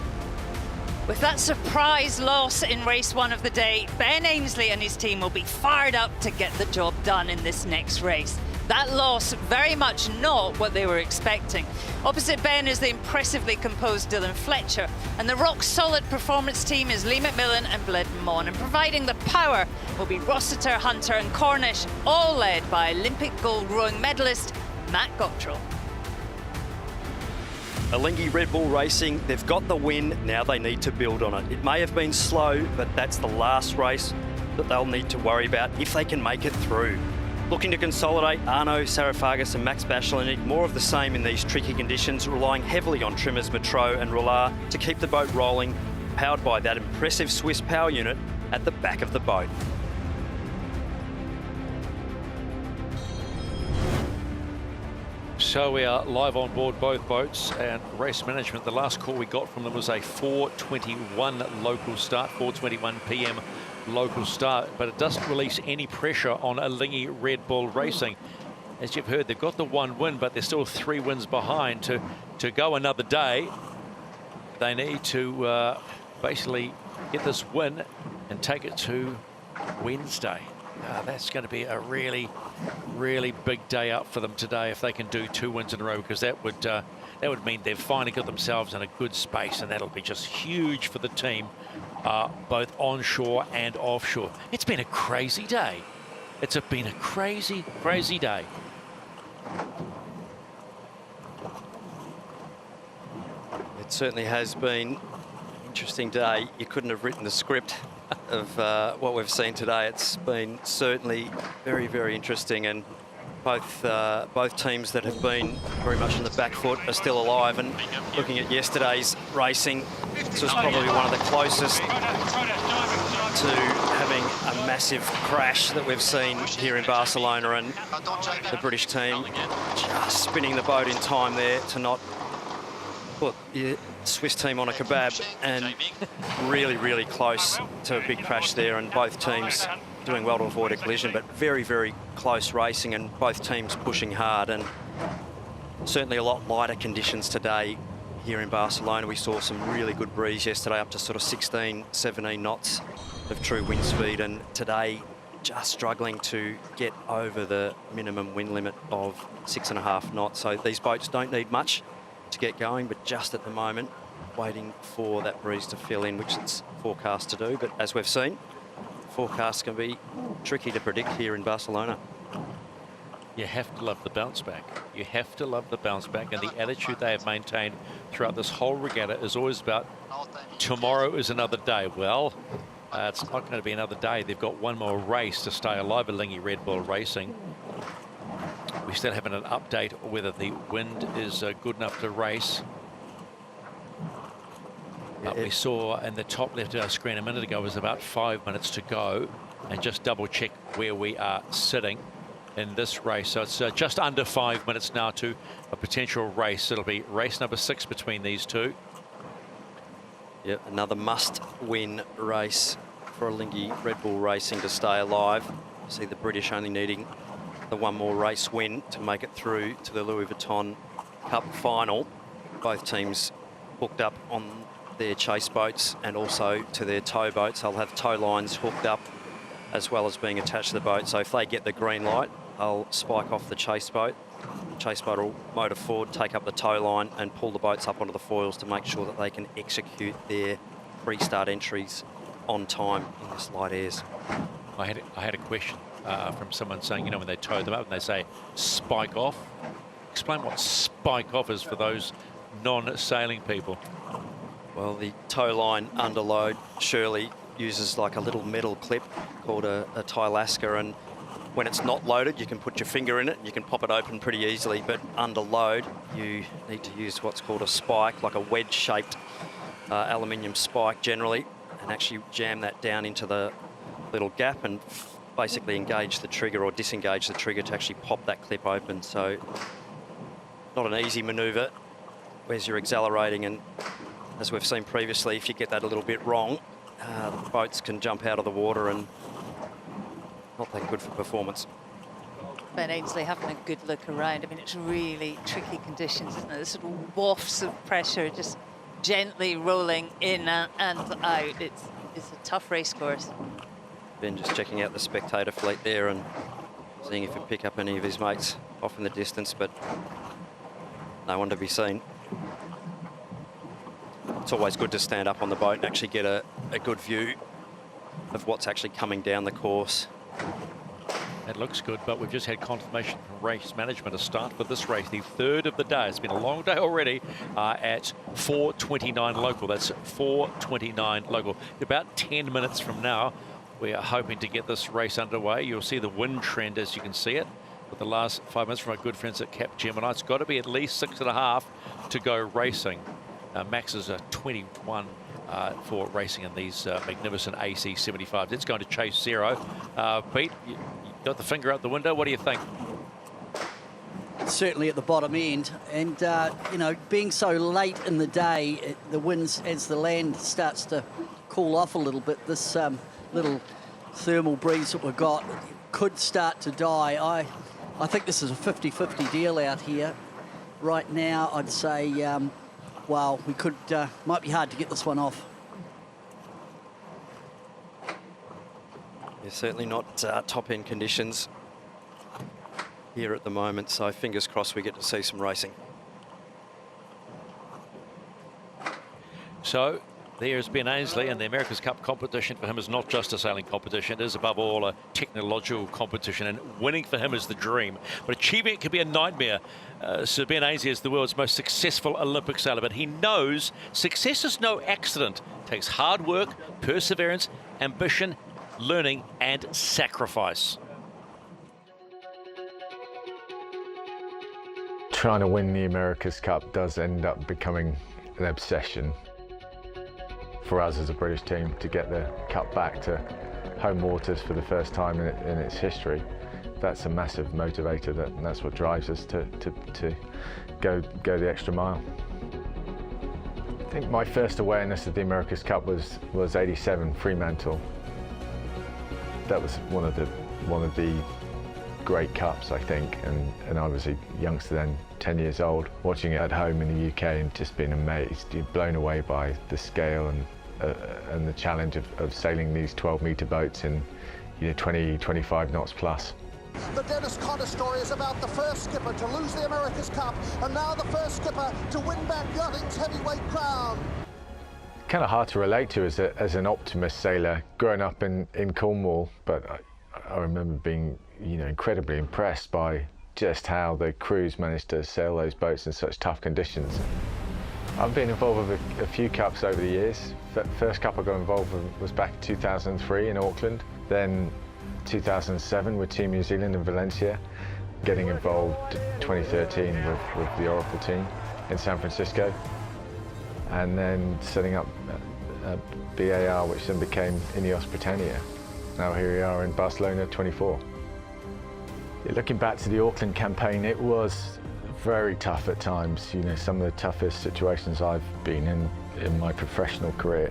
With that surprise loss in race 1 of the day, Ben Ainsley and his team will be fired up to get the job done in this next race. That loss very much not what they were expecting. Opposite Ben is the impressively composed Dylan Fletcher, and the rock-solid performance team is Lee McMillan and Bled Mon, and providing the power will be Rossiter, Hunter and Cornish, all led by Olympic gold rowing medalist Matt Gottrell. Alinghi Red Bull Racing, they've got the win, now they need to build on it. It may have been slow, but that's the last race that they'll need to worry about if they can make it through. Looking to consolidate, Arno, Sarafagas and Max Bachelor need more of the same in these tricky conditions, relying heavily on trimmers Metro and Roulard to keep the boat rolling, powered by that impressive Swiss power unit at the back of the boat. So we are live on board both boats, and race management, the last call we got from them was a 4:21 local start, 4:21 p.m. local start, but it doesn't release any pressure on Alingi Red Bull Racing. As you've heard, they've got the 1 win, but they're still 3 wins behind. To go another day, they need to basically get this win and take it to Wednesday. That's going to be a really, really big day up for them today if they can do 2 wins in a row, because that would mean they've finally got themselves in a good space, and that'll be just huge for the team, both onshore and offshore. It's been a crazy day. It's been a crazy, crazy day. It certainly has been an interesting day. You couldn't have written the script of what we've seen today. It's been certainly very, very interesting, and both teams that have been very much on the back foot are still alive. And looking at yesterday's racing, this was probably one of the closest to having a massive crash that we've seen here in Barcelona, and the British team just spinning the boat in time there to not put the Swiss team on a kebab, and really, really close to a big crash there, and both teams doing well to avoid a collision, but very, very close racing, and both teams pushing hard, and certainly a lot lighter conditions today here in Barcelona. We saw some really good breeze yesterday, up to sort of 16, 17 knots of true wind speed, and today just struggling to get over the minimum wind limit of 6.5 knots. So these boats don't need much to get going, but just at the moment waiting for that breeze to fill in, which it's forecast to do. But as we've seen, forecasts can be tricky to predict here in Barcelona. You have to love the bounce back. You have to love the bounce back, and the attitude they have maintained throughout this whole regatta is always about tomorrow is another day. Well, it's not going to be another day. They've got one more race to stay alive at Alingi Red Bull Racing. We still haven't an update whether the wind is good enough to race. But we saw in the top left of our screen a minute ago was about 5 minutes to go, and just double check where we are sitting in this race. So it's just under 5 minutes now to a potential race. It'll be race number 6 between these two. Yep, another must-win race for Alingi Red Bull Racing to stay alive. See the British only needing the one more race win to make it through to the Louis Vuitton Cup final. Both teams hooked up on their chase boats and also to their tow boats. They'll have tow lines hooked up as well as being attached to the boat. So if they get the green light, they'll spike off the chase boat. The chase boat will motor forward, take up the tow line and pull the boats up onto the foils to make sure that they can execute their pre-start entries on time in this light airs. I had a question from someone saying, you know, when they tow them up and they say spike off. Explain what spike off is for those non-sailing people. Well, the tow line under load surely uses like a little metal clip called a Tylaska, and when it's not loaded you can put your finger in it, you can pop it open pretty easily, but under load you need to use what's called a spike, like a wedge-shaped aluminium spike generally, and actually jam that down into the little gap and basically engage the trigger or disengage the trigger to actually pop that clip open. So not an easy maneuver as you're accelerating, and as we've seen previously, if you get that a little bit wrong, the boats can jump out of the water and not that good for performance. Ben Ainsley having a good look around. I mean, it's really tricky conditions, isn't it? There's sort of wafts of pressure just gently rolling in and out. It's a tough race course. Ben just checking out the spectator fleet there and seeing if he'd pick up any of his mates off in the distance, but no one to be seen. It's always good to stand up on the boat and actually get a good view of what's actually coming down the course. It looks good, but we've just had confirmation from race management to start for this race, the third of the day. It's been a long day already at 4:29 local. That's 4:29 local. About 10 minutes from now, We are hoping to get this race underway. You'll see the wind trend as you can see it. With the last 5 minutes from our good friends at Cap Gemini, it's got to be at least 6.5 to go racing. Max is a 21 for racing in these magnificent AC75s. It's going to chase 0. Pete, you got the finger out the window. What do you think? Certainly at the bottom end, and you know, being so late in the day, the winds, as the land starts to cool off a little bit, this little thermal breeze that we've got could start to die. I think this is a 50-50 deal out here. Right now, I'd say, well, we could, might be hard to get this one off. Yeah, certainly not top-end conditions here at the moment, so fingers crossed we get to see some racing. So there's Ben Ainsley, and the America's Cup competition for him is not just a sailing competition. It is above all a technological competition, and winning for him is the dream. But achieving it can be a nightmare. Sir Ben Ainsley is the world's most successful Olympic sailor, but he knows success is no accident. It takes hard work, perseverance, ambition, learning, and sacrifice. Trying to win the America's Cup does end up becoming an obsession for us as a British team to get the cup back to home waters for the first time in its history. That's a massive motivator, and that's what drives us to go the extra mile. I think my first awareness of the America's Cup was '87 Fremantle. That was one of the great cups, I think, and I was a youngster then, 10 years old, watching it at home in the UK and just being amazed, blown away by the scale and the challenge of sailing these 12-metre boats in 20, 25 knots plus. The Dennis Conner story is about the first skipper to lose the America's Cup, and now the first skipper to win back yachting's heavyweight crown. Kind of hard to relate to as an optimist sailor growing up in Cornwall, but I remember being incredibly impressed by just how the crews managed to sail those boats in such tough conditions. I've been involved with a few cups over the years. The first cup I got involved with was back in 2003 in Auckland, then 2007 with Team New Zealand in Valencia, getting involved 2013 with the Oracle team in San Francisco, and then setting up BAR, which then became Ineos Britannia. Now here we are in Barcelona 24. Looking back to the Auckland campaign, it was very tough at times. Some of the toughest situations I've been in my professional career.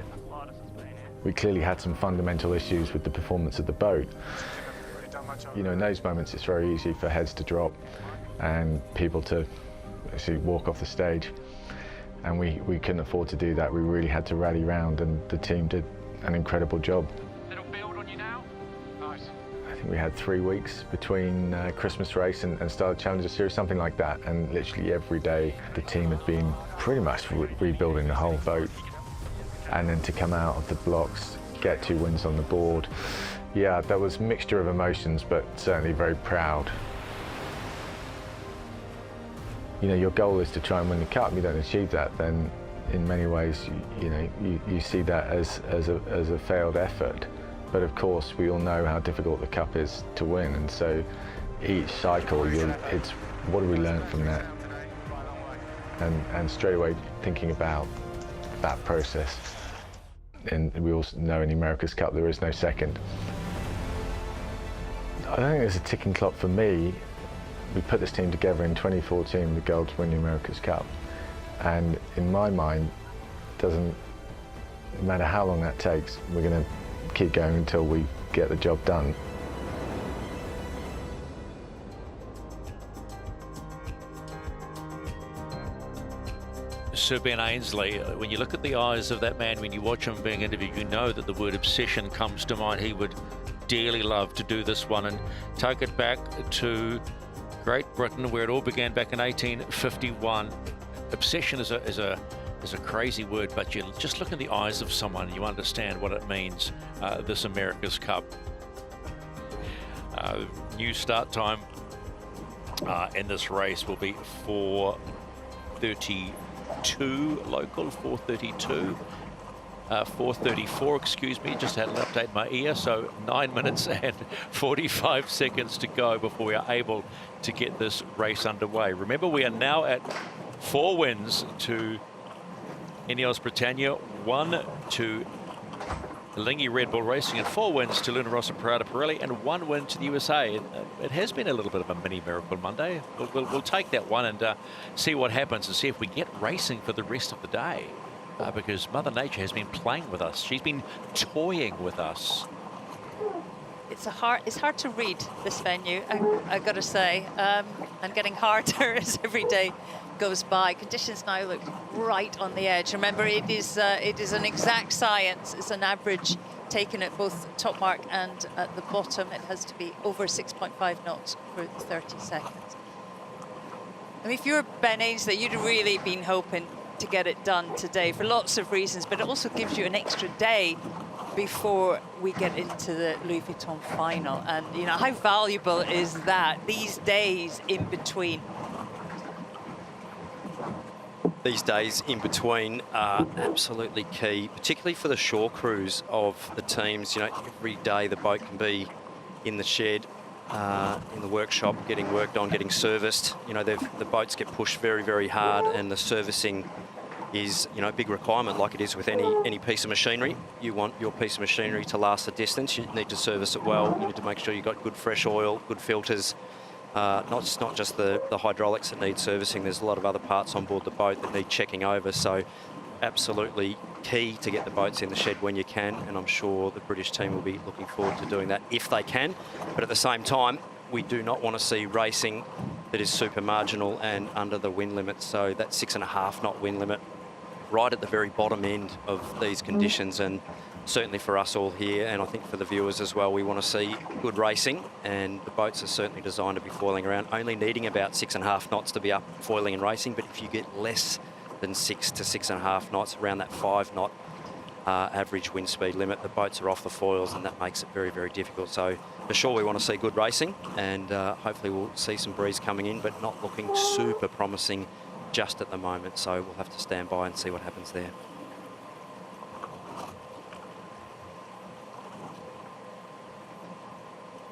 We clearly had some fundamental issues with the performance of the boat. In those moments, it's very easy for heads to drop and people to actually walk off the stage. And we couldn't afford to do that. We really had to rally round, and the team did an incredible job. We had 3 weeks between Christmas race and start of Challenger Series, something like that, and literally every day the team had been pretty much rebuilding the whole boat. And then to come out of the blocks, get 2 wins on the board, yeah, that was a mixture of emotions, but certainly very proud. Your goal is to try and win the cup. You don't achieve that, then in many ways you see that as a failed effort. But of course, we all know how difficult the cup is to win, and so each cycle, it's what do we learn from that? And straight away thinking about that process. And we also know in the America's Cup there is no second. I don't think there's a ticking clock for me. We put this team together in 2014, the goal to win the America's Cup. And in my mind, it doesn't matter how long that takes, we're going to keep going until we get the job done. Sir Ben Ainsley, when you look at the eyes of that man, when you watch him being interviewed, you know that the word obsession comes to mind. He would dearly love to do this one and take it back to Great Britain, where it all began back in 1851. Obsession is a crazy word, but you just look in the eyes of someone and you understand what it means, this America's Cup. New start time in this race will be 4:32 local, 4:32. 4:34, excuse me, just had an update in my ear, so 9 minutes and 45 seconds to go before we are able to get this race underway. Remember, we are now at 4 wins to Ineos Britannia, 1 to Lingy Red Bull Racing, and 4 wins to Luna Rossa Prada Pirelli, and 1 win to the USA. It has been a little bit of a mini miracle Monday. We'll take that one and see what happens and see if we get racing for the rest of the day. Because Mother Nature has been playing with us. She's been toying with us. It's hard to read this venue, I got to say, and getting harder as every day goes by. Conditions now look right on the edge. Remember, it is an exact science. It's an average taken at both top mark and at the bottom. It has to be over 6.5 knots for 30 seconds. I mean, if you're Ben Ainsley, you'd really been hoping to get it done today for lots of reasons, but it also gives you an extra day before we get into the Louis Vuitton final. And you know, how valuable is that, these days in between? These days in between are absolutely key, particularly for the shore crews of the teams. You know, every day the boat can be in the shed, in the workshop, getting worked on, getting serviced. You know, the boats get pushed very, very hard, and the servicing is, you know, a big requirement, like it is with any piece of machinery. You want your piece of machinery to last the distance. You need to service it well. You need to make sure you've got good fresh oil, good filters. Not just the hydraulics that need servicing. There's a lot of other parts on board the boat that need checking over. So absolutely key to get the boats in the shed when you can, and I'm sure the British team will be looking forward to doing that if they can. But at the same time, we do not want to see racing that is super marginal and under the wind limit. So that 6.5 knot wind limit right at the very bottom end of these conditions, and certainly for us all here, and I think for the viewers as well, we want to see good racing, and the boats are certainly designed to be foiling around, only needing about 6.5 knots to be up foiling and racing. But if you get less than 6 to 6.5 knots, around that 5 knot average wind speed limit, the boats are off the foils, and that makes it very, very difficult. So for sure we want to see good racing, and hopefully we'll see some breeze coming in, but not looking super promising just at the moment. So we'll have to stand by and see what happens there.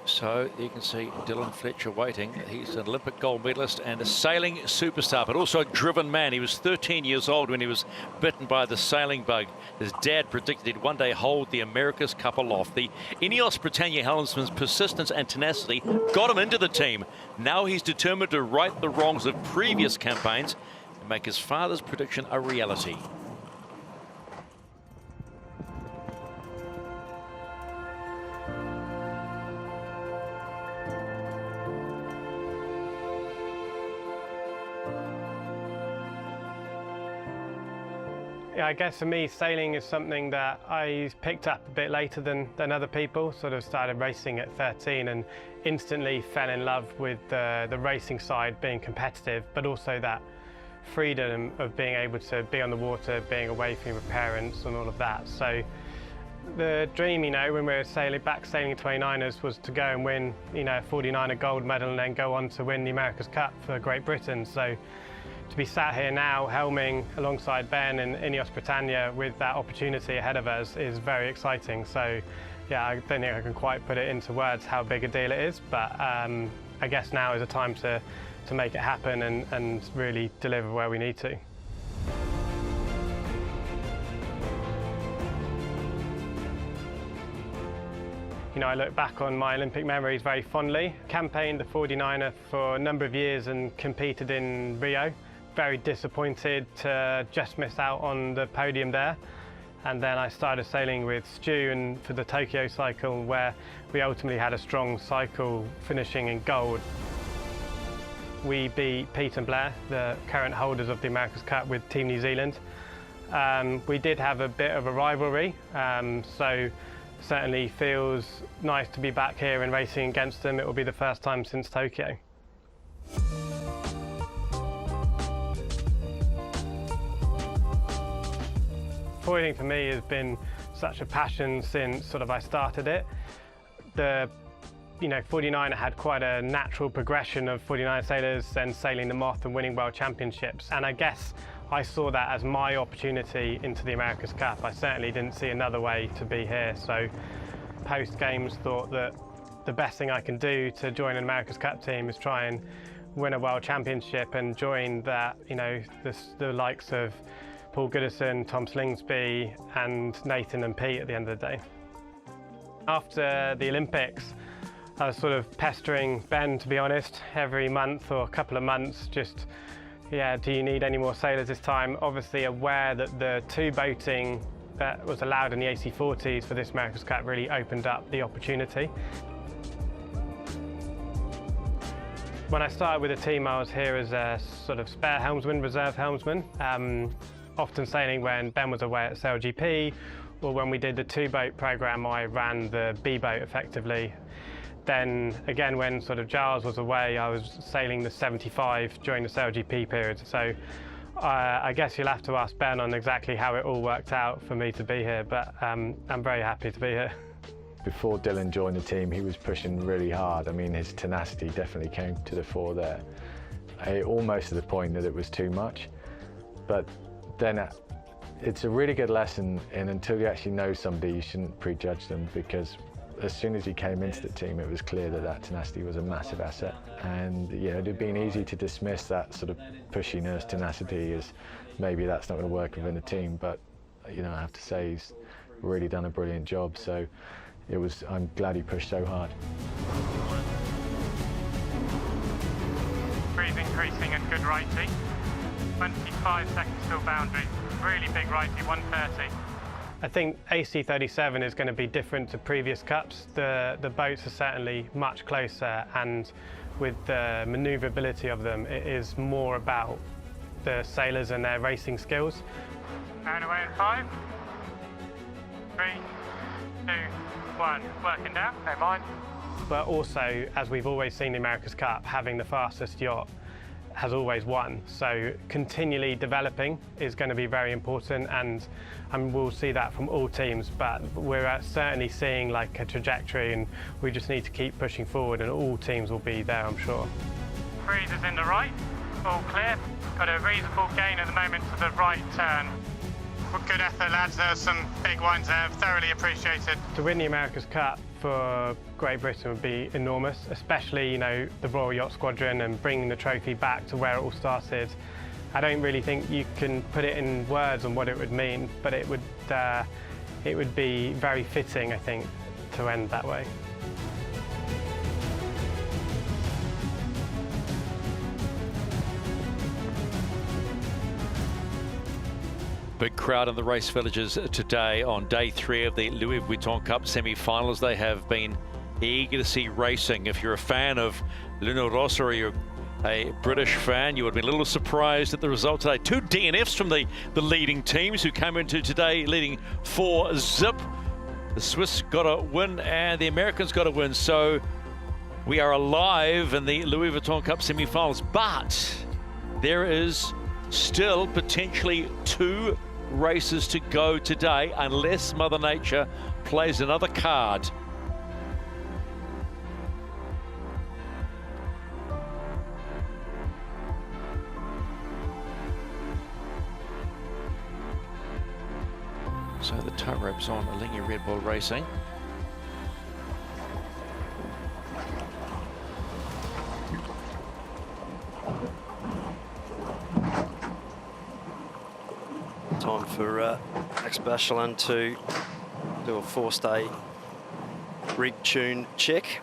So you can see Dylan Fletcher waiting. He's an Olympic gold medalist and a sailing superstar, but also a driven man. He was 13 years old when he was bitten by the sailing bug. His dad predicted he'd one day hold the America's Cup aloft. The Ineos Britannia helmsman's persistence and tenacity got him into the team. Now he's determined to right the wrongs of previous campaigns and make his father's prediction a reality. Yeah, I guess for me, sailing is something that I picked up a bit later than other people. Sort of started racing at 13 and instantly fell in love with the racing side, being competitive, but also that freedom of being able to be on the water, being away from your parents and all of that. So the dream, you know, when we were sailing in 29ers was to go and win, you know, a 49er gold medal and then go on to win the America's Cup for Great Britain. So to be sat here now helming alongside Ben and Ineos Britannia with that opportunity ahead of us is very exciting. So yeah, I don't think I can quite put it into words how big a deal it is, but I guess now is a time to make it happen and really deliver where we need to. You know, I look back on my Olympic memories very fondly. Campaigned the 49er for a number of years and competed in Rio. Very disappointed to just miss out on the podium there. And then I started sailing with Stu and for the Tokyo cycle, where we ultimately had a strong cycle finishing in gold. We beat Pete and Blair, the current holders of the America's Cup, with Team New Zealand. We did have a bit of a rivalry, so certainly feels nice to be back here and racing against them. It will be the first time since Tokyo. Foiling for me has been such a passion since sort of I started it. The 49er had quite a natural progression of 49 sailors then sailing the Moth and winning world championships. And I guess I saw that as my opportunity into the America's Cup. I certainly didn't see another way to be here. So post games thought that the best thing I can do to join an America's Cup team is try and win a World Championship and join that, you know, the likes of Paul Goodison, Tom Slingsby and Nathan and Pete at the end of the day. After the Olympics, I was sort of pestering Ben, to be honest, every month or a couple of months, just, yeah, do you need any more sailors this time? Obviously aware that the two boating that was allowed in the AC40s for this America's Cup really opened up the opportunity. When I started with the team, I was here as a sort of spare helmsman, reserve helmsman, often sailing when Ben was away at SailGP, or when we did the two-boat program, I ran the B-boat effectively. Then again, when sort of Giles was away, I was sailing the 75 during the SailGP period. So I guess you'll have to ask Ben on exactly how it all worked out for me to be here, but I'm very happy to be here. Before Dylan joined the team, he was pushing really hard. I mean, his tenacity definitely came to the fore there. Almost to the point that it was too much. But then it's a really good lesson, and until you actually know somebody, you shouldn't prejudge them, because as soon as he came into the team, it was clear that that tenacity was a massive asset. And you know, it'd been easy to dismiss that sort of pushiness, tenacity, as maybe that's not going to work within the team. But you know, I have to say he's really done a brilliant job. So I'm glad he pushed so hard. Breeze increasing and good righty. 25 seconds till boundary. Really big righty, 130. I think AC37 is going to be different to previous cups. The boats are certainly much closer, and with the manoeuvrability of them, it is more about the sailors and their racing skills. And away in 5, 3, 2, 1. Working down, no mind. But also, as we've always seen the America's Cup, having the fastest yacht has always won. So continually developing is going to be very important, and we'll see that from all teams, but we're certainly seeing like a trajectory, and we just need to keep pushing forward, and all teams will be there, I'm sure. Breeze is in the right, all clear. Got a reasonable gain at the moment to the right turn. Well, good effort, lads. There's some big ones there, thoroughly appreciated. To win the America's Cup for Great Britain would be enormous, especially, you know, the Royal Yacht Squadron and bringing the trophy back to where it all started. I don't really think you can put it in words on what it would mean, but it would be very fitting, I think, to end that way. Big crowd in the race villages today on day 3 of the Louis Vuitton Cup semi-finals. They have been eager to see racing. If you're a fan of Luna Rossa, or you're a British fan, you would be a little surprised at the result today. 2 DNFs from the leading teams who came into today leading 4-zip. The Swiss got a win and the Americans got a win. So we are alive in the Louis Vuitton Cup semi-finals, but there is still potentially 2 races to go today unless Mother Nature plays another card. So the tow rope's on Alinghi Red Bull Racing. Time for Max Barcelona to do a forced-day rig tune check.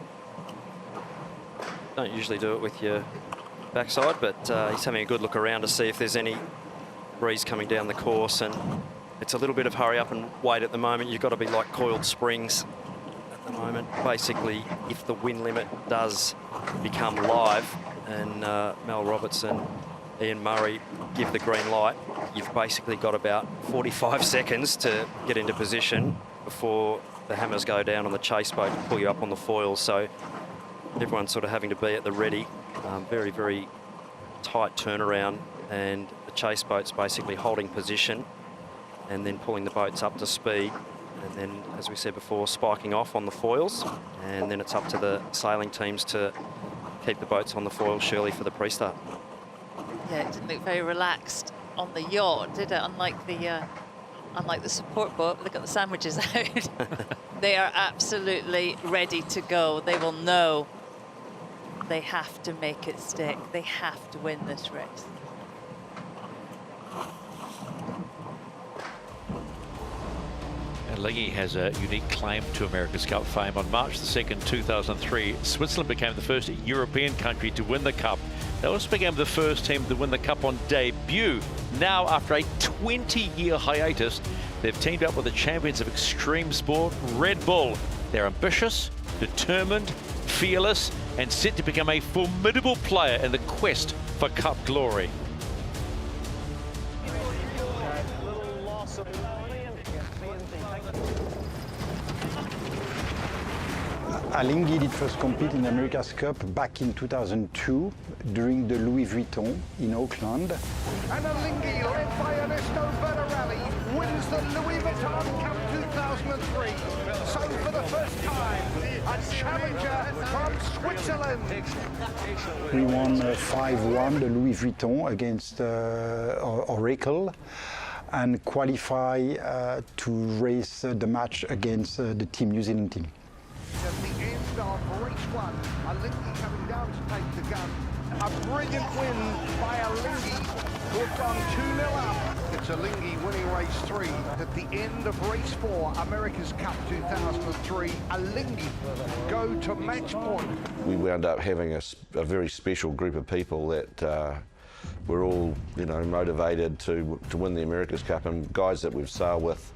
Don't usually do it with your backside, but he's having a good look around to see if there's any breeze coming down the course, and it's a little bit of hurry up and wait at the moment. You've got to be like coiled springs at the moment. Basically, if the wind limit does become live and Mel Roberts and Ian Murray give the green light, you've basically got about 45 seconds to get into position before the hammers go down on the chase boat to pull you up on the foils. So everyone's sort of having to be at the ready. Very, very tight turnaround, and the chase boat's basically holding position and then pulling the boats up to speed. And then, as we said before, spiking off on the foils. And then it's up to the sailing teams to keep the boats on the foils, Shirley, for the pre-start. Yeah, it didn't look very relaxed on the yacht, did it? Unlike the support boat, they got the sandwiches out. They are absolutely ready to go. They will know they have to make it stick. They have to win this race. Alinghi has a unique claim to America's Cup fame. On March the 2nd, 2003, Switzerland became the first European country to win the Cup. They also became the first team to win the Cup on debut. Now, after a 20-year hiatus, they've teamed up with the champions of extreme sport, Red Bull. They're ambitious, determined, fearless, and set to become a formidable player in the quest for Cup glory. Alinghi did first compete in the America's Cup back in 2002 during the Louis Vuitton in Auckland. And Alinghi, led by Ernesto Berarelli, wins the Louis Vuitton Cup 2003. So for the first time, a challenger from Switzerland. We won 5-1 the Louis Vuitton against Oracle and qualify to race the match against the Team New Zealand team. At the end of race one, Alinghi coming down to take the gun. A brilliant win by Alinghi, who have gone 2-0 up. It's Alinghi winning race 3. At the end of race 4, America's Cup 2003, Alinghi go to match point. We wound up having a very special group of people that were all, motivated to win the America's Cup, and guys that we've sailed with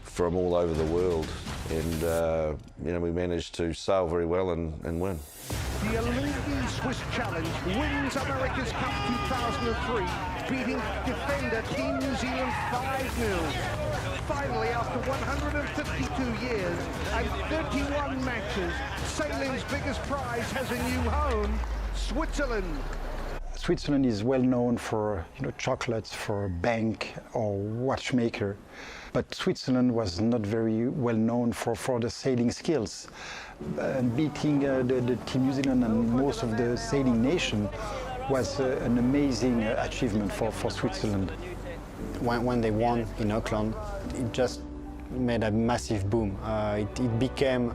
from all over the world, and we managed to sail very well and win. The Alinghi Swiss Challenge wins America's Cup 2003, beating defender Team New Zealand 5-0. Finally, after 152 years and 31 matches, sailing's biggest prize has a new home, Switzerland. Switzerland is well known for chocolates, for bank or watchmaker, but Switzerland was not very well known for the sailing skills. Beating the Team New Zealand and most of the sailing nation was an amazing achievement for Switzerland. When they won in Auckland, it just made a massive boom. It became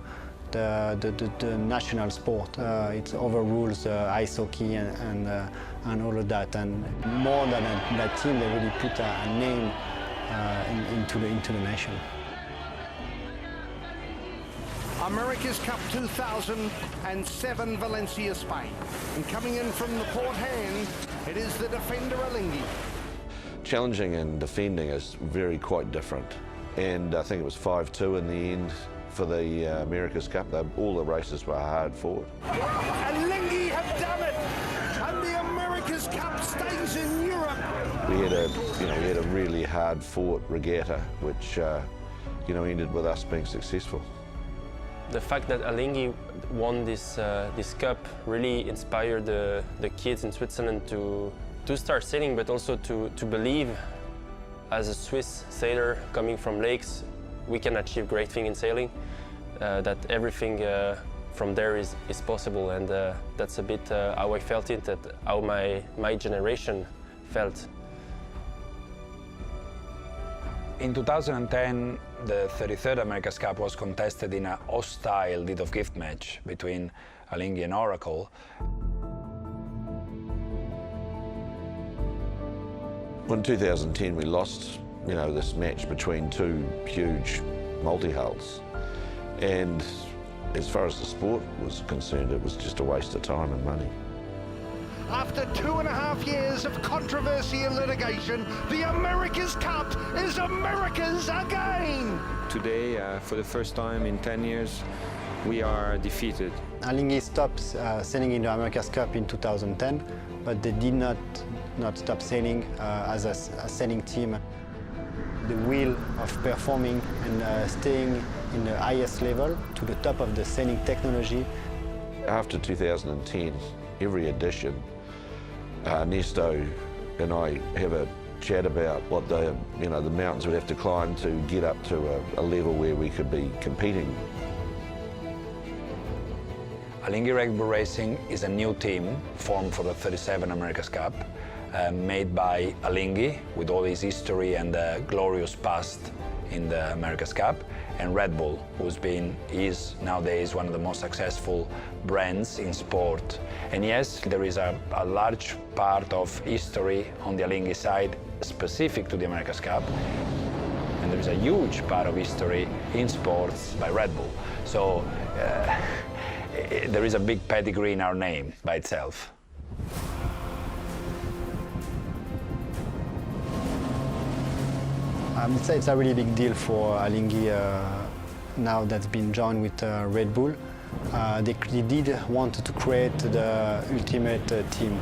the national sport. It overrules ice hockey and all of that. And more than that team, they really put a name into the nation. America's Cup 2007, Valencia, Spain. And coming in from the port hand, it is the defender Alinghi. Challenging and defending is quite different, and I think it was 5-2 in the end for the America's Cup. All the races were hard fought. Alinghi have done it, and the America's Cup stays in Europe. We had a really hard fought regatta, which ended with us being successful. The fact that Alinghi won this cup really inspired the kids in Switzerland to start sailing, but also to believe, as a Swiss sailor coming from lakes, we can achieve great things in sailing, that everything from there is possible, and that's a bit how I felt it, how my generation felt. In 2010, the 33rd America's Cup was contested in a hostile deed of gift match between Alinghi and Oracle. In 2010, we lost, this match between two huge multi-hulls, and as far as the sport was concerned, it was just a waste of time and money. After 2.5 years of controversy and litigation, the America's Cup is America's again! Today, for the first time in 10 years, we are defeated. Alinghi stopped sailing in the America's Cup in 2010, but they did not stop sailing as a sailing team. The will of performing and staying in the highest level to the top of the sailing technology. After 2010, every edition, Nesto and I have a chat about what the mountains we'd have to climb to get up to a level where we could be competing. Alinghi Red Bull Racing is a new team formed for the 37 America's Cup, made by Alinghi, with all his history and glorious past in the America's Cup, and Red Bull, is nowadays one of the most successful brands in sport. And yes, there is a large part of history on the Alinghi side specific to the America's Cup, and there is a huge part of history in sports by Red Bull. So there is a big pedigree in our name by itself. It's a really big deal for Alinghi now that's been joined with Red Bull. They did want to create the ultimate team.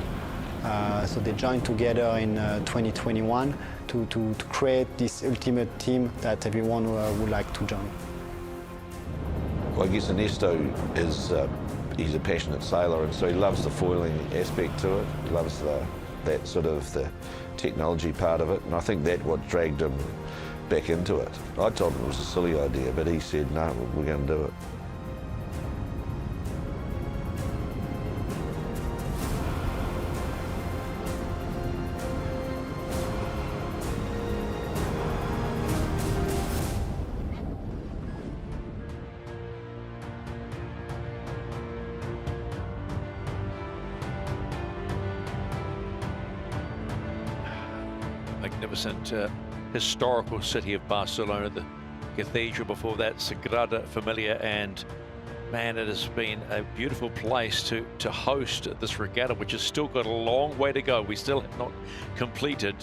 So they joined together in 2021 to create this ultimate team that everyone would like to join. Well, I guess Ernesto is he's a passionate sailor, and so he loves the foiling aspect to it. He loves that sort of the technology part of it, and I think that's what dragged him back into it. I told him it was a silly idea, but he said, no, we're going to do it. Magnificent historical city of Barcelona, the cathedral before that, Sagrada Familia, and man, it has been a beautiful place to host this regatta, which has still got a long way to go. We still have not completed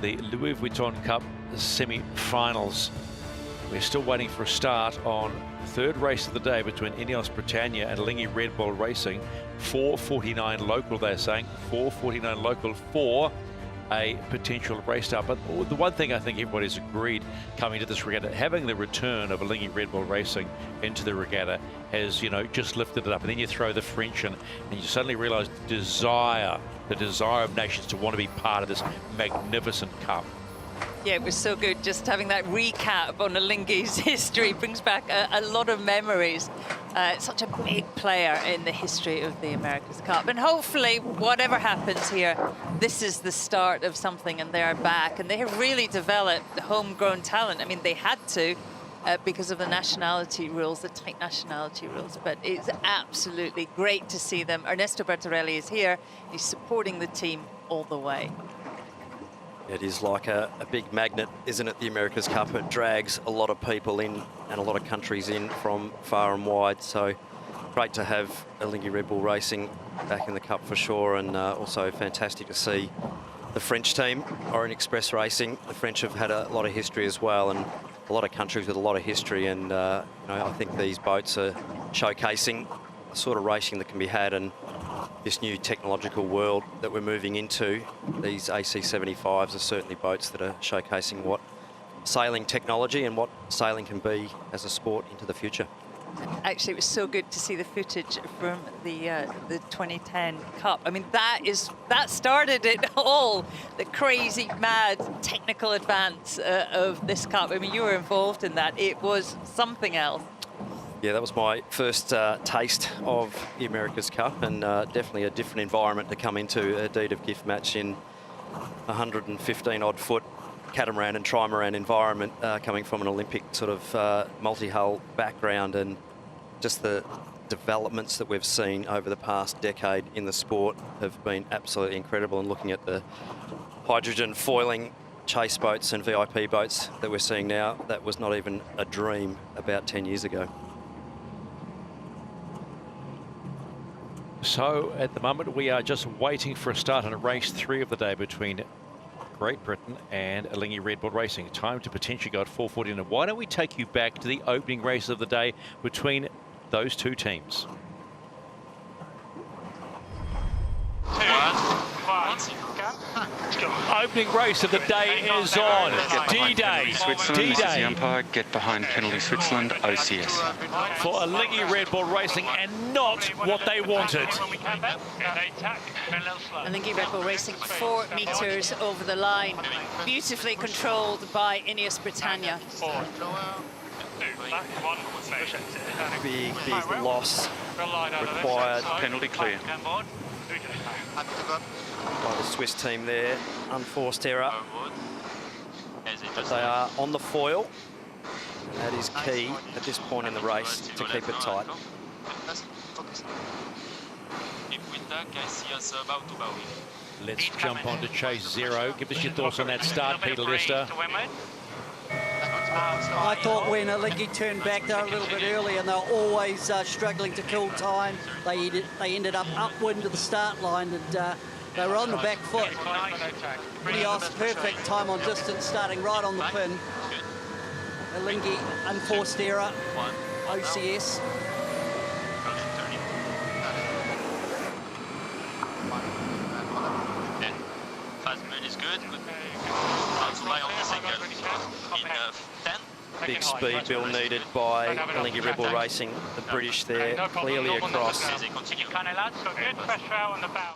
the Louis Vuitton Cup semi-finals. We're still waiting for a start on the third race of the day between Ineos Britannia and Alinghi Red Bull Racing. 4:49 local, they're saying. 4:49 local for a potential race start. But the one thing I think everybody's agreed coming to this regatta, having the return of Alinghi Red Bull Racing into the regatta has, you know, just lifted it up. And then you throw the French in, and you suddenly realise the desire of nations to want to be part of this magnificent cup. Yeah, it was so good. Just having that recap on Alinghi's history brings back a lot of memories. Such a big player in the history of the America's Cup. And hopefully, whatever happens here, this is the start of something, and they're back. And they have really developed homegrown talent. I mean, they had to because of the nationality rules, the tight nationality rules. But it's absolutely great to see them. Ernesto Bertarelli is here. He's supporting the team all the way. It is like a big magnet, isn't it, the America's Cup? It drags a lot of people in and a lot of countries in from far and wide. So great to have Alinghi Red Bull Racing back in the Cup for sure, and also fantastic to see the French team, Orient Express Racing. The French have had a lot of history as well, and a lot of countries with a lot of history, and you know, I think these boats are showcasing the sort of racing that can be had, and this new technological world that we're moving into. These AC75s are certainly boats that are showcasing what sailing technology and what sailing can be as a sport into the future. Actually, it was so good to see the footage from the 2010 Cup. I mean, that started it all, the crazy, mad technical advance of this Cup. I mean, you were involved in that. It was something else. Yeah, that was my first taste of the America's Cup, and definitely a different environment to come into a deed of gift match in 115-odd foot catamaran and trimaran environment, coming from an Olympic sort of multi-hull background, and just the developments that we've seen over the past decade in the sport have been absolutely incredible. And looking at the hydrogen foiling chase boats and VIP boats that we're seeing now, that was not even a dream about 10 years ago. So at the moment we are just waiting for a start on race 3 of the day between Great Britain and Alinghi Red Bull Racing. Time to potentially go at 4:49. Why don't we take you back to the opening race of the day between those two teams? Opening race of the day is on. D-Day. Switzerland, this is the umpire. Get behind penalty Switzerland, OCS. For Alinghi Red Bull Racing, and not what they wanted. Alinghi Red Bull Racing 4 meters over the line. Beautifully controlled by Ineos Britannia. Big loss required. Penalty clear. by the Swiss team there. Unforced error. But they are on the foil. That is key at this point in the race to keep it tight. Let's jump on to chase zero. Give us your thoughts on that start, Peter Lester. I thought when Alinghi turned back, they were a little bit early and they were always struggling to kill time. They ended up upwind to the start line and they were on the back foot. Ineos, perfect time on distance, starting right on the pin. Alinghi, unforced error, OCS. Fast moon is good. Outside on the single in 10. Big speed bill needed by Alinghi Red Bull Racing. The British there, clearly across. Good pressure out on the bow.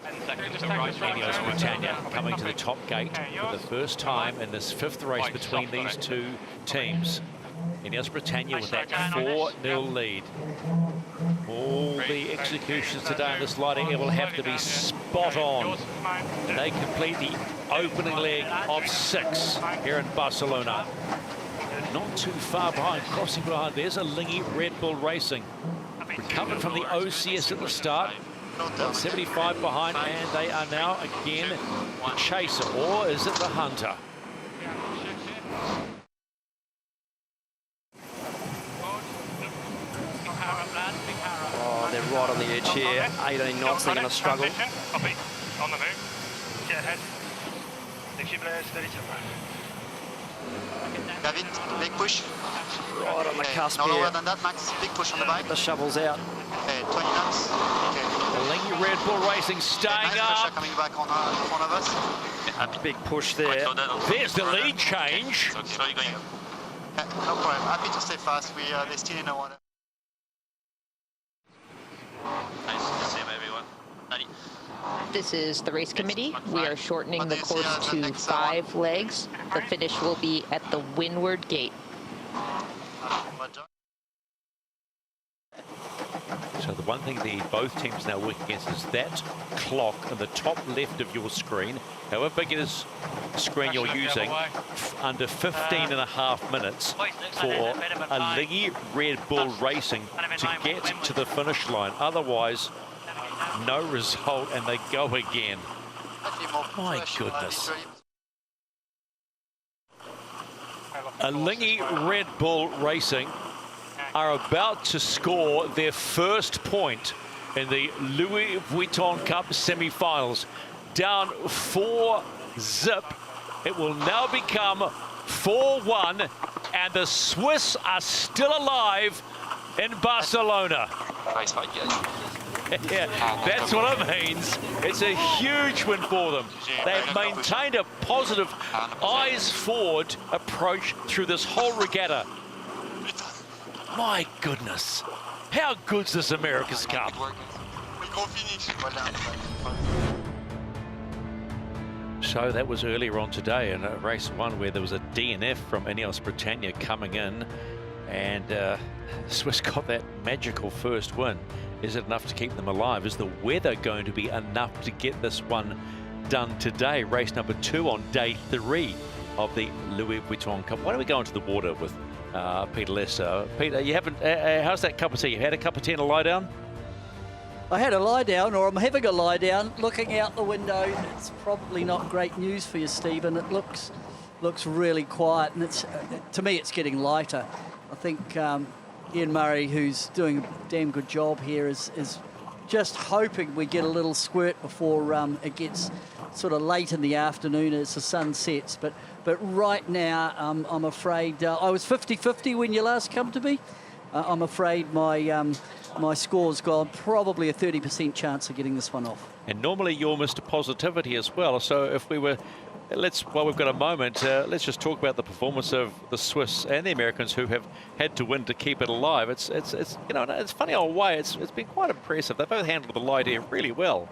Ineos Britannia coming to the top gate for the first time in this fifth race between these two teams. Ineos Britannia with that 4-0 lead. All the executions today in this lighting will have to be spot on. They complete the opening leg of 6 here in Barcelona. Not too far behind, crossing behind. There's Alinghi Red Bull Racing. Recovered from the OCS at the start. 75 behind, and they are now again the chaser, or is it the hunter? Oh, they're right on the edge here. 18 knots, they're going to struggle. Copy. On the move. Get ahead. Steady tempo. David, big push. Right on the cusp no here. lower than that, Max. Big push on the bike. The shovel's out. Okay, 20 knots. Okay. Alinghi Red Bull Racing staying nice up. pressure coming back on in front of us. A big push there. There's the lead change. No problem. Happy to stay fast. They're still in the water. Nice to see everyone. This is the race committee. We are shortening the course to 5 legs. The finish will be at the windward gate. So the one thing both teams now work against is that clock in the top left of your screen. However big it is, the screen you're using, under 15.5 minutes for Alinghi Red Bull Racing to get to the finish line. Otherwise, no result, and they go again. My goodness. Alinghi Red Bull Racing are about to score their first point in the Louis Vuitton Cup semi-finals. Down 4-0. It will now become 4-1, and the Swiss are still alive in Barcelona. Nice fight, Yeah, that's what it means. It's a huge win for them. They've maintained a positive, eyes-forward approach through this whole regatta. My goodness. How good's this America's Cup? So that was earlier on today in race 1 where there was a DNF from Ineos Britannia coming in, and Swiss got that magical first win. Is it enough to keep them alive? Is the weather going to be enough to get this one done today? Race number 2 on day 3 of the Louis Vuitton Cup. Why don't we go into the water with Peter Lester? Peter, you haven't. How's that cup of tea? You had a cup of tea and a lie down? I had a lie down, or I'm having a lie down, looking out the window. It's probably not great news for you, Stephen. It looks really quiet, and it's to me it's getting lighter. I think Ian Murray, who's doing a damn good job here, is just hoping we get a little squirt before it gets sort of late in the afternoon as the sun sets. But right now, I'm afraid I was 50-50 when you last come to me. I'm afraid my score's gone. Probably a 30% chance of getting this one off. And normally you're Mr. Positivity as well. So if we were, while we've got a moment, let's just talk about the performance of the Swiss and the Americans who have had to win to keep it alive. It's you know, it's funny old way. It's been quite impressive. They both handled the light air really well.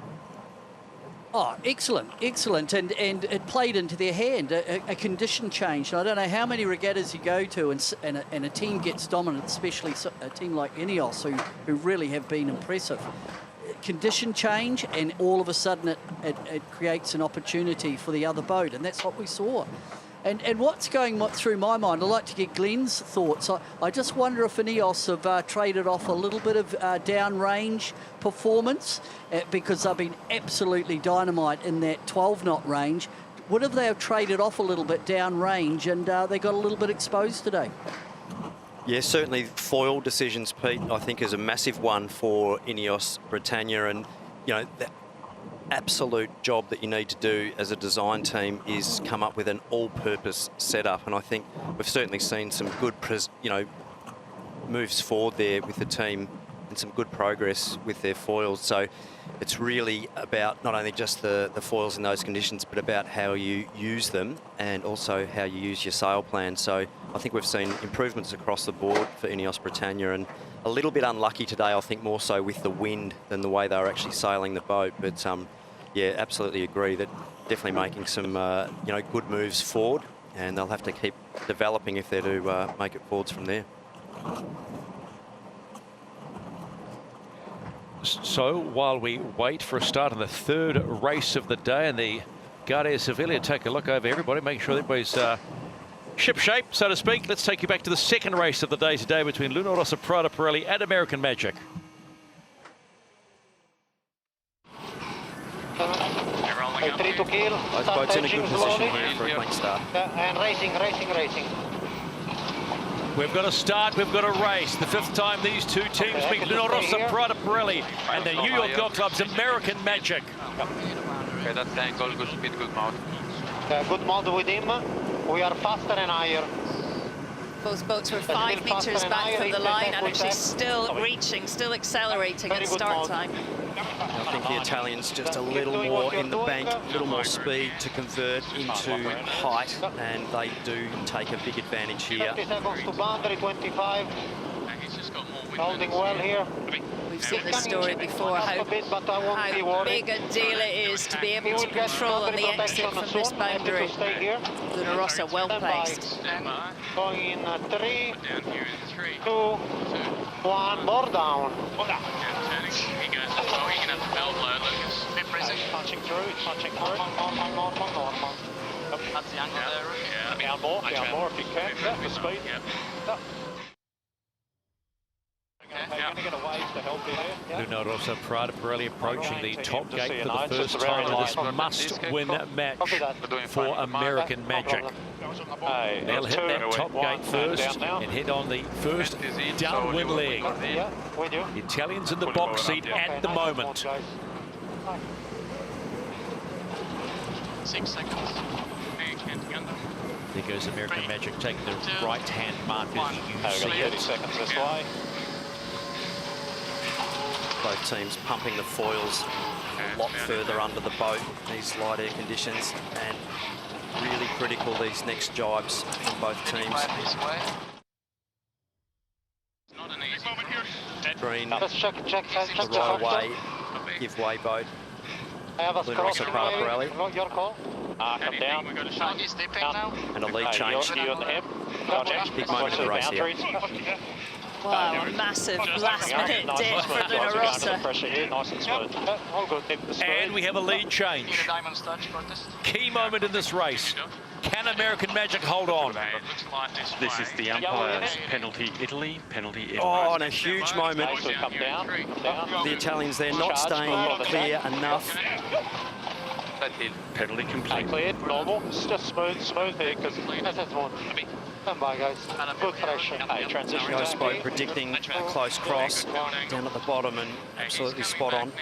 Oh, excellent, and it played into their hand, a condition change. And I don't know how many regattas you go to and a team gets dominant, especially a team like Ineos, who really have been impressive. condition change, and all of a sudden it creates an opportunity for the other boat, and that's what we saw. And what's going through my mind, I'd like to get Glenn's thoughts. I just wonder if Ineos have traded off a little bit of downrange performance because they've been absolutely dynamite in that 12-knot range. What if they have traded off a little bit downrange and they got a little bit exposed today? Yeah, certainly foil decisions, Pete, I think is a massive one for Ineos Britannia. And, you know, the absolute job that you need to do as a design team is come up with an all-purpose setup. And I think we've certainly seen some good, moves forward there with the team and some good progress with their foils. So it's really about not only just the foils in those conditions, but about how you use them and also how you use your sail plan. So I think we've seen improvements across the board for Ineos Britannia, and a little bit unlucky today, I think, more so with the wind than the way they were actually sailing the boat. But yeah, absolutely agree that definitely making some good moves forward, and they'll have to keep developing if they're to make it forwards from there. So while we wait for a start on the third race of the day and the Guardia Sevilla, take a look over everybody, make sure everybody's ship shape, so to speak. Let's take you back to the second race of the day today between Luna Rossa Prada Pirelli and American Magic. Three to kill. Both boats in a good position here for a clean start. And racing. We've got a start, we've got a race. The fifth time these two teams meet, Luna Rossa Prada Pirelli and the New York Yacht Club's American Magic. Okay, that's tank, all good speed, good mouth. Good mouth with him. We are faster and higher. Both boats were 5 meters back from the line and actually still reaching, still accelerating at start time. I think the Italians just a little more in the bank, a little more speed to convert into height, and they do take a big advantage here. 30 seconds to boundary, 25. Holding well here. We've seen this story before, how big a deal it is to be able to control on the exit from this boundary. Luna Rossa well placed. Going in 3, 2, 1, more down. Punching through. That's the angle there. Down more if you can. The speed. Going to get a wave to help you there. Luna Rossa Prada Pirelli approaching the top gate for the first time in this must-win match for American Magic. They'll hit that top gate first and hit on the first downwind leg. The Italians in the box seat at the moment. 6 seconds. There goes American Magic taking the right-hand markers. You see it. 30 seconds this way. Both teams pumping the foils a lot further under the boat, these light air conditions, and really critical these next jibes from both teams. Green, the right way, give way boat. Luna Rossa Prada Pirelli. Your call. Come down. And a lead change. Big moment of the race here. Wow, a massive last-minute dip for Luna Rossa. And we have a lead change. Key moment in this race. Can American Magic hold on? This is the umpire's penalty Italy, penalty Emirates. Oh, and a huge moment. The Italians there not staying clear enough. Penalty complete. Cleared, normal. It's just smooth here because that's one. Stand by, guys. Good pressure. Transition. Ghost boat predicting a close cross down at the bottom and absolutely spot on.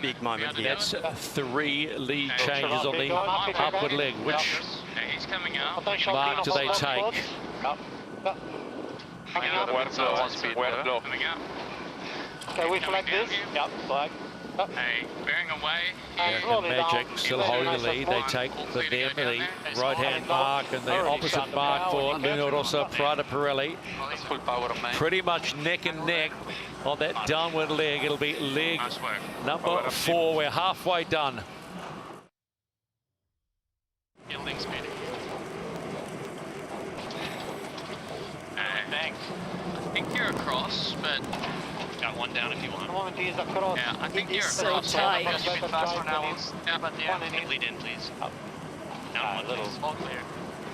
Big moment here. That's 3 lead changes on the upward leg. Which mark do they take? Okay, we flag this. Yep, flag. Bearing away. American Magic still holding the lead. They take for them the right-hand mark and the opposite mark for Luna Rossa Prada Pirelli. Pretty much neck and neck on that downward leg. It'll be leg number 4. We're halfway done. Yielding speed. think you're across, but Got one down if you want. yeah, I think you're so across. tight. Just keep it fast for now. Yeah, but yeah. Lead in, please. Down one, please. All clear.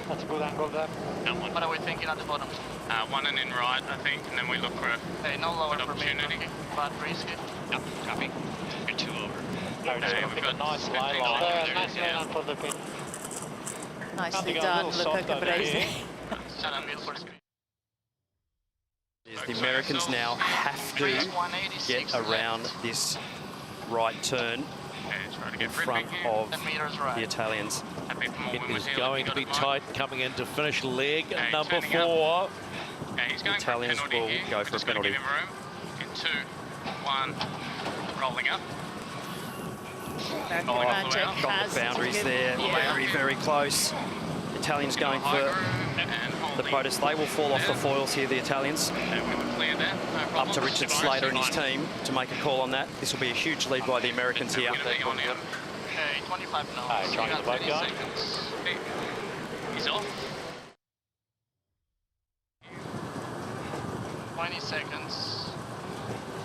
That's a good angle there. Down one. What are we thinking at the bottom? One and in right, I think, and then we look for a no lower for opportunity. But risky. Yep, copy. You're 2 over. Okay, we've got a nice lay line. Nice lay line for the pin. Nicely done, Luca Cabrese. The Americans now have to get around this right turn in front of the Italians. It is going to be tight coming into finish leg number 4. The Italians will go for a penalty. In 2, 1, rolling up. Got the boundaries there, very, very close. Italians going for the protest. They will fall off the foils here, the Italians. Up to Richard Slater and his team to make a call on that. This will be a huge lead by the Americans here. Okay, 25 knots. Trying the boat guy. He's off. 20 seconds.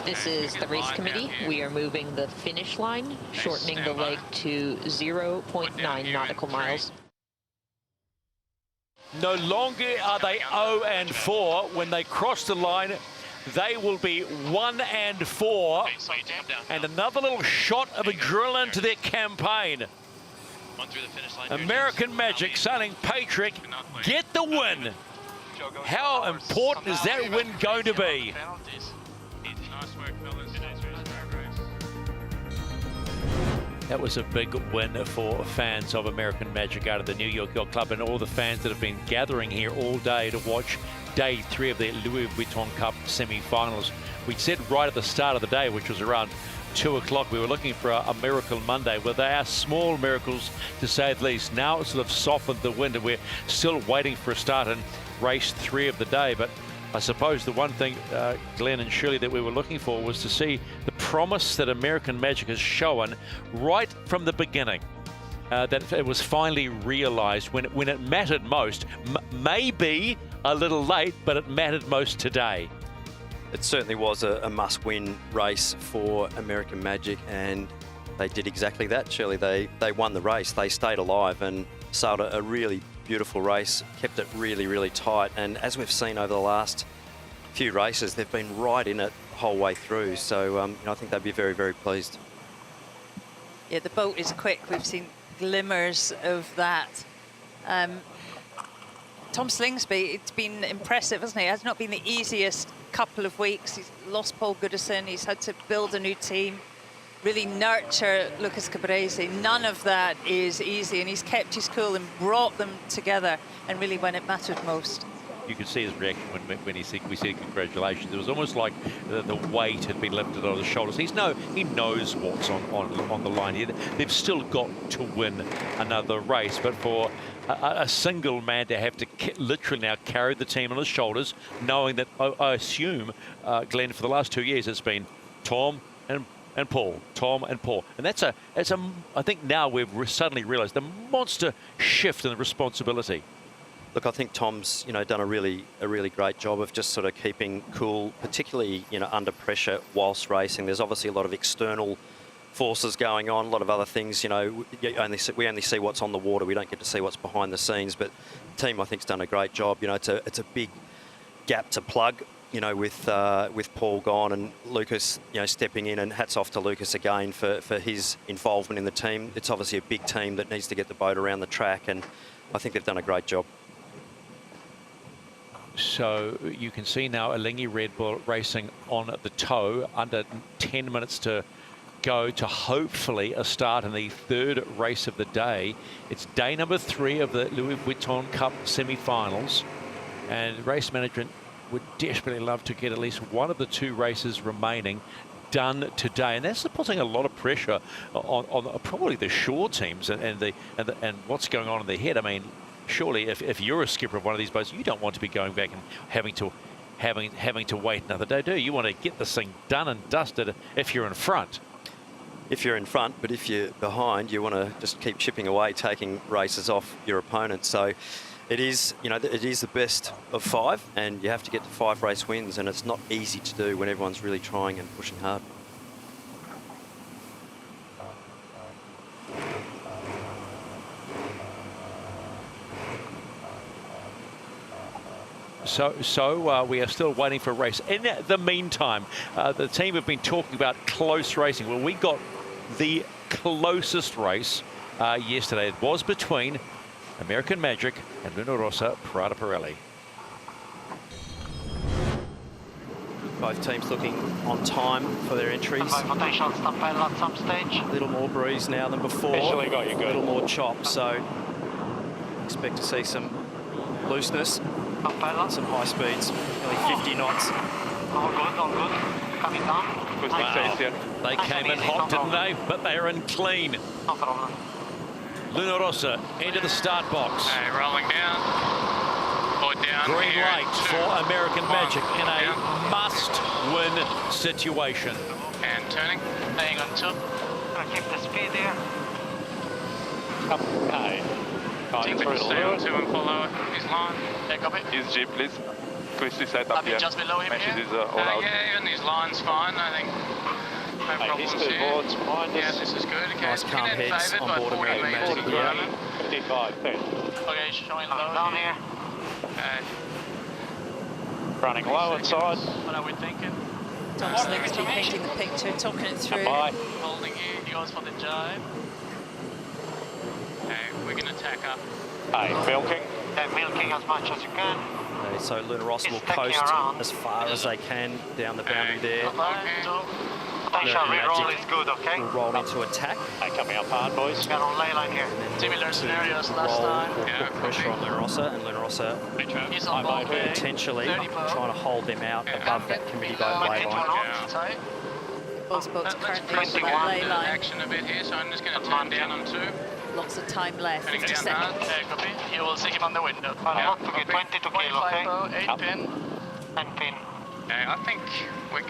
This is the race committee. We are moving the finish line, shortening the leg to 0.9 nautical miles. No longer are they 0 and 4. When they cross the line, they will be 1 and 4. And another little shot of adrenaline to their campaign. American Magic sailing Patrick get the win. How important is that win going to be? That was a big win for fans of American Magic out of the New York Yacht Club and all the fans that have been gathering here all day to watch day 3 of the Louis Vuitton Cup semi-finals. We said right at the start of the day, which was around 2 o'clock, we were looking for a miracle Monday. Well, they are small miracles, to say the least. Now it's sort of softened the wind, and we're still waiting for a start in race 3 of the day. But I suppose the one thing, Glenn and Shirley, that we were looking for was to see the promise that American Magic has shown right from the beginning. That it was finally realised when it mattered most. Maybe a little late, but it mattered most today. It certainly was a must-win race for American Magic, and they did exactly that, Shirley. They won the race. They stayed alive and sailed a really beautiful race, kept it really, really tight. And as we've seen over the last few races, they've been right in it the whole way through. So I think they'd be very, very pleased. Yeah, the boat is quick. We've seen glimmers of that. Tom Slingsby, it's been impressive, hasn't it? It has not been the easiest couple of weeks. He's lost Paul Goodison. He's had to build a new team, really nurture Lucas Cabrese. None of that is easy, and he's kept his cool and brought them together, and really when it mattered most. You could see his reaction when we said congratulations. It was almost like the weight had been lifted on his shoulders. He knows what's on the line here. They've still got to win another race, but for a single man to have to literally now carry the team on his shoulders, knowing that I assume, Glenn, for the last 2 years it's been Tom and Paul, Tom and Paul, and that's a I think now we've suddenly realised the monster shift in the responsibility. Look, I think Tom's done a really great job of just sort of keeping cool, particularly under pressure whilst racing. There's obviously a lot of external forces going on, a lot of other things. We only see what's on the water. We don't get to see what's behind the scenes. But the team, I think, has done a great job. It's a big gap to plug. With Paul gone and Lucas, stepping in, and hats off to Lucas again for his involvement in the team. It's obviously a big team that needs to get the boat around the track, and I think they've done a great job. So you can see now Alinghi Red Bull racing on the toe, under 10 minutes to go to hopefully a start in the 3rd race of the day. It's day number 3 of the Louis Vuitton Cup semi-finals, and race management would desperately love to get at least one of the 2 races remaining done today, and that's putting a lot of pressure on probably the shore teams and what's going on in their head. I mean, surely if you're a skipper of one of these boats, you don't want to be going back and having to wait another day, do you? You want to get this thing done and dusted if you're in front. If you're in front, but if you're behind, you want to just keep chipping away, taking races off your opponent. So It is, you know, it is the best of 5, and you have to get to 5 race wins, and it's not easy to do when everyone's really trying and pushing hard. So we are still waiting for a race. In the meantime, the team have been talking about close racing. Well, we got the closest race yesterday. It was between American Magic and Luna Rossa Prada Pirelli. Both teams looking on time for their entries. Potential stampede at some stage. A little more breeze now than before. Visually got you good. A little more chop, so expect to see some looseness, some high speeds, nearly 50 knots. All good. Coming down. Wow. They came in hot, didn't they? But they are in clean. No problem. Luna Rossa into the start box. Okay, rolling down. Or down. Green here, light 2, for American 1, Magic in a down. must-win situation. And turning. Staying on 2. Gonna keep the speed here. Okay. Team can stay on 2 and follow his line. Yeah, copy. His Jeep, please. Quickly set up here. Just below him Message here. is all out. Yeah, and his line's fine, I think. No problems here. Yeah, this is good. Okay, Nice calm heads on board American Magic here. 55, Okay, showing low down here. here. Running low inside. What are we thinking? Tom's next to be painting the picture, talking it through. Holding here, he goes for the jibe. Okay, we're going to tack up. Hey, milking. Yeah, milking as much as you can. Okay, so Luna Rossa will coast as far as they can down the boundary there. Potential reroll is good, okay? Will roll into attack. Hey, coming up hard, boys. Got on ley line here. Similar scenarios last time. Put pressure on Luna Rossa, and Luna Rossa He's on ball, potentially trying to hold them out above that committee boat ley line. Both boats currently on the ley line. Action a bit here, so I'm just going to turn down on 2. Lots of time left, Turning 50 down hard. seconds. Yeah, copy. You will see him on the window. Yeah, okay, 22 kilo, okay? 8 pin. 10 pin. Okay, I think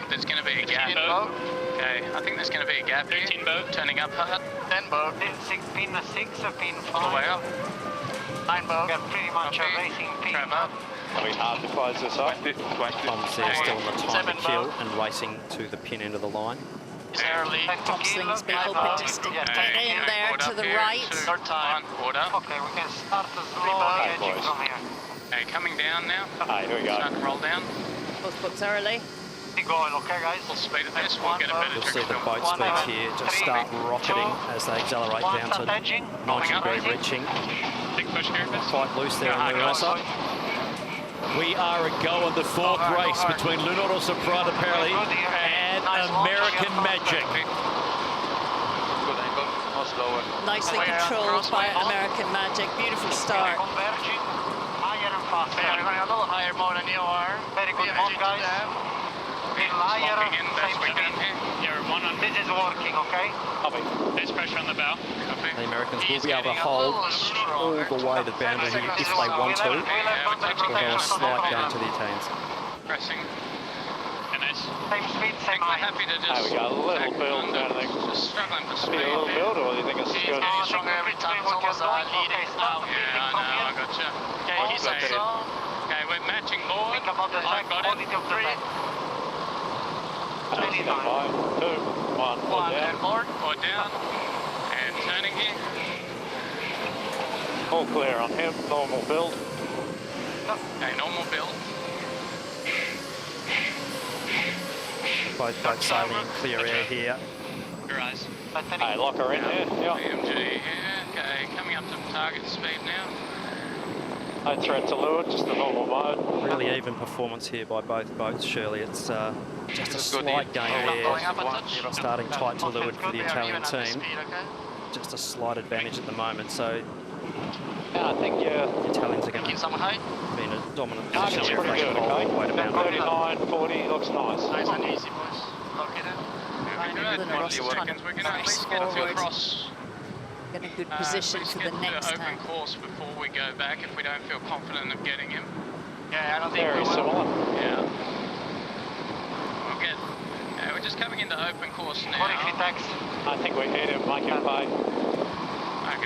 there's going to be a gap. Okay, I think there's going to be a gap here. 13 boat. Turning up hard. 10 boat. 6 pin, 6 or pin 5. All the way up. 9 boat. Got pretty much a racing pin. Tram up. I mean, hard to close this up. Tom's there still on the time to kill and racing to the pin end of the line. It's early. Thompson's been hoping just to get in there to the right. Third time. Quarter. Okay, we can start the slow edging from here. Okay, coming down now. Here we go. Start to roll down. Both boats early. Keep going, okay, guys? Full speed at this. We'll get a better You'll see the boat speeds here just start rocketing as they accelerate down to 90-degree reaching. Big push here. Quite loose there on Luna Rossa. We are a go on the 4th race between Luna Rossa Prada Pirelli and American Magic. Nicely controlled by American Magic. Beautiful start. Converging higher and faster. Yeah, we're going a little higher more than you are. Very good mode, guys. Higher, same speed. You're 100. This is working, okay? Copy. There's pressure on the bow. Copy. The Americans will be able to hold all the way to the boundary here if they want to. Although a slight gain to the Italians. Pressing. And it's same speed, same height. Happy to just. We got a little build, I think. Just struggling for speed. A little build, or do you think it's He's good? getting stronger every time. It's almost leading. Yeah, I know. I got you. Okay, he's okay, we're matching board. Think about the I've got quality it. of the 3. track. 5, 2, 1, One down. and board or down. And turning here. All clear on him, normal build. Okay, normal build. Both boats sailing in clear air here. Your eyes. Hey, lock her in here. Yeah. AMG here. Okay, coming up to target speed now. No threat to leeward, just the normal mode. Really even performance here by both boats, Shirley. It's just a slight gain there. Starting tight to leeward for the Italian team. Just a slight advantage at the moment, so Yeah, I think the Italians are going to Keep some height. be in a dominant I think position it's here if pretty they good, can hold all the way to okay? boundary. 39, 40, looks nice. Nice and easy, boys. Lock it in. Luna Rossa trying to We can at least get forward. across. Get in a good position for the next open time. course before we go back if we don't feel confident of getting him. Yeah, I don't think very similar. Yeah. We'll get. Yeah, we're just coming into open course now. I think we hit him, make him pay.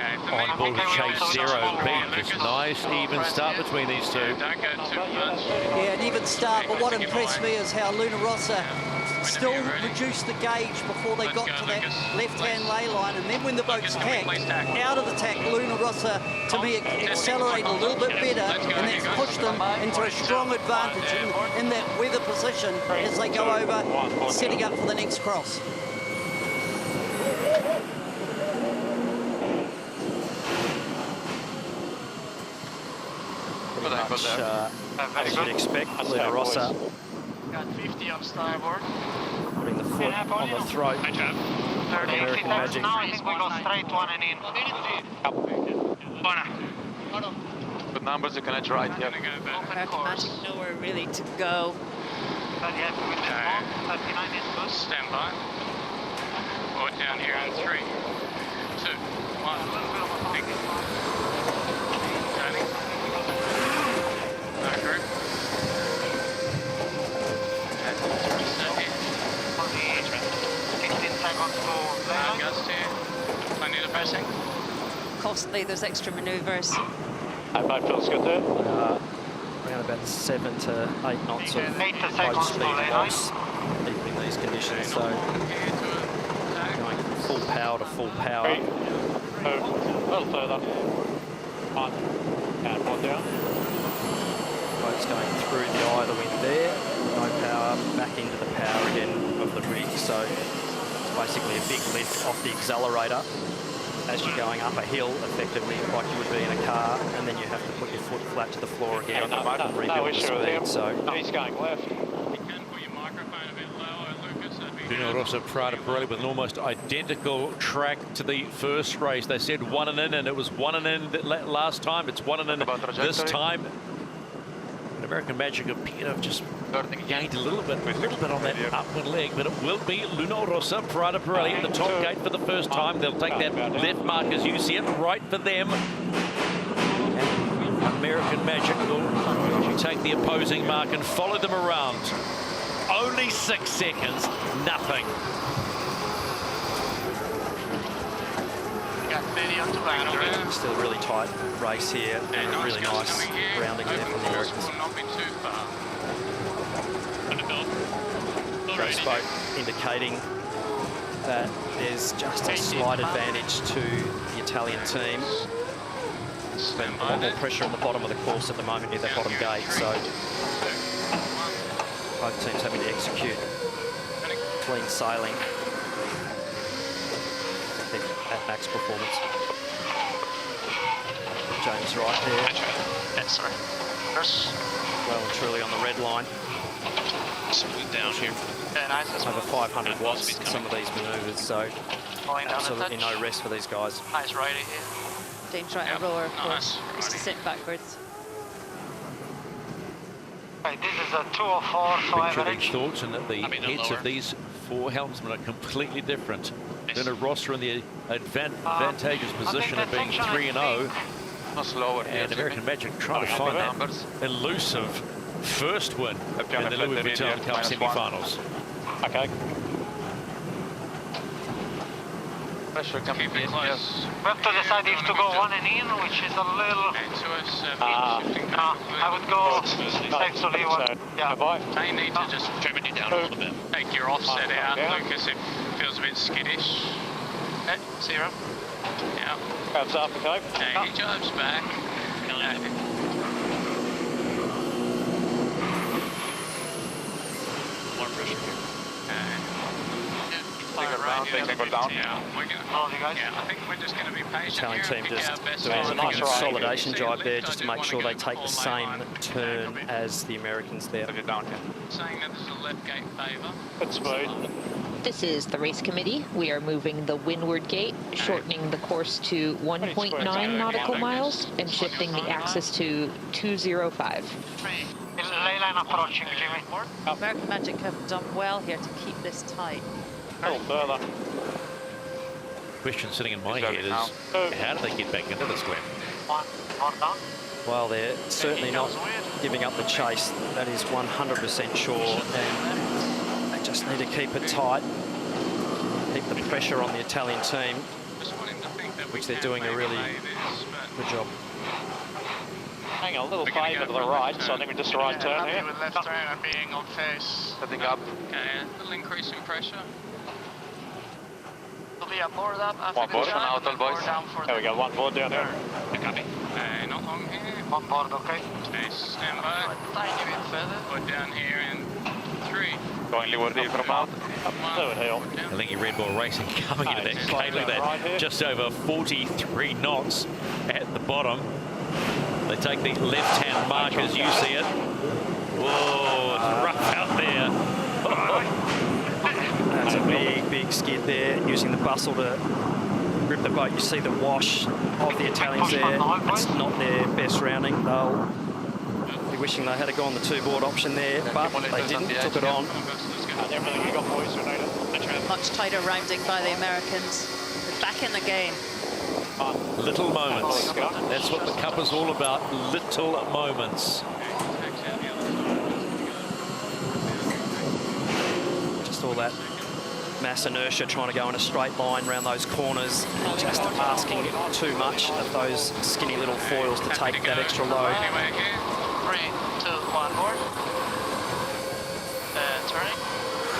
on board with Chase Zero beat. Just nice even start between these two. Yeah, an even start, but what impressed me is how Luna Rossa still reduced the gauge before they got to that left-hand ley line, and then when the boats tacked, out of the tack, Luna Rossa, to me, accelerated a little bit better, and that's pushed them into a strong advantage in that weather position as they go over, setting up for the next cross. Pretty much as you'd expect, Luna Rossa Got 50 on starboard. putting the foot on the throat of American Magic. Now I think we go straight one and in. Good numbers, you can edge right, yeah. American Magic nowhere really to go. Stand by. Put down here on 3, 2, 1. Big. Turning. Back group. Gust here. Plenty of pressing. Costly, those extra manoeuvres. High five feels good there. Around about 7 to 8 knots of boat speed loss, even in these conditions. So going from full power to full power. 3, 2, a little further. 1, and 1 down. Boat's going through the eye of the wind there. No power, back into the power again of the rig. So it's basically a big lift off the accelerator as you're going up a hill, effectively, like you would be in a car, and then you have to put your foot flat to the floor again and rebuild the speed. So he's going left. Luna Rossa Prada Pirelli with an almost identical track to the first race. They said 1 and in, and it was 1 and in last time. It's 1 and in this time. And American Magic appear to have just gained a little bit on that upward leg, but it will be Luna Rossa Prada Pirelli at the top gate for the first time. They'll take that left mark as you see it, right for them. And American Magic will take the opposing mark and follow them around. Only 6 seconds, nothing. still a really tight race here, and a really nice rounding there from the Americans. Race boat indicating that there's just a slight advantage to the Italian team. But a lot more pressure on the bottom of the course at the moment near that bottom gate, so both teams having to execute clean sailing at max performance. James Wright there. Sorry. Well and truly on the red line. Smooth down here. Yeah, nice. Over 500 watts in some of these manoeuvres, so absolutely no rest for these guys. Nice righty here. James Wright, a rower, of course, used to sit backwards. Right, this is a 204, so average. Thoughts, and that the heads of these four helmsmen are completely different. Luna Rossa in the advantageous position of being 3-0. And American Magic trying to find that elusive first win in the Louis Vuitton Cup semi-finals. Okay. Pressure coming in close. We have to decide if to go one and in, which is a little... I would go safe to leave one. Yeah. They need to just trim it down a little bit. Take your offset out, Lucas. It feels a bit skittish. Okay, 0. Yeah. Grabs up, okay. Okay, he jumps back. More pressure here. I think we're just going to be patient. Italian team just doing a nice consolidation job there just to make sure they take the same turn as the Americans there. Saying that there's a left gate favour. That's smooth. This is the race committee. We are moving the windward gate, shortening the course to 1.9 nautical miles and shifting the axis to 205. Ley line approaching, Jimmy. American Magic have done well here to keep this tight. A little further. Question sitting in my head is, how do they get back into this, Glenn? One down. Well, they're certainly not giving up the chase. That is 100% sure, and they just need to keep it tight, keep the pressure on the Italian team. Just want him to think that which they're doing a really good job. Hang on, a little favour to the right, so I think we're just the right turn here. With left turn and being on face. Setting up. Okay, a little increase in pressure. There'll be a board up after one board. down for There we go, one board down there. Copy. Not long here. One board, okay. Okay, stand by. Tiny bit further. Board down here in 3. Going leeward from out. Fluid hill. Alinghi Red Bull Racing coming into that gate. Look at that, just over 43 knots at the bottom. They take the left-hand mark as you see it. Whoa, it's rough out there. That's a big skid there, using the bustle to grip the boat. You see the wash of the Italians there. It's not their best rounding. They'll be wishing they had to go on the 2-board option there, but they didn't, took it on. Much tighter rounding by the Americans. They're back in the game. Little moments. That's what the Cup is all about, little moments. Just all that mass inertia trying to go in a straight line around those corners, and just asking too much of those skinny little foils to take that extra load. 3, 2, 1, board. Turning.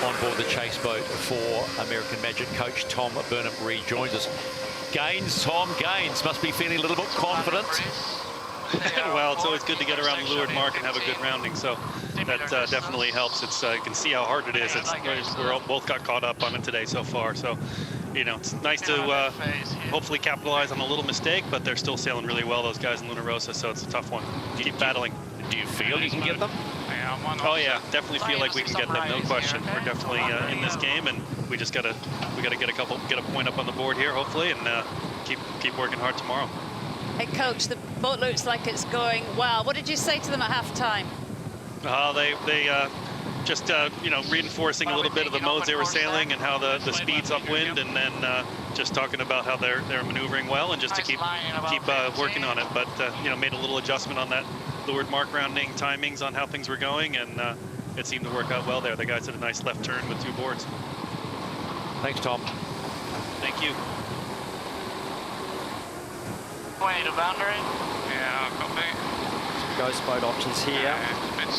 On board the chase boat for American Magic coach Tom Burnham rejoins us. Gaines, Tom Gaines must be feeling a little bit confident. Well, it's always good to get around the leeward mark and have a good rounding, so that definitely helps. It's you can see how hard it is. We're both got caught up on it today so far, so you know it's nice to hopefully capitalize on a little mistake, but they're still sailing really well, those guys in Luna Rossa, so it's a tough one. Keep battling. Do you feel you can get them? Oh yeah, definitely feel like we can get them, no question. We're definitely in this game, and we just gotta get a point up on the board here, hopefully, and keep working hard tomorrow. Hey, coach, the boat looks like it's going well. What did you say to them at half-time? They just you know, reinforcing a little bit of the modes they were sailing and how the speed's upwind, and then just talking about how they're maneuvering well, and just to keep working on it. But you know, made a little adjustment on that leeward mark rounding timings on how things were going, and it seemed to work out well there. The guys did a nice left turn with 2 boards. Thanks, Tom. Thank you. 20 to boundary. Yeah, copy. Ghost boat options here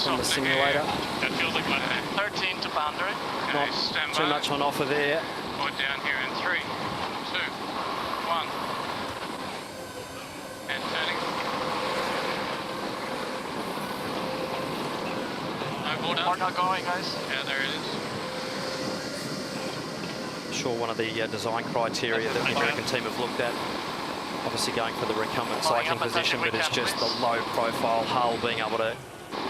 from the simulator. That feels like 13 to boundary. Not too much on offer there. Board down here in 3, 2, 1. And turning. No board up. Board not going, guys. Yeah, there it is. Sure, one of the design criteria that the American team have looked at, obviously going for the recumbent cycling position, but it's just the low profile hull being able to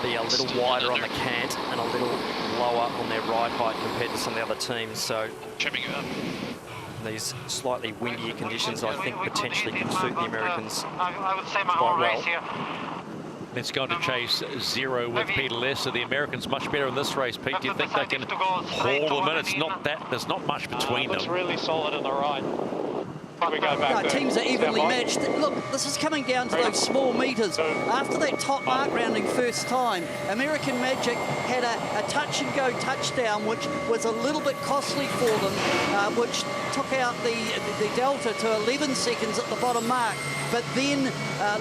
be a little wider on the cant and a little lower on their ride height compared to some of the other teams. So these slightly windier conditions, I think, potentially can suit the Americans I would say my quite own well. race here. Let's go on to chase 0 with Peter Less. So the Americans much better in this race, Pete. Do you think they can haul them in? It's not that, there's not much between them. Looks really solid on the right. We go back no, teams are evenly matched. Look, this is coming down to those small meters. After that top mark rounding first time, American Magic had a touch-and-go touchdown, which was a little bit costly for them, which took out the delta to 11 seconds at the bottom mark. But then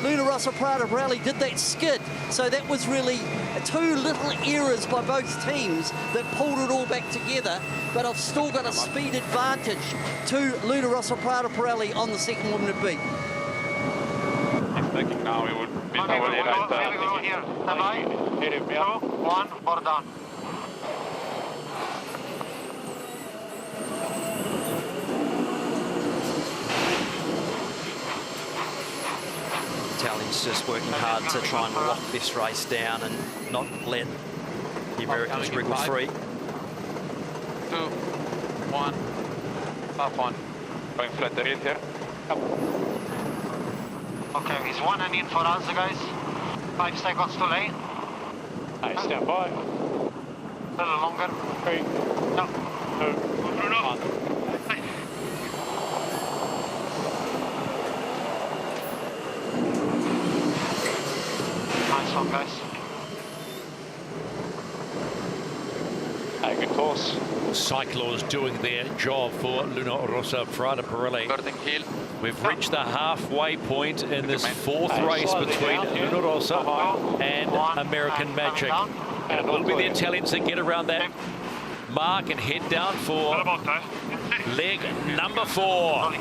Luna Rossa Prada Rally did that skid. So that was really 2 little errors by both teams that pulled it all back together. But I've still got a speed advantage to Luna Rossa Prada Pirelli on the second woman to beat. Thinking now we would be nowhere near that. Here. Stand by. Hit him, yeah. 2, 1, board down. Italians just working hard to try and lock this race down and not let the Americans wriggle free. 2, 1, half 1. Going flat the here. Okay, he's 1 and in for us, guys. 5 seconds too late. Nice, stand by. A little longer. 3, no. 2, 1. Nice one, guys. Hey, Good course. Cyclors doing their job for Luna Rossa Prada Pirelli. We've reached the halfway point in this fourth race between Luna Rossa and American Magic. And it will be the Italians that get around that mark and head down for leg number 4.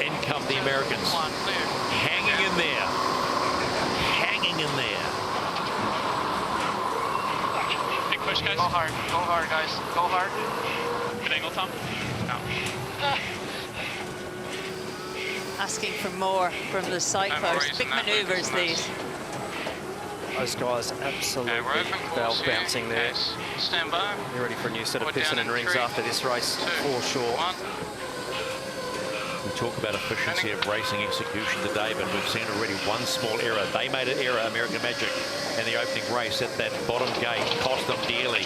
In come the Americans. Hanging in there. Hanging in there. Big push, guys. Go hard, guys. Go hard. Good angle, Tom. No. Asking for more from the cyclists. Big manoeuvres, these. Those guys absolutely valve bouncing there. Stand by. They're ready for a new set of piston and rings after this race, for sure. We talk about efficiency of racing execution today, but we've seen already one small error. They made an error, American Magic, in the opening race at that bottom gate, cost them dearly.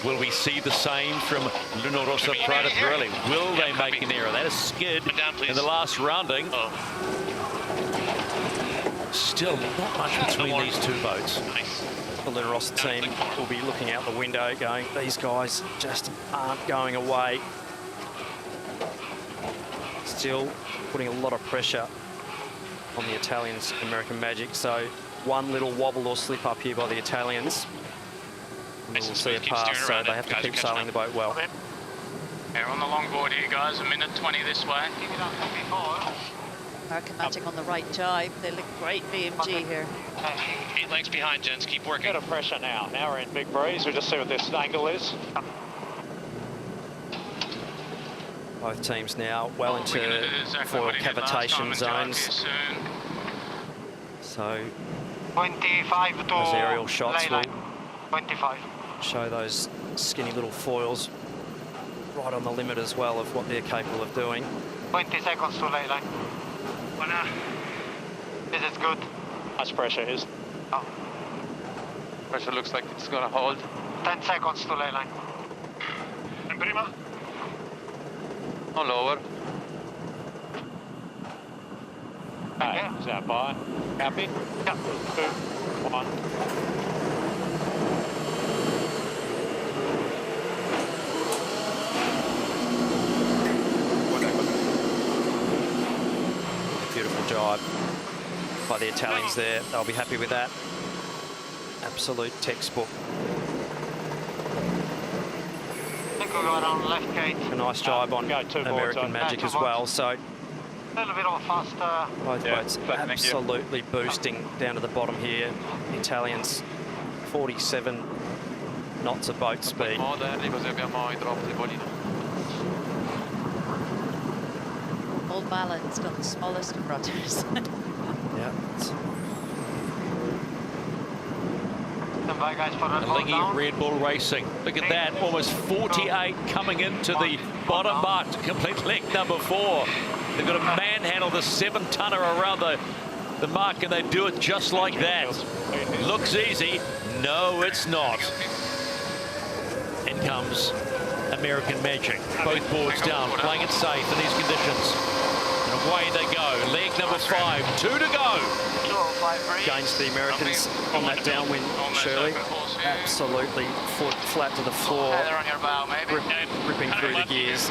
Will we see the same from Luna Rossa Prada Pirelli? Will they make an error? That is skid in the last rounding. Still not much between these two boats. The Luna Rossa team will be looking out the window going, these guys just aren't going away. Still putting a lot of pressure on the Italians, American Magic. So one little wobble or slip up here by the Italians, and we'll see a pass, so they have to keep sailing the boat well. Yeah, on the longboard here, guys, a minute 20 this way. American Magic on the right jibe. They look great, BMG here. 8 lengths behind, gents. Keep working. Bit of pressure now. Now we're in big breeze. We'll just see what this angle is. Both teams now well into foil cavitation zones. So 25 to those aerial shots will 25. show those skinny little foils right on the limit as well of what they're capable of doing. 20 seconds to ley line. This is good. Much pressure is. Oh. Pressure looks like it's going to hold. 10 seconds to ley line. And prima. No lower. Okay, stand by. Happy? Yep. 2, 1. Beautiful jibe by the Italians there. They'll be happy with that. Absolute textbook. I think we'll go around left gate. A nice jibe on American Magic as well. So a little bit of a faster. both boats absolutely boosting down to the bottom here. The Italians 47 knots of boat speed. Old Malon's got the smallest of rudders. Yeah. Lingy Red Bull Racing. Look at that, almost 48 coming into the bottom mark to complete leg number 4. They've got to manhandle the 7-tonner around the mark, and they do it just like that. Looks easy. No, it's not. In comes American Magic. Both boards down, playing it safe in these conditions. And away they go. Leg number 5, 2 to go. Gains to the Americans on that downwind, Shirley. Absolutely foot flat to the floor, ripping through the gears.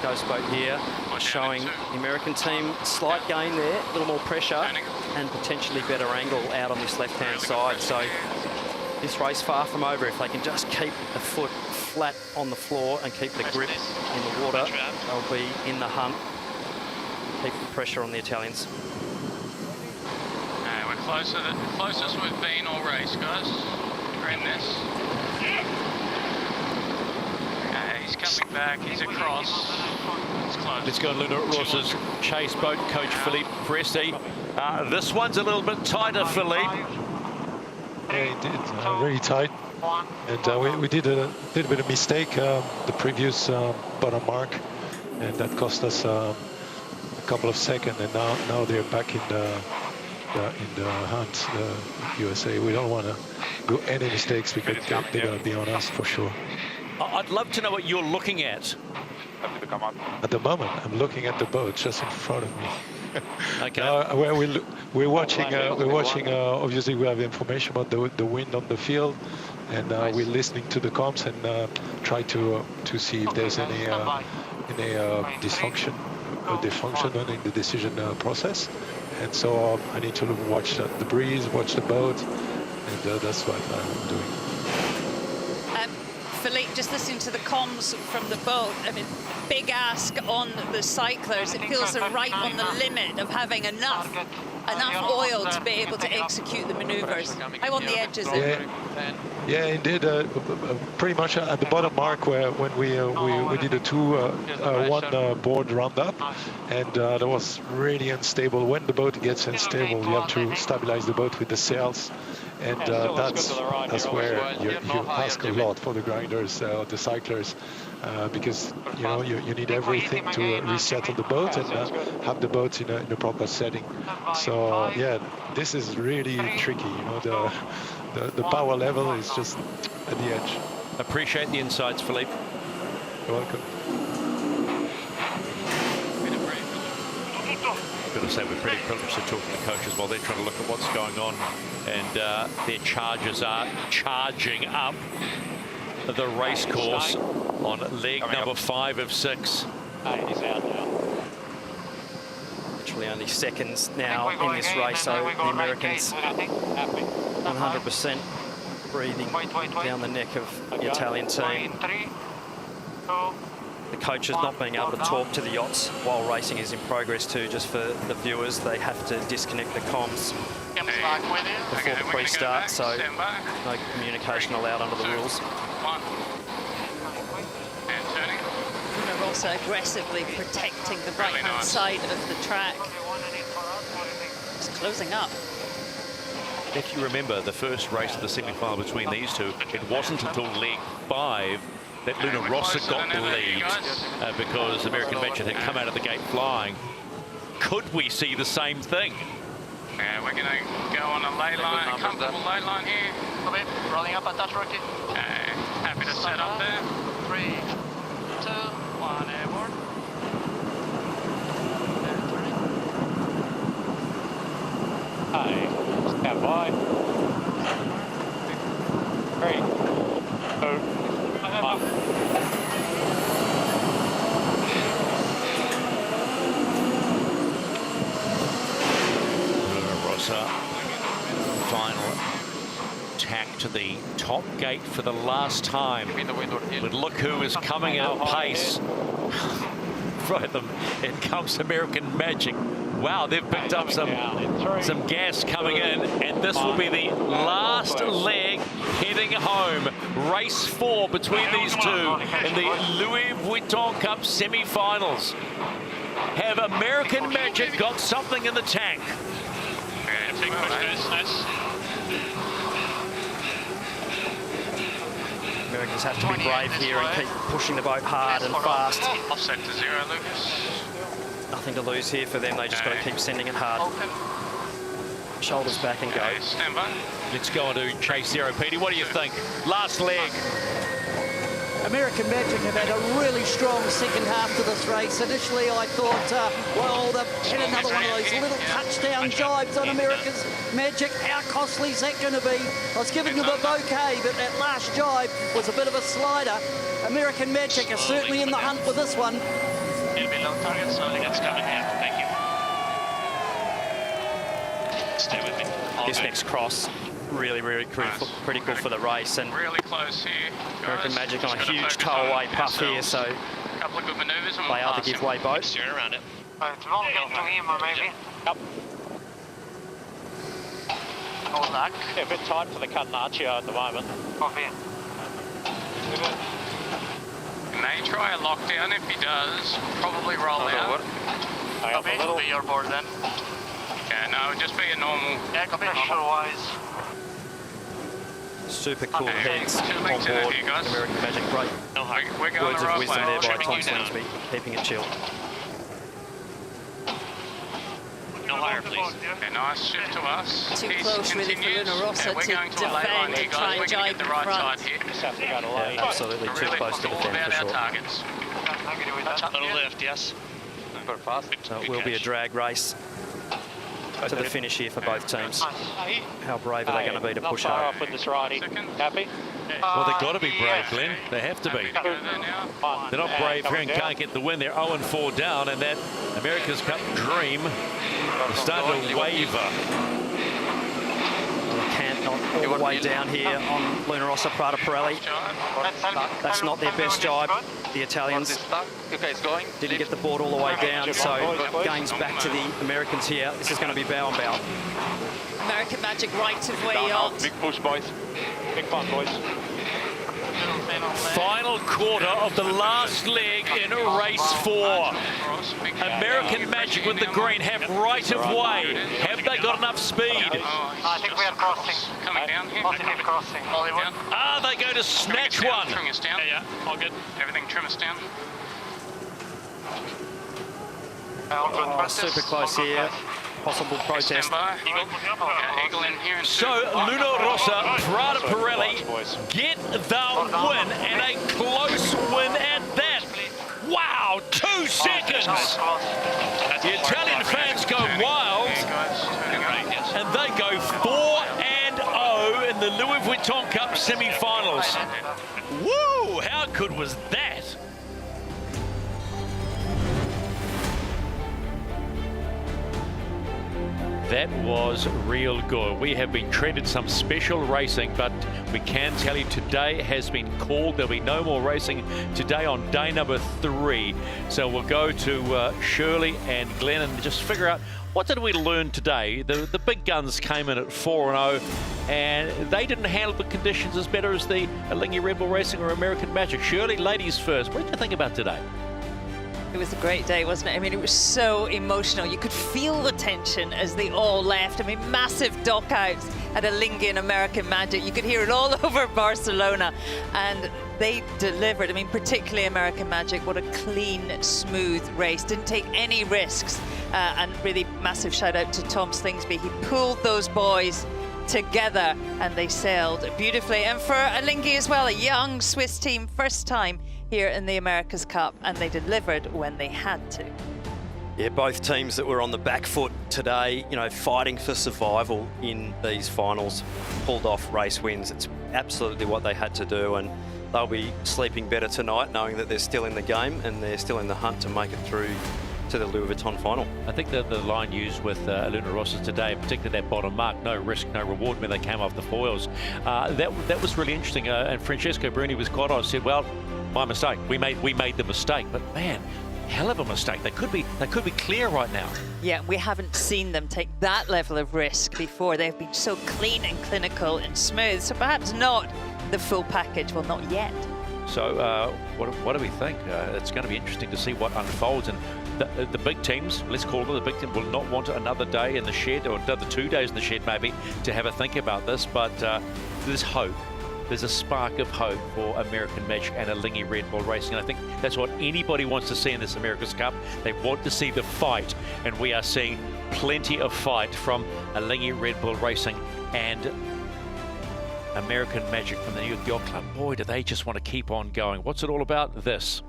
Ghost boat here, showing the American team slight gain there, a little more pressure and potentially better angle out on this left-hand side. So this race far from over. If they can just keep the foot flat on the floor and keep the grip in the water, they'll be in the hunt. Keep the pressure on the Italians. We're closest we've been all race, guys. We're in this. He's coming back, he's across. It's close. Let's go Luna Rossa's chase boat, Coach Philippe Presti. This one's a little bit tighter, Philippe. Yeah, indeed, very tight. And we did a little bit of mistake the previous bottom mark, and that cost us a couple of seconds. And now they're back in the hunt, USA. We don't want to do any mistakes because they're going to be on us for sure. I'd love to know what you're looking at. At the moment, I'm looking at the boat just in front of me. Okay. We're watching. Obviously, we have information about the wind on the field, and we're listening to the comms and try to see if there's any dysfunction in the decision process. And so I need to watch the breeze, watch the boat, and that's what I'm doing. Philippe, just listening to the comms from the boat, I mean, big ask on the cyclers. It feels they're right on the limit of having enough oil to be able to execute the maneuvers. How on the edge is it? Yeah, indeed. Pretty much at the bottom mark when we did a one board roundup, and that was really unstable. When the boat gets unstable, you have to stabilize the boat with the sails, and that's where you ask a lot for the grinders, the cyclers, because you need everything to resettle the boat and have the boat in a proper setting. So yeah, this is really tricky. The power level is just at the edge. Appreciate the insights, Philippe. You're welcome. I've got to say, we're pretty privileged to talk to the coaches while they're trying to look at what's going on, and their chargers are charging up the race course on leg number 5 of 6. He's out now. Literally only seconds now in this race, so the Americans 100% breathing down the neck of the Italian team. The coaches not being able to talk to the yachts while racing is in progress too, just for the viewers. They have to disconnect the comms before the pre-start, so no communication allowed under the rules. Also aggressively protecting the right-hand side of the track. It's closing up. If you remember the first race of the semi-final between these two, it wasn't until leg 5 that Luna Rossa got the lead because American Magic had come out of the gate flying. Could we see the same thing? Yeah, we're going to go on a lay line, a comfortable lay line here. Come in, rolling up at that rookie. Happy to set up there. 3, 2, 1, airborne. Hi, stand by. 3, 2, 1. Rossa, final tack to the top gate for the last time. But look who is coming at pace. Right, in comes American Magic. Wow, they've picked up some gas coming in, and this will be the last leg heading home. Race 4 between these two in the Louis Vuitton Cup semi-finals. Have American Magic got something in the tank? Americans have to be brave here and keep pushing the boat hard and fast. Offset to 0, Lucas. Nothing to lose here for them. They just got to keep sending it hard. Shoulders back and go. Stand by. Let's go on to chase 0. Petey, what do you think? Last leg. American Magic have had a really strong second half to this race. Initially, I thought, well, they've had another one of those little touchdown jibes on America's Magic. How costly is that going to be? I was giving them a bouquet, but that last jibe was a bit of a slider. American Magic are certainly in the hunt for this one. It'll be low target, so that's coming here. Thank you. Stay with me. This next cross, really critical for the race, and really close here. American Magic on a huge tow-away puff here, so a couple of good maneuvers and they are the giveaway boat. Steer around it. It's long to him, maybe. Yep. Hold back. Yeah, a bit tight for the Catenaccio at the moment. Off here. He may try a lockdown. If he does, probably roll out. Copy, it'll be your board then. Yeah, no, just be a normal. Yeah, pressure-wise. Super cool heads on board American Magic. Great we're going words the of right wisdom way. there by Tom Slingsby, keeping it chill. No higher, please. Okay, nice shift to us. Too close really for Luna Rossa to defend and try and jibe in front. Yeah, absolutely too close to defend for sure. A little lift, yes. super fast. So it will be a drag race to the finish here for both teams. How brave are they going to be to push far hard? off with this righty. Happy? Well, they've got to be brave, Glenn. They have to be. They're not brave here and can't get the win. They're 0-4 down, and that America's Cup dream is starting to waver. Not all the way down here on Luna Rossa Prada Pirelli. That's not their best jibe. The Italians didn't get the board all the way down, so game's back to the Americans here. This is going to be bow and bow. American Magic right of way, Yacht. Big push, boys. Big fun, boys. Final quarter of the last leg in race 4. American Magic with the green have right of way. Have they got enough speed? I think we are crossing. Coming down here. Positive crossing. Are they going to snatch one? Trim us down. Yeah, all good. Everything trim us down. Oh, super close here. Possible protest. Eagle in here. So Luna Rossa Prada Pirelli get the win, and a close win at that. Wow, 2 seconds. The Italian fans go wild, and they go 4-0 in the Louis Vuitton Cup semi-finals. Woo! How good was that? That was real good. We have been treated some special racing, but we can tell you today has been called. There'll be no more racing today on day number 3. So we'll go to Shirley and Glenn and just figure out what did we learn today. The big guns came in at 4-0, and they didn't handle the conditions as better as the Alinghi Red Bull Racing or American Magic. Shirley, ladies first. What did you think about today? It was a great day, wasn't it? I mean, it was so emotional. You could feel the tension as they all left. I mean, massive dockouts at Alinghi and American Magic. You could hear it all over Barcelona, and they delivered. I mean, particularly American Magic, what a clean, smooth race. Didn't take any risks, and really massive shout out to Tom Slingsby. He pulled those boys together, and they sailed beautifully. And for Alinghi as well, a young Swiss team, first time here in the America's Cup, and they delivered when they had to. Yeah, both teams that were on the back foot today, you know, fighting for survival in these finals, pulled off race wins. It's absolutely what they had to do, and they'll be sleeping better tonight knowing that they're still in the game and they're still in the hunt to make it through to the Louis Vuitton final. I think that the line used with Luna Rossa today, particularly that bottom mark, no risk, no reward when they came off the foils, that was really interesting. And Francesco Bruni was quite honest, said, well, my mistake. We made the mistake, but man, hell of a mistake. They could be clear right now. Yeah, we haven't seen them take that level of risk before. They've been so clean and clinical and smooth. So perhaps not the full package. Well, not yet. So what do we think? It's going to be interesting to see what unfolds. And the big teams, let's call it the big team, will not want another day in the shed, or another 2 days in the shed maybe, to have a think about this. But there's hope. There's a spark of hope for American Magic and Alinghi Red Bull Racing. And I think that's what anybody wants to see in this America's Cup. They want to see the fight, and we are seeing plenty of fight from Alinghi Red Bull Racing and American Magic from the New York Yacht Club. Boy, do they just want to keep on going. What's it all about? This,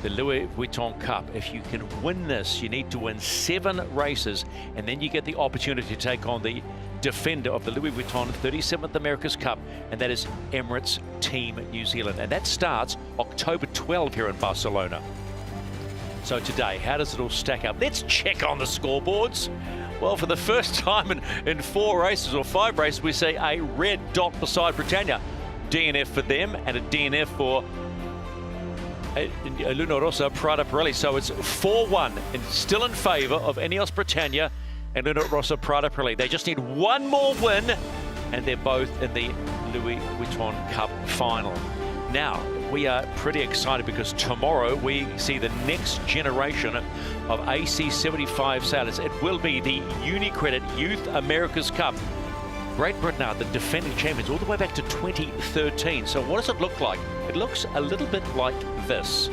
the Louis Vuitton Cup. If you can win this, you need to win 7 races, and then you get the opportunity to take on the defender of the Louis Vuitton 37th America's Cup, and that is Emirates Team New Zealand. And that starts October 12 here in Barcelona. So today, how does it all stack up? Let's check on the scoreboards. Well, for the first time in 4 races or 5 races, we see a red dot beside Britannia. DNF for them and a DNF for Luna Rossa Prada Pirelli. So it's 4-1 and still in favour of Ineos Britannia and Luna Rossa Prada Pirelli. They just need one more win, and they're both in the Louis Vuitton Cup final. Now, we are pretty excited because tomorrow we see the next generation of AC75 sailors. It will be the UniCredit Youth America's Cup. Great Britain are the defending champions all the way back to 2013. So what does it look like? It looks a little bit like this.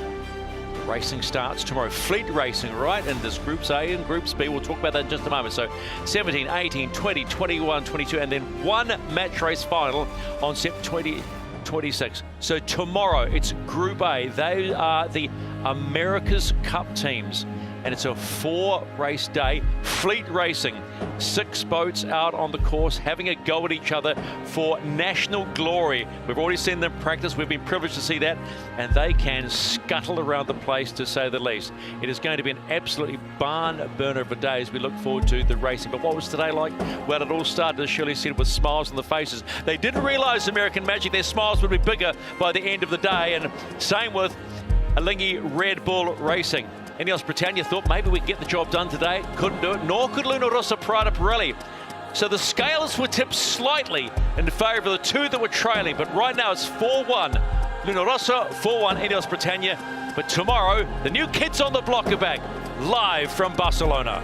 Racing starts tomorrow. Fleet racing, right? And there's Groups A and Groups B. We'll talk about that in just a moment. So 17, 18, 20, 21, 22, and then one match race final on September 26. So tomorrow it's Group A. They are the America's Cup teams. and it's a 4-race day. Fleet racing, 6 boats out on the course having a go at each other for national glory. We've already seen them practice. We've been privileged to see that, and they can scuttle around the place, to say the least. It is going to be an absolutely barn burner of a day as we look forward to the racing. But what was today like? Well, it all started, as Shirley said, with smiles on the faces. They didn't realise American Magic, their smiles would be bigger by the end of the day, and same with Alinghi Red Bull Racing. Ineos Britannia thought maybe we'd get the job done today. Couldn't do it, nor could Luna Rossa Prada Pirelli. So the scales were tipped slightly in favour of the two that were trailing, but right now it's 4-1. Luna Rossa, 4-1 Ineos Britannia. But tomorrow, the new kids on the block are back, live from Barcelona.